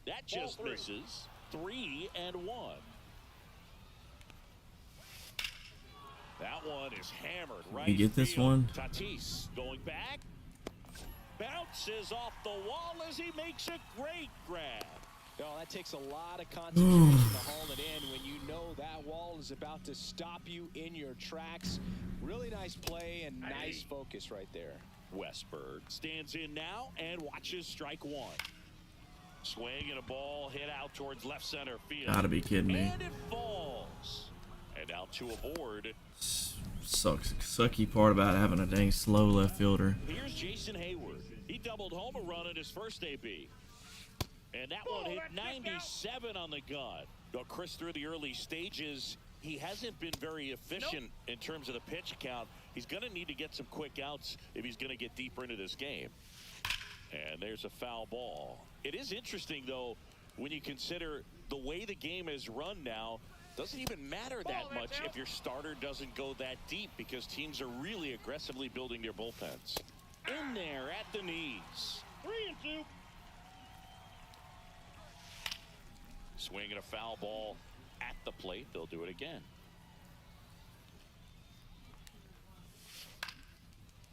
Speaker 2: That just
Speaker 4: Ball 3.
Speaker 2: misses. 3-1. That one is hammered right.
Speaker 1: You get this
Speaker 2: field.
Speaker 1: one?
Speaker 2: Tatis going back. Bounces off the wall as he makes a great grab.
Speaker 3: Oh, that takes a lot of concentration to haul it in when you know that wall is about to stop you in your tracks. Really nice play and nice focus right there.
Speaker 2: Westberg stands in now and watches strike 1. Swing and a ball hit out towards left center field.
Speaker 1: Gotta be kidding me.
Speaker 2: And it falls. And now 2 aboard.
Speaker 1: Sucky part about having a dang slow left fielder.
Speaker 2: Here's Jason Hayward. He doubled home a run in his first AB. And that one hit 97 on the gun. Though Chris, through the early stages, he hasn't been very efficient in terms of the pitch count. He's going to need to get some quick outs if he's going to get deeper into this game. And there's a foul ball. It is interesting, though, when you consider the way the game is run now. Doesn't even matter that much if your starter doesn't go that deep because teams are really aggressively building their bullpens. In there at the knees.
Speaker 4: 3-2.
Speaker 2: Swinging a foul ball at the plate. They'll do it again.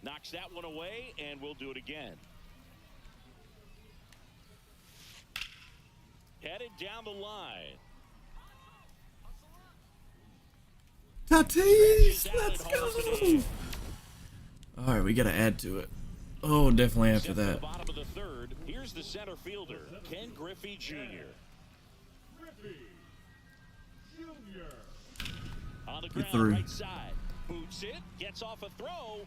Speaker 2: Knocks that one away, and we'll do it again. Headed down the line.
Speaker 1: Tatis, let's go. All right, we got to add to it. Oh, definitely after that.
Speaker 2: Bottom of the third. Here's the center fielder, Ken Griffey Jr. On the ground, right side. Boots it, gets off a throw,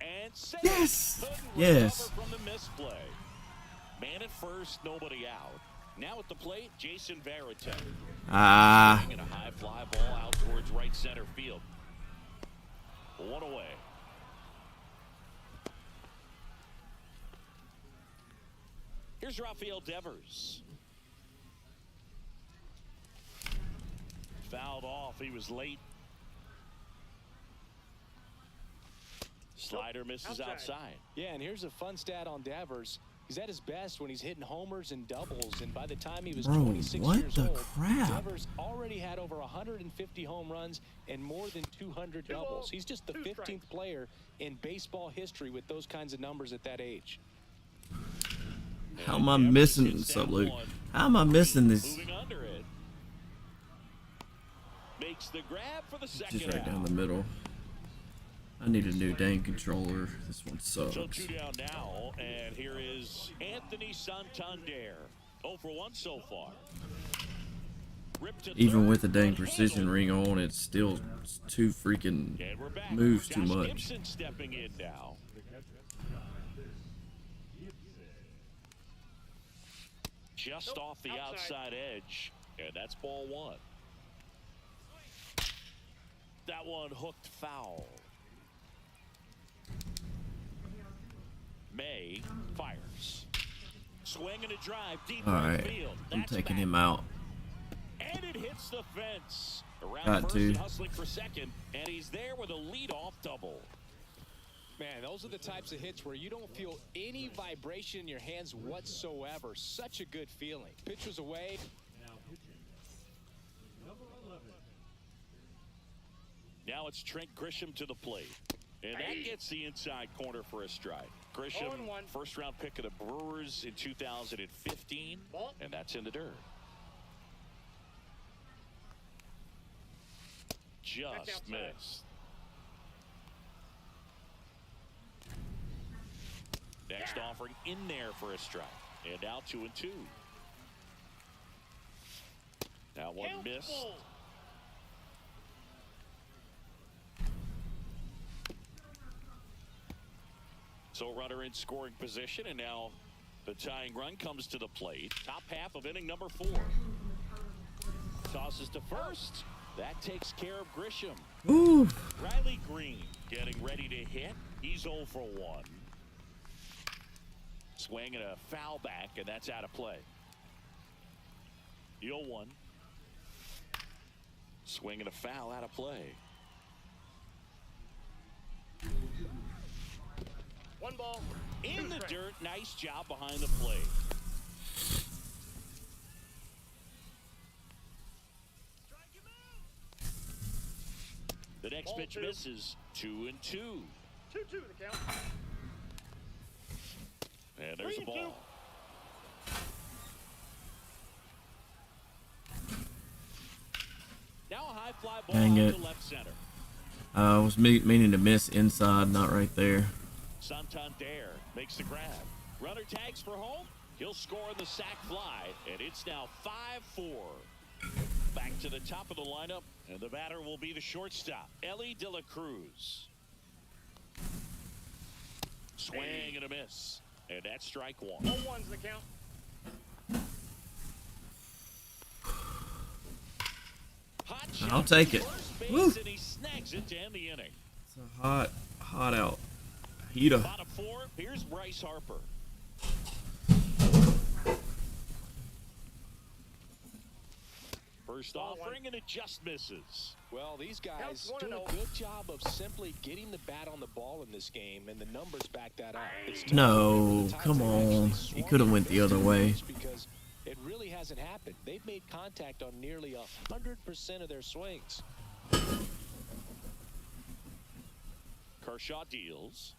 Speaker 2: and saves.
Speaker 1: Yes! Yes.
Speaker 2: From the misplay. Man at first, nobody out. Now at the plate, Jason Varitek.
Speaker 1: Ah.
Speaker 2: A high fly ball out towards right center field. One away. Here's Rafael Devers. Fouled off. He was late. Slider misses outside.
Speaker 3: Yeah, and here's a fun stat on Devers. He's at his best when he's hitting homers and doubles, and by the time he was 26 years old, Devers already had over 150 home runs and more than 200 doubles. He's just the 15th player in baseball history with those kinds of numbers at that age.
Speaker 1: How am I missing this, Luke? How am I missing this?
Speaker 2: Moving under it. Makes the grab for the second
Speaker 1: Just right down the middle. I need a new dang controller. This one sucks.
Speaker 2: So 2 down now, and here is Anthony Santander. 0 for 1 so far.
Speaker 1: Even with the dang precision ring on, it's still too freaking moves too much.
Speaker 2: Gibson stepping in now. Just off the outside edge, and that's ball 1. That one hooked foul. May fires. Swing and a drive deep right field.
Speaker 1: I'm taking him out.
Speaker 2: And it hits the fence. Around
Speaker 1: Got
Speaker 2: first
Speaker 1: to.
Speaker 2: and hustling for second, and he's there with a leadoff double.
Speaker 3: Man, those are the types of hits where you don't feel any vibration in your hands whatsoever. Such a good feeling. Pitch was away.
Speaker 2: Now it's Trent Grisham to the plate. And that gets the inside corner for a strike. Grisham, first-round pick of the Brewers in 2015, and that's in the dirt. Just missed. Next offering in there for a strike. And now 2-2. Now one missed. So runner in scoring position, and now the tying run comes to the plate. Top half of inning number 4. Tosses to first. That takes care of Grisham.
Speaker 1: Ooh.
Speaker 2: Riley Green getting ready to hit. He's 0 for 1. Swing and a foul back, and that's out of play. The 0-1. Swing and a foul out of play.
Speaker 4: 1 ball.
Speaker 2: In the dirt. Nice job behind the plate. The next
Speaker 4: Ball
Speaker 2: pitch
Speaker 4: 2.
Speaker 2: misses. 2-2.
Speaker 4: 2-2 the count.
Speaker 2: And there's a ball. Now a high fly ball
Speaker 1: Dang
Speaker 2: out
Speaker 1: it.
Speaker 2: to left center.
Speaker 1: I was meaning to miss inside, not right there.
Speaker 2: Santander makes the grab. Runner tags for home. He'll score on the sac fly, and it's now 5-4. Back to the top of the lineup, and the batter will be the shortstop, Ellie De La Cruz. Swing and a miss, and that's strike 1.
Speaker 4: 0-1's the count.
Speaker 2: Hot
Speaker 1: I'll
Speaker 2: shot
Speaker 1: take
Speaker 2: to
Speaker 1: it.
Speaker 2: first base,
Speaker 1: Woo.
Speaker 2: and he snags it to end the inning.
Speaker 1: It's a hot out. Heater.
Speaker 2: Bottom 4, here's Bryce Harper. First offering, and it just misses.
Speaker 3: Well, these guys
Speaker 4: Counts
Speaker 3: do
Speaker 4: 1-0.
Speaker 3: a good job of simply getting the bat on the ball in this game, and the numbers back that up. It's tough
Speaker 1: No,
Speaker 3: to remember the times
Speaker 1: come
Speaker 3: they actually
Speaker 1: on.
Speaker 3: swung
Speaker 1: He could have went the other way.
Speaker 3: because it really has hasn't happened. They've made contact on nearly 100% of their swings.
Speaker 2: Kershaw deals.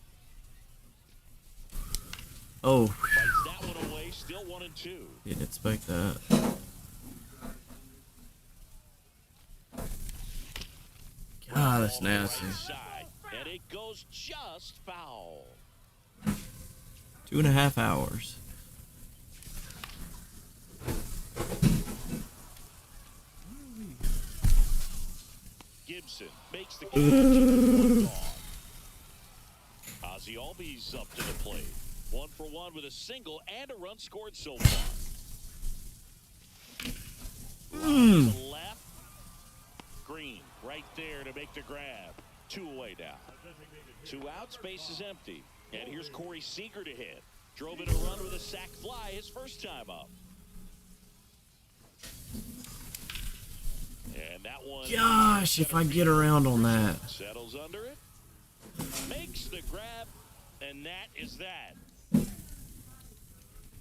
Speaker 1: Oh,
Speaker 2: Fights that one away, still 1-2.
Speaker 1: didn't expect that. God, that's nasty.
Speaker 2: Right side, and it goes just foul.
Speaker 1: 2.5 hours.
Speaker 2: Gibson makes the catch. And one gone. Ozzie Albies up to the plate. 1 for 1 with a single and a run scored so far. Line to left. Green right there to make the grab. 2 away now. 2 outs, base is empty. And here's Corey Seager to hit. Drove in a run with a sac fly his first time up. And that one.
Speaker 1: Gosh, if I get around on that.
Speaker 2: Settles under it. Makes the grab. And that is that.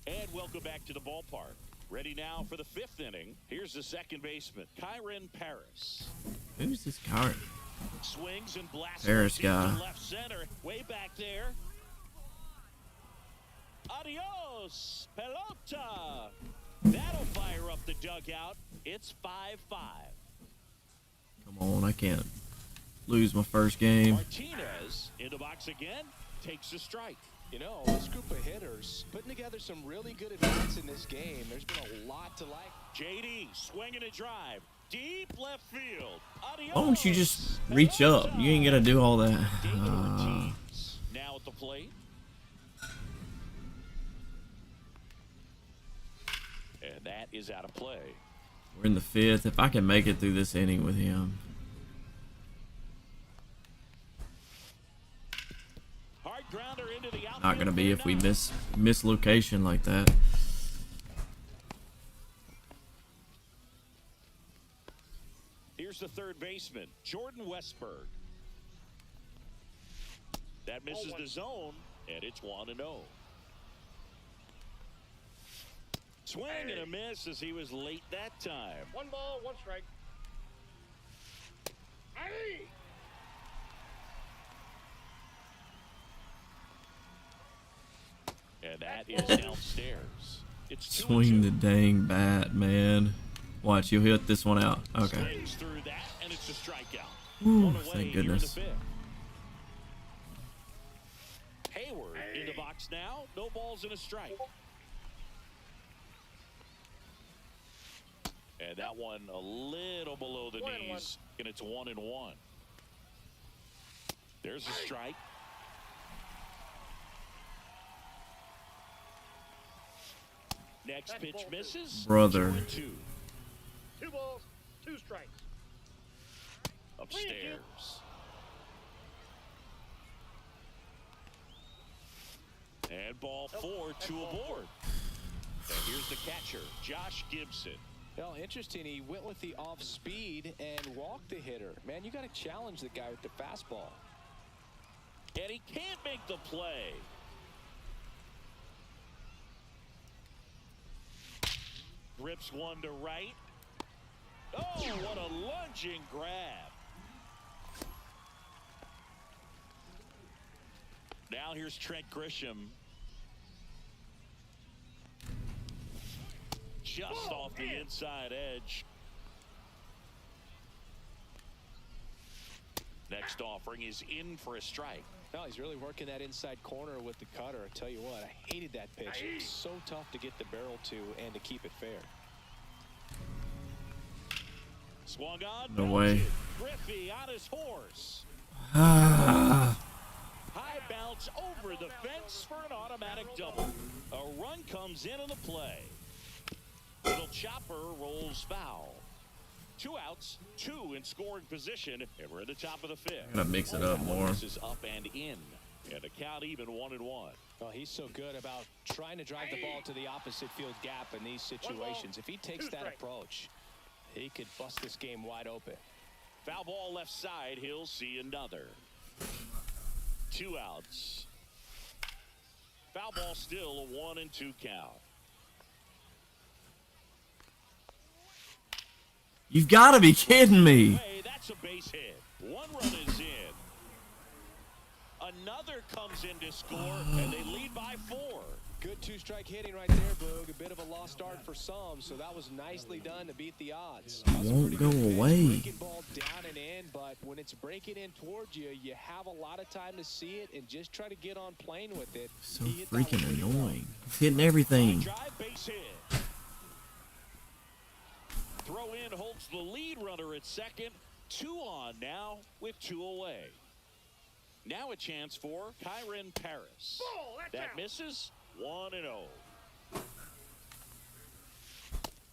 Speaker 2: And welcome back to the ballpark. Ready now for the 5th inning. Here's the second baseman, Kyron Paris.
Speaker 1: Who's this card?
Speaker 2: Swings and blasts
Speaker 1: Paris guy.
Speaker 2: to left center, way back there. Adios, pelota. That'll fire up the dugout. It's 5-5.
Speaker 1: Come on, I can't lose my first game.
Speaker 2: Martinez in the box again, takes a strike.
Speaker 3: You know, this group of hitters putting together some really good at-bats in this game. There's been a lot to like.
Speaker 2: JD swinging a drive. Deep left field. Adios.
Speaker 1: Why don't you just reach up? You ain't gonna do all that.
Speaker 2: David Ortiz now at the plate. And that is out of play.
Speaker 1: We're in the 5th. If I can make it through this inning with him.
Speaker 2: Hard grounder into the outfield.
Speaker 1: Not gonna be if we miss location like that.
Speaker 2: Here's the third baseman, Jordan Westberg. That misses the zone, and it's 1-0. Swing and a miss as he was late that time.
Speaker 4: 1 ball, 1 strike. Hey!
Speaker 2: And that is downstairs. It's 2-2.
Speaker 1: Swing the dang bat, man. Watch, you'll hit this one out. Okay.
Speaker 2: Swings through that, and it's a strikeout.
Speaker 1: Ooh,
Speaker 2: One away
Speaker 1: thank
Speaker 2: here in the
Speaker 1: goodness.
Speaker 2: 5th. Hayward in the box now. No balls and a strike. And that one a little below the
Speaker 4: 1-1.
Speaker 2: knees, and it's 1-1. There's a strike. Next pitch misses.
Speaker 1: Brother.
Speaker 2: 2-2.
Speaker 4: 2 balls, 2 strikes.
Speaker 2: Upstairs. And ball 4, 2 aboard. And here's the catcher, Josh Gibson.
Speaker 3: Well, interesting. He went with the off speed and walked the hitter. Man, you got to challenge the guy with the fastball.
Speaker 2: And he can't make the play. Rips one to right. Oh, what a lunging grab. Now here's Trent Grisham. Just off the inside edge. Next offering is in for a strike.
Speaker 3: No, he's really working that inside corner with the cutter. I tell you what, I hated that pitch. It was so tough to get the barrel to and to keep it fair.
Speaker 2: Swung on.
Speaker 1: No way.
Speaker 2: Griffey on his horse.
Speaker 1: Ah.
Speaker 2: High bounce over the fence for an automatic double. A run comes in on the play. Little chopper rolls foul. 2 outs, 2 in scoring position, and we're at the top of the 5th.
Speaker 1: Gotta mix it up more.
Speaker 2: This is up and in, and the count even 1-1.
Speaker 3: Well, he's so good about trying to drive the ball to the opposite field gap in these situations. If he takes that approach, he could bust this game wide open.
Speaker 2: Foul ball left side, he'll see another. 2 outs. Foul ball still a 1-2 count.
Speaker 1: You've got to be kidding me.
Speaker 2: Hey, that's a base hit. One run is in. Another comes in to score, and they lead by 4.
Speaker 3: Good two-strike hitting right there, Boog. A bit of a lost start for some, so that was nicely done to beat the odds.
Speaker 1: Won't go away.
Speaker 3: Breaking ball down and in, but when it's breaking in towards you, you have a lot of time to see it and just try to get on playing with it.
Speaker 1: So
Speaker 3: He hit that one
Speaker 1: freaking
Speaker 3: pretty well.
Speaker 1: annoying. He's hitting everything.
Speaker 2: Drive, base hit. Throw in holds the lead runner at second. 2 on now with 2 away. Now a chance for Kyron Paris.
Speaker 4: Ball, that's
Speaker 2: That
Speaker 4: out.
Speaker 2: misses. 1-0.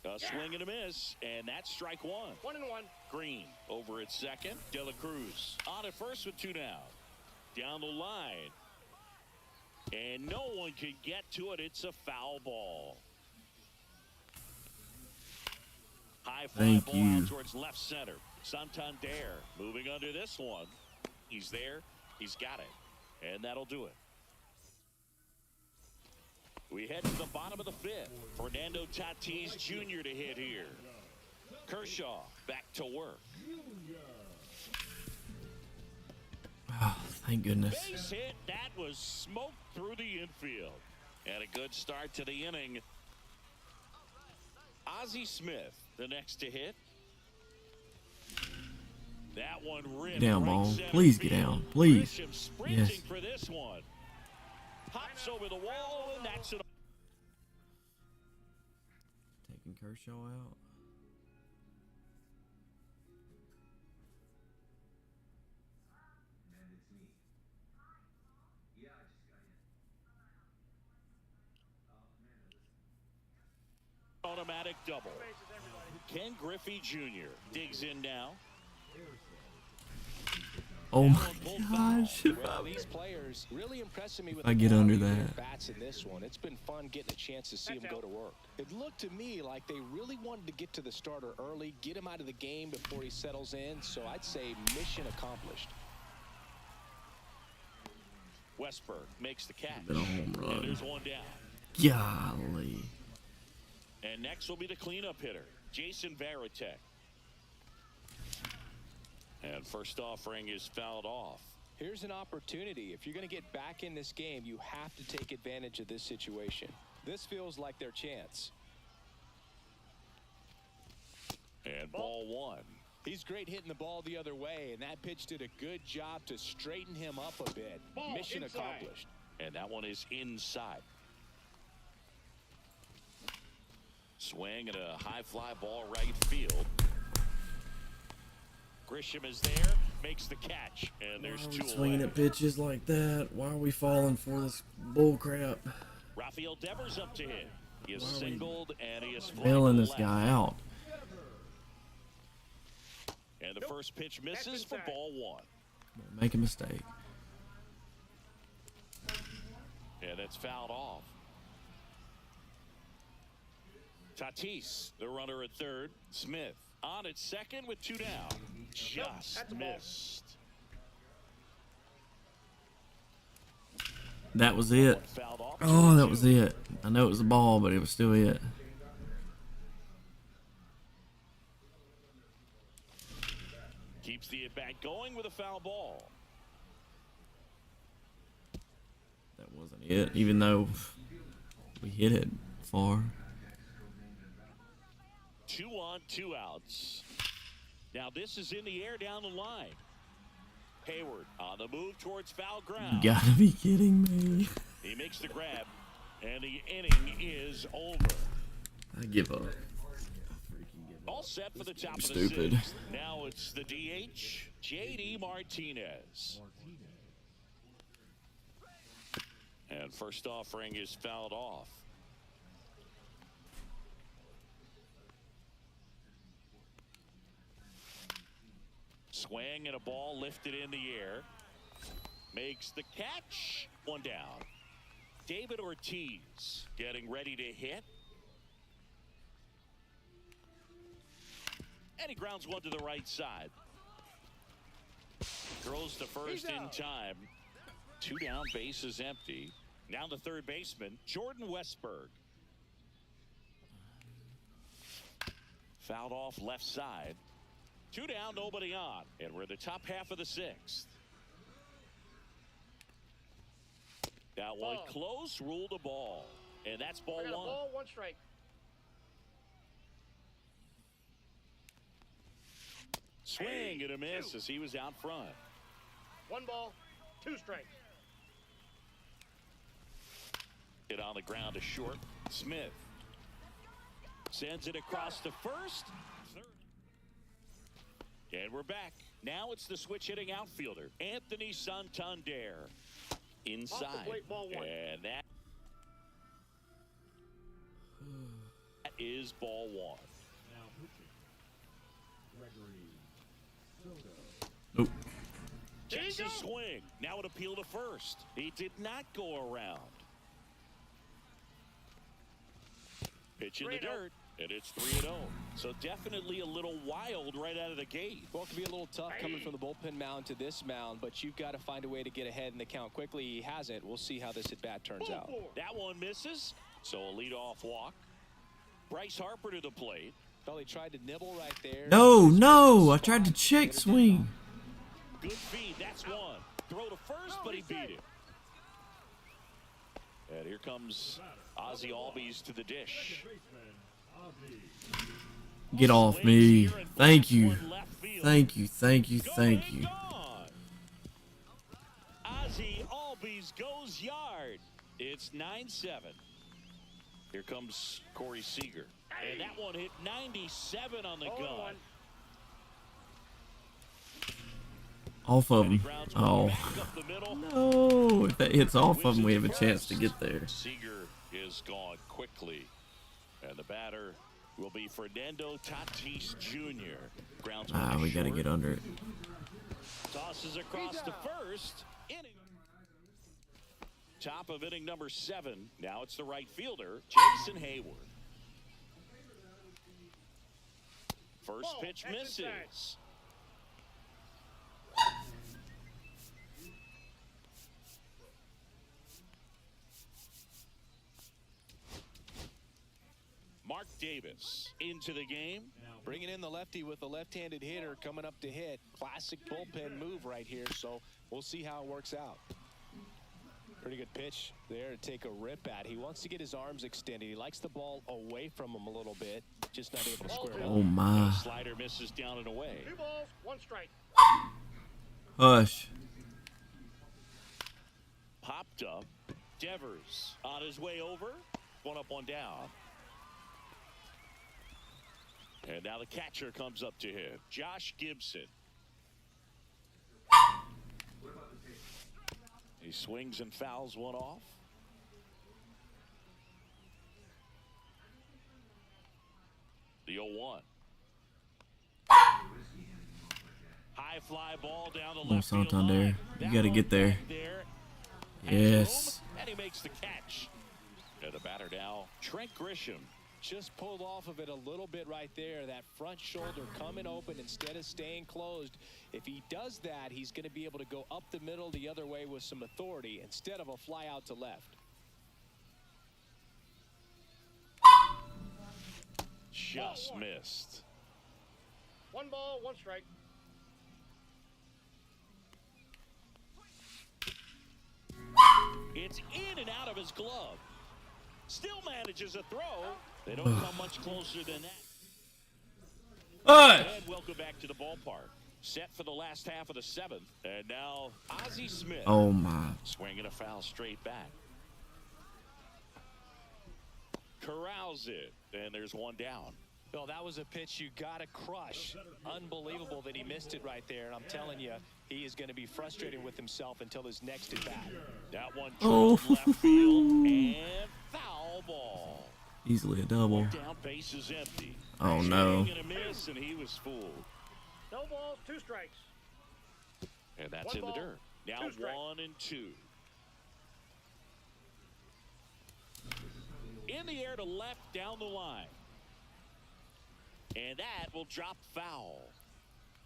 Speaker 2: A swing and a miss, and that's strike 1.
Speaker 4: 1-1.
Speaker 2: Green over at second. De La Cruz on at first with 2 down. Down the line. And no one can get to it. It's a foul ball. High fly
Speaker 1: Thank
Speaker 2: ball
Speaker 1: you.
Speaker 2: out towards left center. Santander moving under this one. He's there. He's got it. And that'll do it. We head to the bottom of the 5th. Fernando Tatis Jr. to hit here. Kershaw back to work.
Speaker 1: Oh, thank goodness.
Speaker 2: Base hit. That was smoked through the infield. And a good start to the inning. Ozzie Smith, the next to hit. That one ripped.
Speaker 1: Get down,
Speaker 2: right
Speaker 1: ball.
Speaker 2: center
Speaker 1: Please get
Speaker 2: field.
Speaker 1: down. Please.
Speaker 2: Grisham sprinting
Speaker 1: Yes.
Speaker 2: for this one. Hops over the wall, and that's an
Speaker 1: Taking Kershaw out.
Speaker 2: automatic double. Ken Griffey Jr. digs in now.
Speaker 1: Oh my gosh.
Speaker 3: Well, these players really impressing me with
Speaker 1: I
Speaker 3: the
Speaker 1: get under
Speaker 3: quality of
Speaker 1: that.
Speaker 3: their bats in this one. It's been fun getting a chance to see them go to work. It looked to me like they really wanted to get to the starter early, get him out of the game before he settles in. So I'd say mission accomplished.
Speaker 2: Westberg makes the catch.
Speaker 1: Been a home run.
Speaker 2: And there's one down.
Speaker 1: Golly.
Speaker 2: And next will be the cleanup hitter, Jason Varitek. And first offering is fouled off.
Speaker 3: Here's an opportunity. If you're going to get back in this game, you have to take advantage of this situation. This feels like their chance.
Speaker 2: And ball one.
Speaker 3: He's great hitting the ball the other way, and that pitch did a good job to straighten him up a bit.
Speaker 4: Ball
Speaker 3: Mission
Speaker 4: inside.
Speaker 3: accomplished.
Speaker 2: And that one is inside. Swing and a high fly ball right field. Grisham is there, makes the catch, and there's
Speaker 1: Why are we
Speaker 2: two
Speaker 1: swinging
Speaker 2: away.
Speaker 1: at pitches like that? Why are we falling for this bull crap?
Speaker 2: Rafael Devers up to hit. He is
Speaker 1: Why are we
Speaker 2: singled and he is
Speaker 1: Bailing
Speaker 2: flying
Speaker 1: this
Speaker 2: left.
Speaker 1: guy out.
Speaker 2: And the first pitch misses for
Speaker 4: inside.
Speaker 2: ball one.
Speaker 1: Come on, make a mistake.
Speaker 2: And it's fouled off. Tatis, the runner at third. Smith on at second with two down. Just
Speaker 4: that's a ball.
Speaker 2: missed.
Speaker 1: That was it.
Speaker 2: One fouled off.
Speaker 1: Oh, that was it. I know it was a ball, but it was still it.
Speaker 2: Keeps the at-bat going with a foul ball.
Speaker 1: That wasn't it, even though we hit it far.
Speaker 2: 2 on, 2 outs. Now this is in the air down the line. Hayward on the move towards foul
Speaker 1: You
Speaker 2: ground.
Speaker 1: gotta be kidding me.
Speaker 2: He makes the grab, and the inning is over.
Speaker 1: I give up.
Speaker 2: All set for the top of the
Speaker 1: Stupid.
Speaker 2: sixth. Now it's the DH, J.D. Martinez. And first offering is fouled off. Swing and a ball lifted in the air. Makes the catch. One down. David Ortiz getting ready to hit. And he grounds one to the right side. Throws to first in time. 2 down, base is empty. Now the third baseman, Jordan Westberg. Fouled off left side. 2 down, nobody on. And we're in the top half of the 6th. That one close, ruled a ball. And that's ball
Speaker 4: I got a
Speaker 2: 1.
Speaker 4: ball, 1 strike.
Speaker 2: Swing and a miss as he was out front.
Speaker 4: 1 ball, 2 strikes.
Speaker 2: Hit on the ground to short. Smith sends it across to first. Third. And we're back. Now it's the switch hitting outfielder, Anthony Santander. Inside.
Speaker 4: Off the plate, ball 1.
Speaker 2: And that is ball 1.
Speaker 1: Nope.
Speaker 2: Takes a swing. Now it appeal to first. He did not go around. Pitch in the dirt, and it's 3-0. So definitely a little wild right out of the gate.
Speaker 3: Well, it can be a little tough coming from the bullpen mound to this mound, but you've got to find a way to get ahead in the count quickly. He hasn't. We'll see how this at-bat turns out.
Speaker 2: That one misses, so a leadoff walk. Bryce Harper to the plate.
Speaker 3: Well, he tried to nibble right there.
Speaker 1: No, I tried to check swing.
Speaker 2: Good feed, that's one. Throw to first, but he beat it. And here comes Ozzie Albies to the dish.
Speaker 1: Get off me. Thank you. Thank you, thank you, thank you.
Speaker 2: Ozzie Albies goes yard. It's 9-7. Here comes Corey Seager. And that one hit 97 on the gun.
Speaker 1: Off of him. Oh. No. If that hits off of him, we have a chance to get there.
Speaker 2: Seager is gone quickly. And the batter will be Fernando Tatis Jr. Grounds
Speaker 1: we got to get under it.
Speaker 2: Tosses across to first. Inning. Top of inning number 7. Now it's the right fielder, Jason Hayward. First pitch misses. Mark Davis into the game.
Speaker 3: Bringing in the lefty with a left-handed hitter coming up to hit. Classic bullpen move right here, so we'll see how it works out. Pretty good pitch there to take a rip at. He wants to get his arms extended. He likes the ball away from him a little bit. Just not able to square it.
Speaker 1: Oh, my.
Speaker 2: Slider misses down and away.
Speaker 4: 2 balls, 1 strike.
Speaker 1: Hush.
Speaker 2: Popped up. Devers on his way over. 1 up, 1 down. And now the catcher comes up to him, Josh Gibson. He swings and fouls one off. The 0-1. High fly ball down the left field
Speaker 1: Santander,
Speaker 2: line.
Speaker 1: you got to get there. Yes.
Speaker 2: And he makes the catch. And the batter now, Trent Grisham.
Speaker 3: Just pulled off of it a little bit right there. That front shoulder coming open instead of staying closed. If he does that, he's going to be able to go up the middle the other way with some authority instead of a fly out to left.
Speaker 2: Just missed.
Speaker 4: 1 ball, 1 strike.
Speaker 2: It's in and out of his glove. Still manages a throw. They don't come much closer than that. And welcome back to the ballpark. Set for the last half of the 7th. And now Ozzie Smith.
Speaker 1: Oh, my.
Speaker 2: Swinging a foul straight back. Corrals it. And there's 1 down.
Speaker 3: Well, that was a pitch you got to crush. Unbelievable that he missed it right there. And I'm telling you, he is going to be frustrated with himself until his next at bat.
Speaker 2: That one left field and foul ball.
Speaker 1: Easily a double.
Speaker 2: Down, base is empty.
Speaker 1: Oh, no.
Speaker 2: And a miss, and he was fooled.
Speaker 4: No balls, 2 strikes.
Speaker 2: And that's
Speaker 4: 1
Speaker 2: in the
Speaker 4: ball,
Speaker 2: dirt. Now
Speaker 4: 2 strikes.
Speaker 2: 1 and 2. In the air to left down the line. And that will drop foul.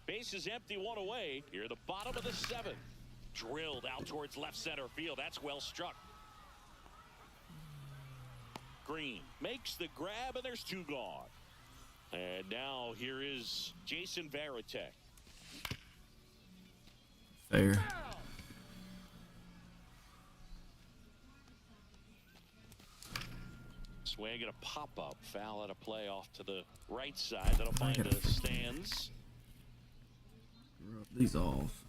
Speaker 2: Base is empty, 1 away. Here at the bottom of the 7th. Drilled out towards left center field. That's well struck. Green makes the grab, and there's 2 gone. And now here is Jason Varitek.
Speaker 1: Fair.
Speaker 2: Swing and a pop-up. Foul at a play off to the right side. That'll find the stands.
Speaker 1: Rub these off.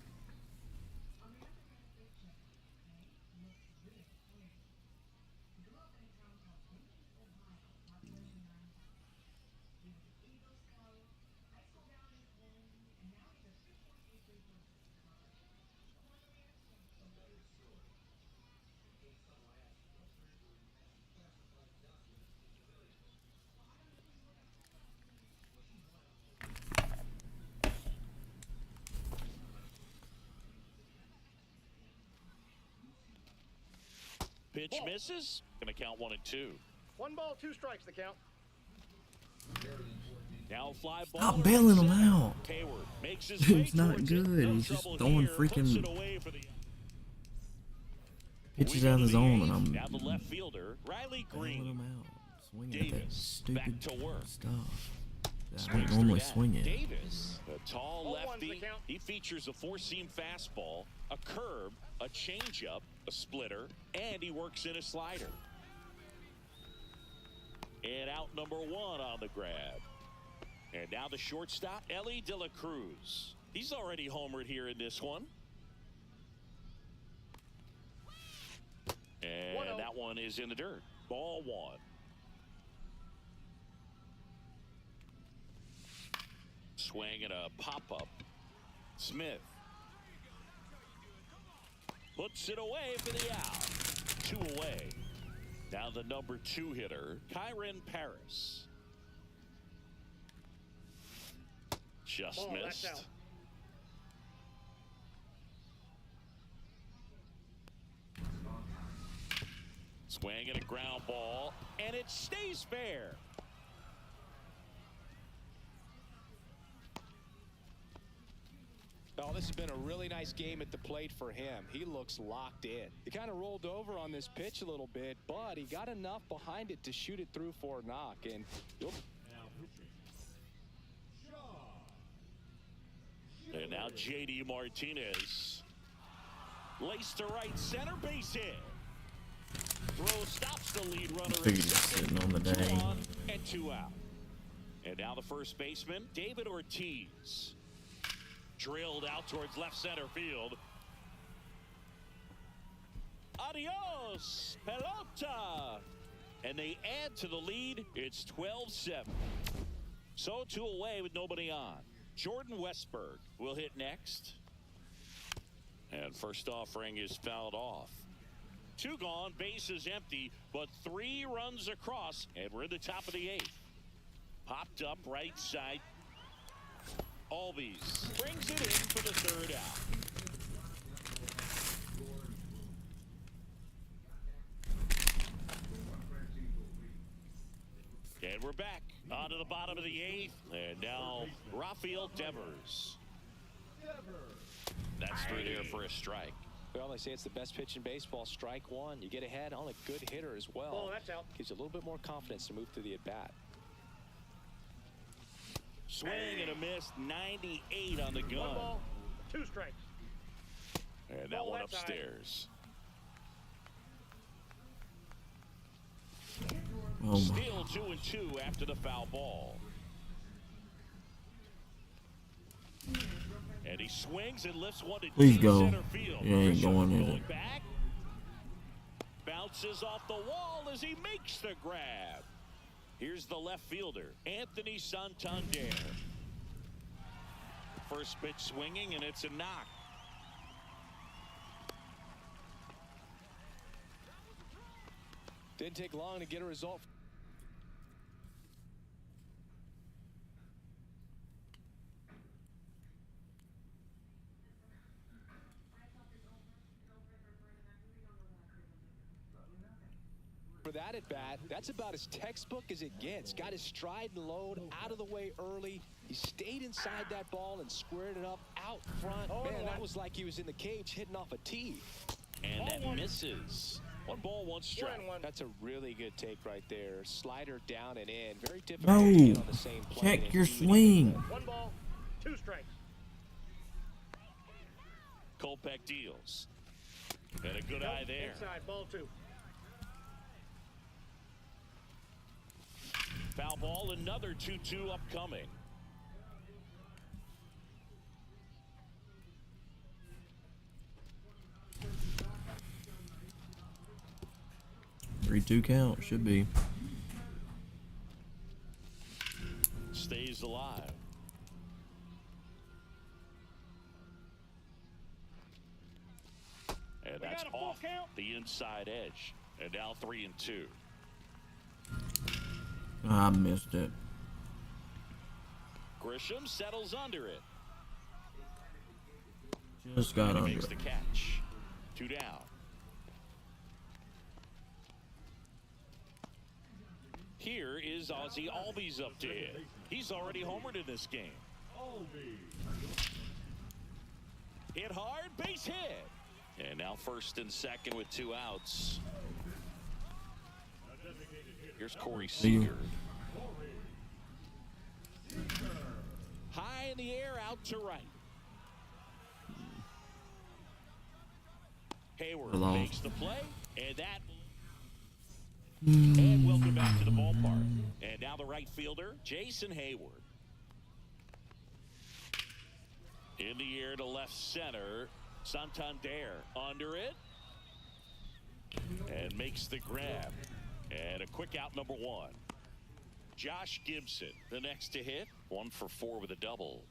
Speaker 2: Pitch misses. Gonna count 1 and 2.
Speaker 4: 1 ball, 2 strikes, the count.
Speaker 2: Now fly ball.
Speaker 1: Stop bailing him out.
Speaker 2: Hayward makes his
Speaker 1: Dude's
Speaker 2: way
Speaker 1: not
Speaker 2: towards
Speaker 1: good.
Speaker 2: it. No
Speaker 1: He's just
Speaker 2: trouble
Speaker 1: throwing
Speaker 2: here. Puts
Speaker 1: freaking
Speaker 2: it away for the
Speaker 1: pitches out of the zone, and I'm
Speaker 2: now the left fielder, Riley
Speaker 1: bailing
Speaker 2: Green.
Speaker 1: him out. Swinging at that
Speaker 2: Davis
Speaker 1: stupid
Speaker 2: back to work.
Speaker 1: stuff that I
Speaker 2: Swings
Speaker 1: don't normally
Speaker 2: through that.
Speaker 1: swing it.
Speaker 2: Davis, a tall
Speaker 4: Ball one's the
Speaker 2: lefty.
Speaker 4: count.
Speaker 2: He features a 4-seam fastball, a curve, a changeup, a splitter, and he works in a slider. And out number 1 on the grab. And now the shortstop, Ellie De La Cruz. He's already homered here in this one. And that one is in the dirt. Ball 1. Swing and a pop-up. Smith puts it away for the out. 2 away. Now the number 2 hitter, Kyron Paris. Just
Speaker 4: Ball, that's
Speaker 2: missed.
Speaker 4: out.
Speaker 2: Swing and a ground ball, and it stays fair.
Speaker 3: Oh, this has been a really nice game at the plate for him. He looks locked in. He kind of rolled over on this pitch a little bit, but he got enough behind it to shoot it through for a knock. And
Speaker 2: now J.D. Martinez. Laced to right center, base hit. Throw stops the lead runner.
Speaker 1: Figured he was sitting on the
Speaker 2: 2
Speaker 1: dang.
Speaker 2: on and 2 out. And now the first baseman, David Ortiz. Drilled out towards left center field. Adios, pelota. And they add to the lead. It's 12-7. So 2 away with nobody on. Jordan Westberg will hit next. And first offering is fouled off. 2 gone, base is empty, but 3 runs across, and we're in the top of the 8th. Popped up right side. Albies brings it in for the 3rd out. And we're back on to the bottom of the 8th. And now Rafael Devers. That's through there for a strike.
Speaker 3: well, they say it's the best pitch in baseball. Strike 1. You get ahead on a good hitter as well.
Speaker 4: Ball, that's out.
Speaker 3: Gives you a little bit more confidence to move through the at-bat.
Speaker 2: Swing and a miss. 98 on the
Speaker 4: 1
Speaker 2: gun.
Speaker 4: ball, 2 strikes.
Speaker 2: And that
Speaker 4: Ball
Speaker 2: one
Speaker 4: that side.
Speaker 2: upstairs.
Speaker 1: Oh my.
Speaker 2: Still 2-2 after the foul ball. And he swings and lifts one to
Speaker 1: Please
Speaker 2: deep
Speaker 1: go.
Speaker 2: center field.
Speaker 1: It ain't
Speaker 2: Grisham
Speaker 1: going, is
Speaker 2: going
Speaker 1: it?
Speaker 2: back. Bounces off the wall as he makes the grab. Here's the left fielder, Anthony Santander. First pitch swinging, and it's a knock.
Speaker 3: Didn't take long to get a result. For that at bat, that's about as textbook as it gets. Got his stride and load out of the way early. He stayed inside that ball and squared it up out front. Man, that was like he was in the cage hitting off a tee.
Speaker 2: And that misses. 1 ball, 1 strike.
Speaker 4: 1-1.
Speaker 3: That's a really good take right there. Slider down and in. Very difficult to get on the same plane.
Speaker 1: Check your swing.
Speaker 4: 1 ball, 2 strikes.
Speaker 2: Kopech deals. And a good eye there.
Speaker 4: Inside, ball 2.
Speaker 2: Foul ball, another 2-2 upcoming.
Speaker 1: Three-two count should be.
Speaker 2: Stays alive. And that's
Speaker 4: got a full
Speaker 2: off
Speaker 4: count.
Speaker 2: the inside edge. And now 3-2.
Speaker 1: I missed it.
Speaker 2: Grisham settles under it.
Speaker 1: Just got
Speaker 2: And he
Speaker 1: under
Speaker 2: makes
Speaker 1: it.
Speaker 2: the catch. 2 down. Here is Ozzie Albies up to hit. He's already homered in this game. Hit hard, base hit. And now first and second with 2 outs. Here's Corey Seager. High in the air, out to right. Hayward
Speaker 1: Hello.
Speaker 2: makes the play, and that. And welcome back to the ballpark. And now the right fielder, Jason Hayward. In the air to left center, Santander under it. And makes the grab. And a quick out, number 1. Josh Gibson, the next to hit. 1 for 4 with a double.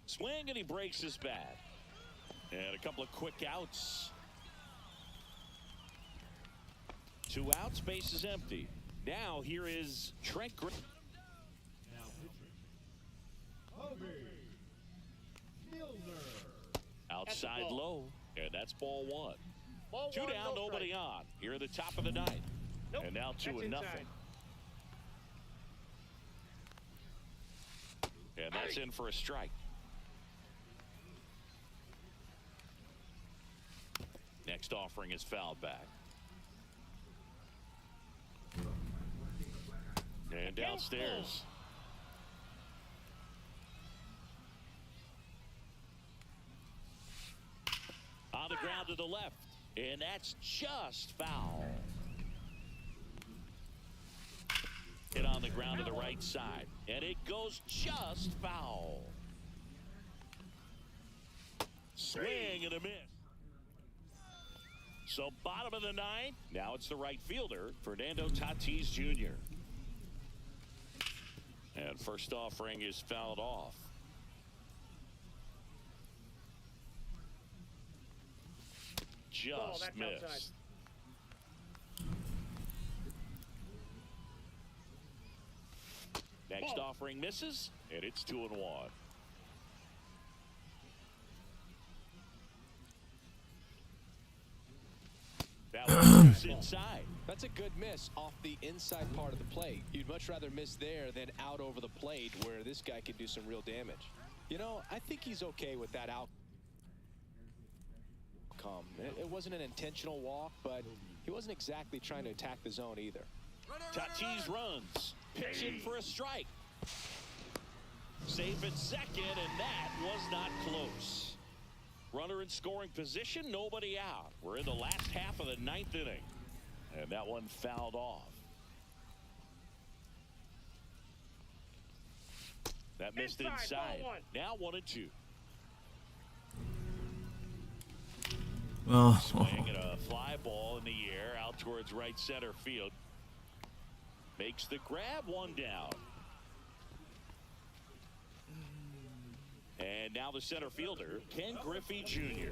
Speaker 2: Swing, and he breaks his bat. And a couple of quick outs. 2 outs, base is empty. Now here is Trent Grisham. Outside low, and that's ball 1.
Speaker 4: Ball
Speaker 2: 2
Speaker 4: 1,
Speaker 2: down,
Speaker 4: no
Speaker 2: nobody
Speaker 4: strike.
Speaker 2: on. Here at the top of the 9th.
Speaker 4: Nope,
Speaker 2: And now 2-0.
Speaker 4: that's inside.
Speaker 2: And that's in for a strike. Next offering is fouled back. And downstairs. On the ground to the left. And that's just foul. Hit on the ground to the right side. And it goes just foul. Swing and a miss. So bottom of the 9th. Now it's the right fielder, Fernando Tatis Jr. And first offering is fouled off. Just
Speaker 4: that's
Speaker 2: missed.
Speaker 4: outside.
Speaker 2: Next offering misses, and it's 2-1. That one goes inside.
Speaker 3: That's a good miss off the inside part of the plate. You'd much rather miss there than out over the plate where this guy could do some real damage. You know, I think he's okay with that outcome. It wasn't an intentional walk, but he wasn't exactly trying to attack the zone either.
Speaker 2: Tatis runs. Pitch in for a strike. Safe at second, and that was not close. Runner in scoring position, nobody out. We're in the last half of the 9th inning. And that one fouled off. That missed inside.
Speaker 4: Ball 1.
Speaker 2: Now 1-2.
Speaker 1: Oh,
Speaker 2: Swing and a fly ball in the air out towards right center field. Makes the grab, 1 down. And now the center fielder, Ken Griffey Jr.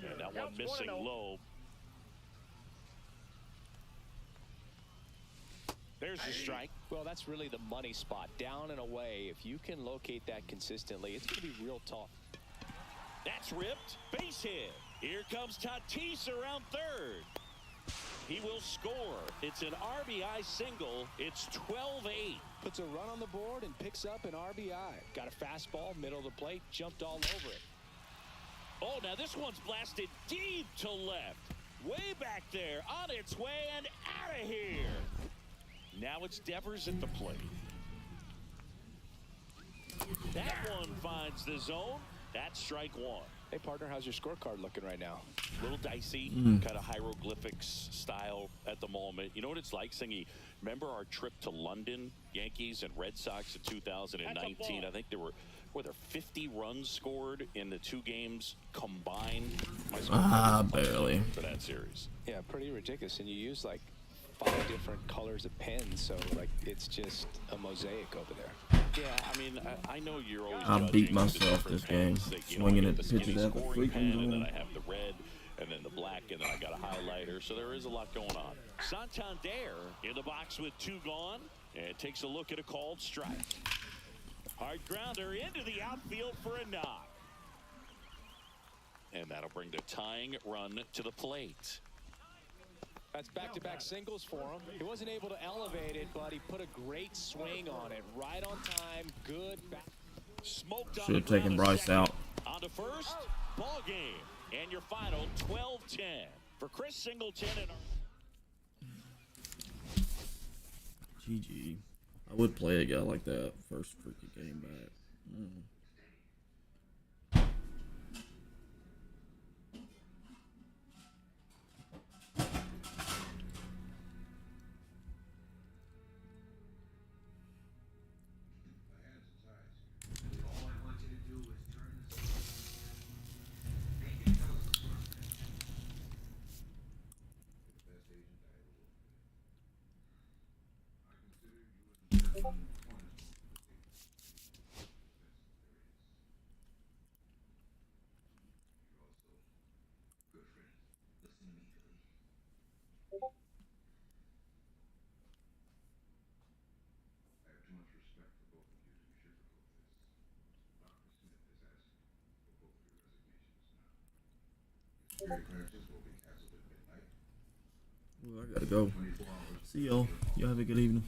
Speaker 2: And that one missing low. There's the strike.
Speaker 3: Well, that's really the money spot. Down and away. If you can locate that consistently, it's going to be real tough.
Speaker 2: That's ripped. Base hit. Here comes Tatis around third. He will score. It's an RBI single. It's 12-8.
Speaker 3: puts a run on the board and picks up an RBI. Got a fastball, middle of the plate, jumped all over it.
Speaker 2: Oh, now this one's blasted deep to left. Way back there, on its way and out of here. Now it's Devers at the plate. That one finds the zone. That's strike one.
Speaker 3: Hey, partner, how's your scorecard looking right now?
Speaker 2: A little dicey, kind of hieroglyphics style at the moment. You know what it's like, Singy? Remember our trip to London, Yankees and Red Sox in 2019? I think there were 50 runs scored in the 2 games combined.
Speaker 1: Barely.
Speaker 2: For that series.
Speaker 3: Yeah, pretty ridiculous. And you use like 5 different colors of pens, so like it's just a mosaic over there.
Speaker 2: Yeah, I mean, I know you're always
Speaker 1: I beat
Speaker 2: judging
Speaker 1: myself
Speaker 2: the
Speaker 1: this
Speaker 2: different
Speaker 1: game,
Speaker 2: pens that,
Speaker 1: swinging
Speaker 2: I
Speaker 1: at
Speaker 2: get the
Speaker 1: pitches
Speaker 2: skinny
Speaker 1: at the
Speaker 2: scoring
Speaker 1: freaking
Speaker 2: pen, and then
Speaker 1: zone.
Speaker 2: I have the red, and then the black, and then I got a highlighter. So there is a lot going on. Santander in the box with 2 gone, and takes a look at a called strike. Hard grounder into the outfield for a knock. And that'll bring the tying run to the plate.
Speaker 3: That's back-to-back singles for him. He wasn't able to elevate it, but he put a great swing on it. Right on time, good back.
Speaker 2: Smoked on
Speaker 1: Should have
Speaker 2: the
Speaker 1: taken
Speaker 2: ground,
Speaker 1: Bryce out.
Speaker 2: On to first, ball game. And your final 12-10 for Chris Singleton. And
Speaker 1: GG. I would play a guy like that first freaking game back. Ooh, I gotta go. See y'all. Y'all have a good evening.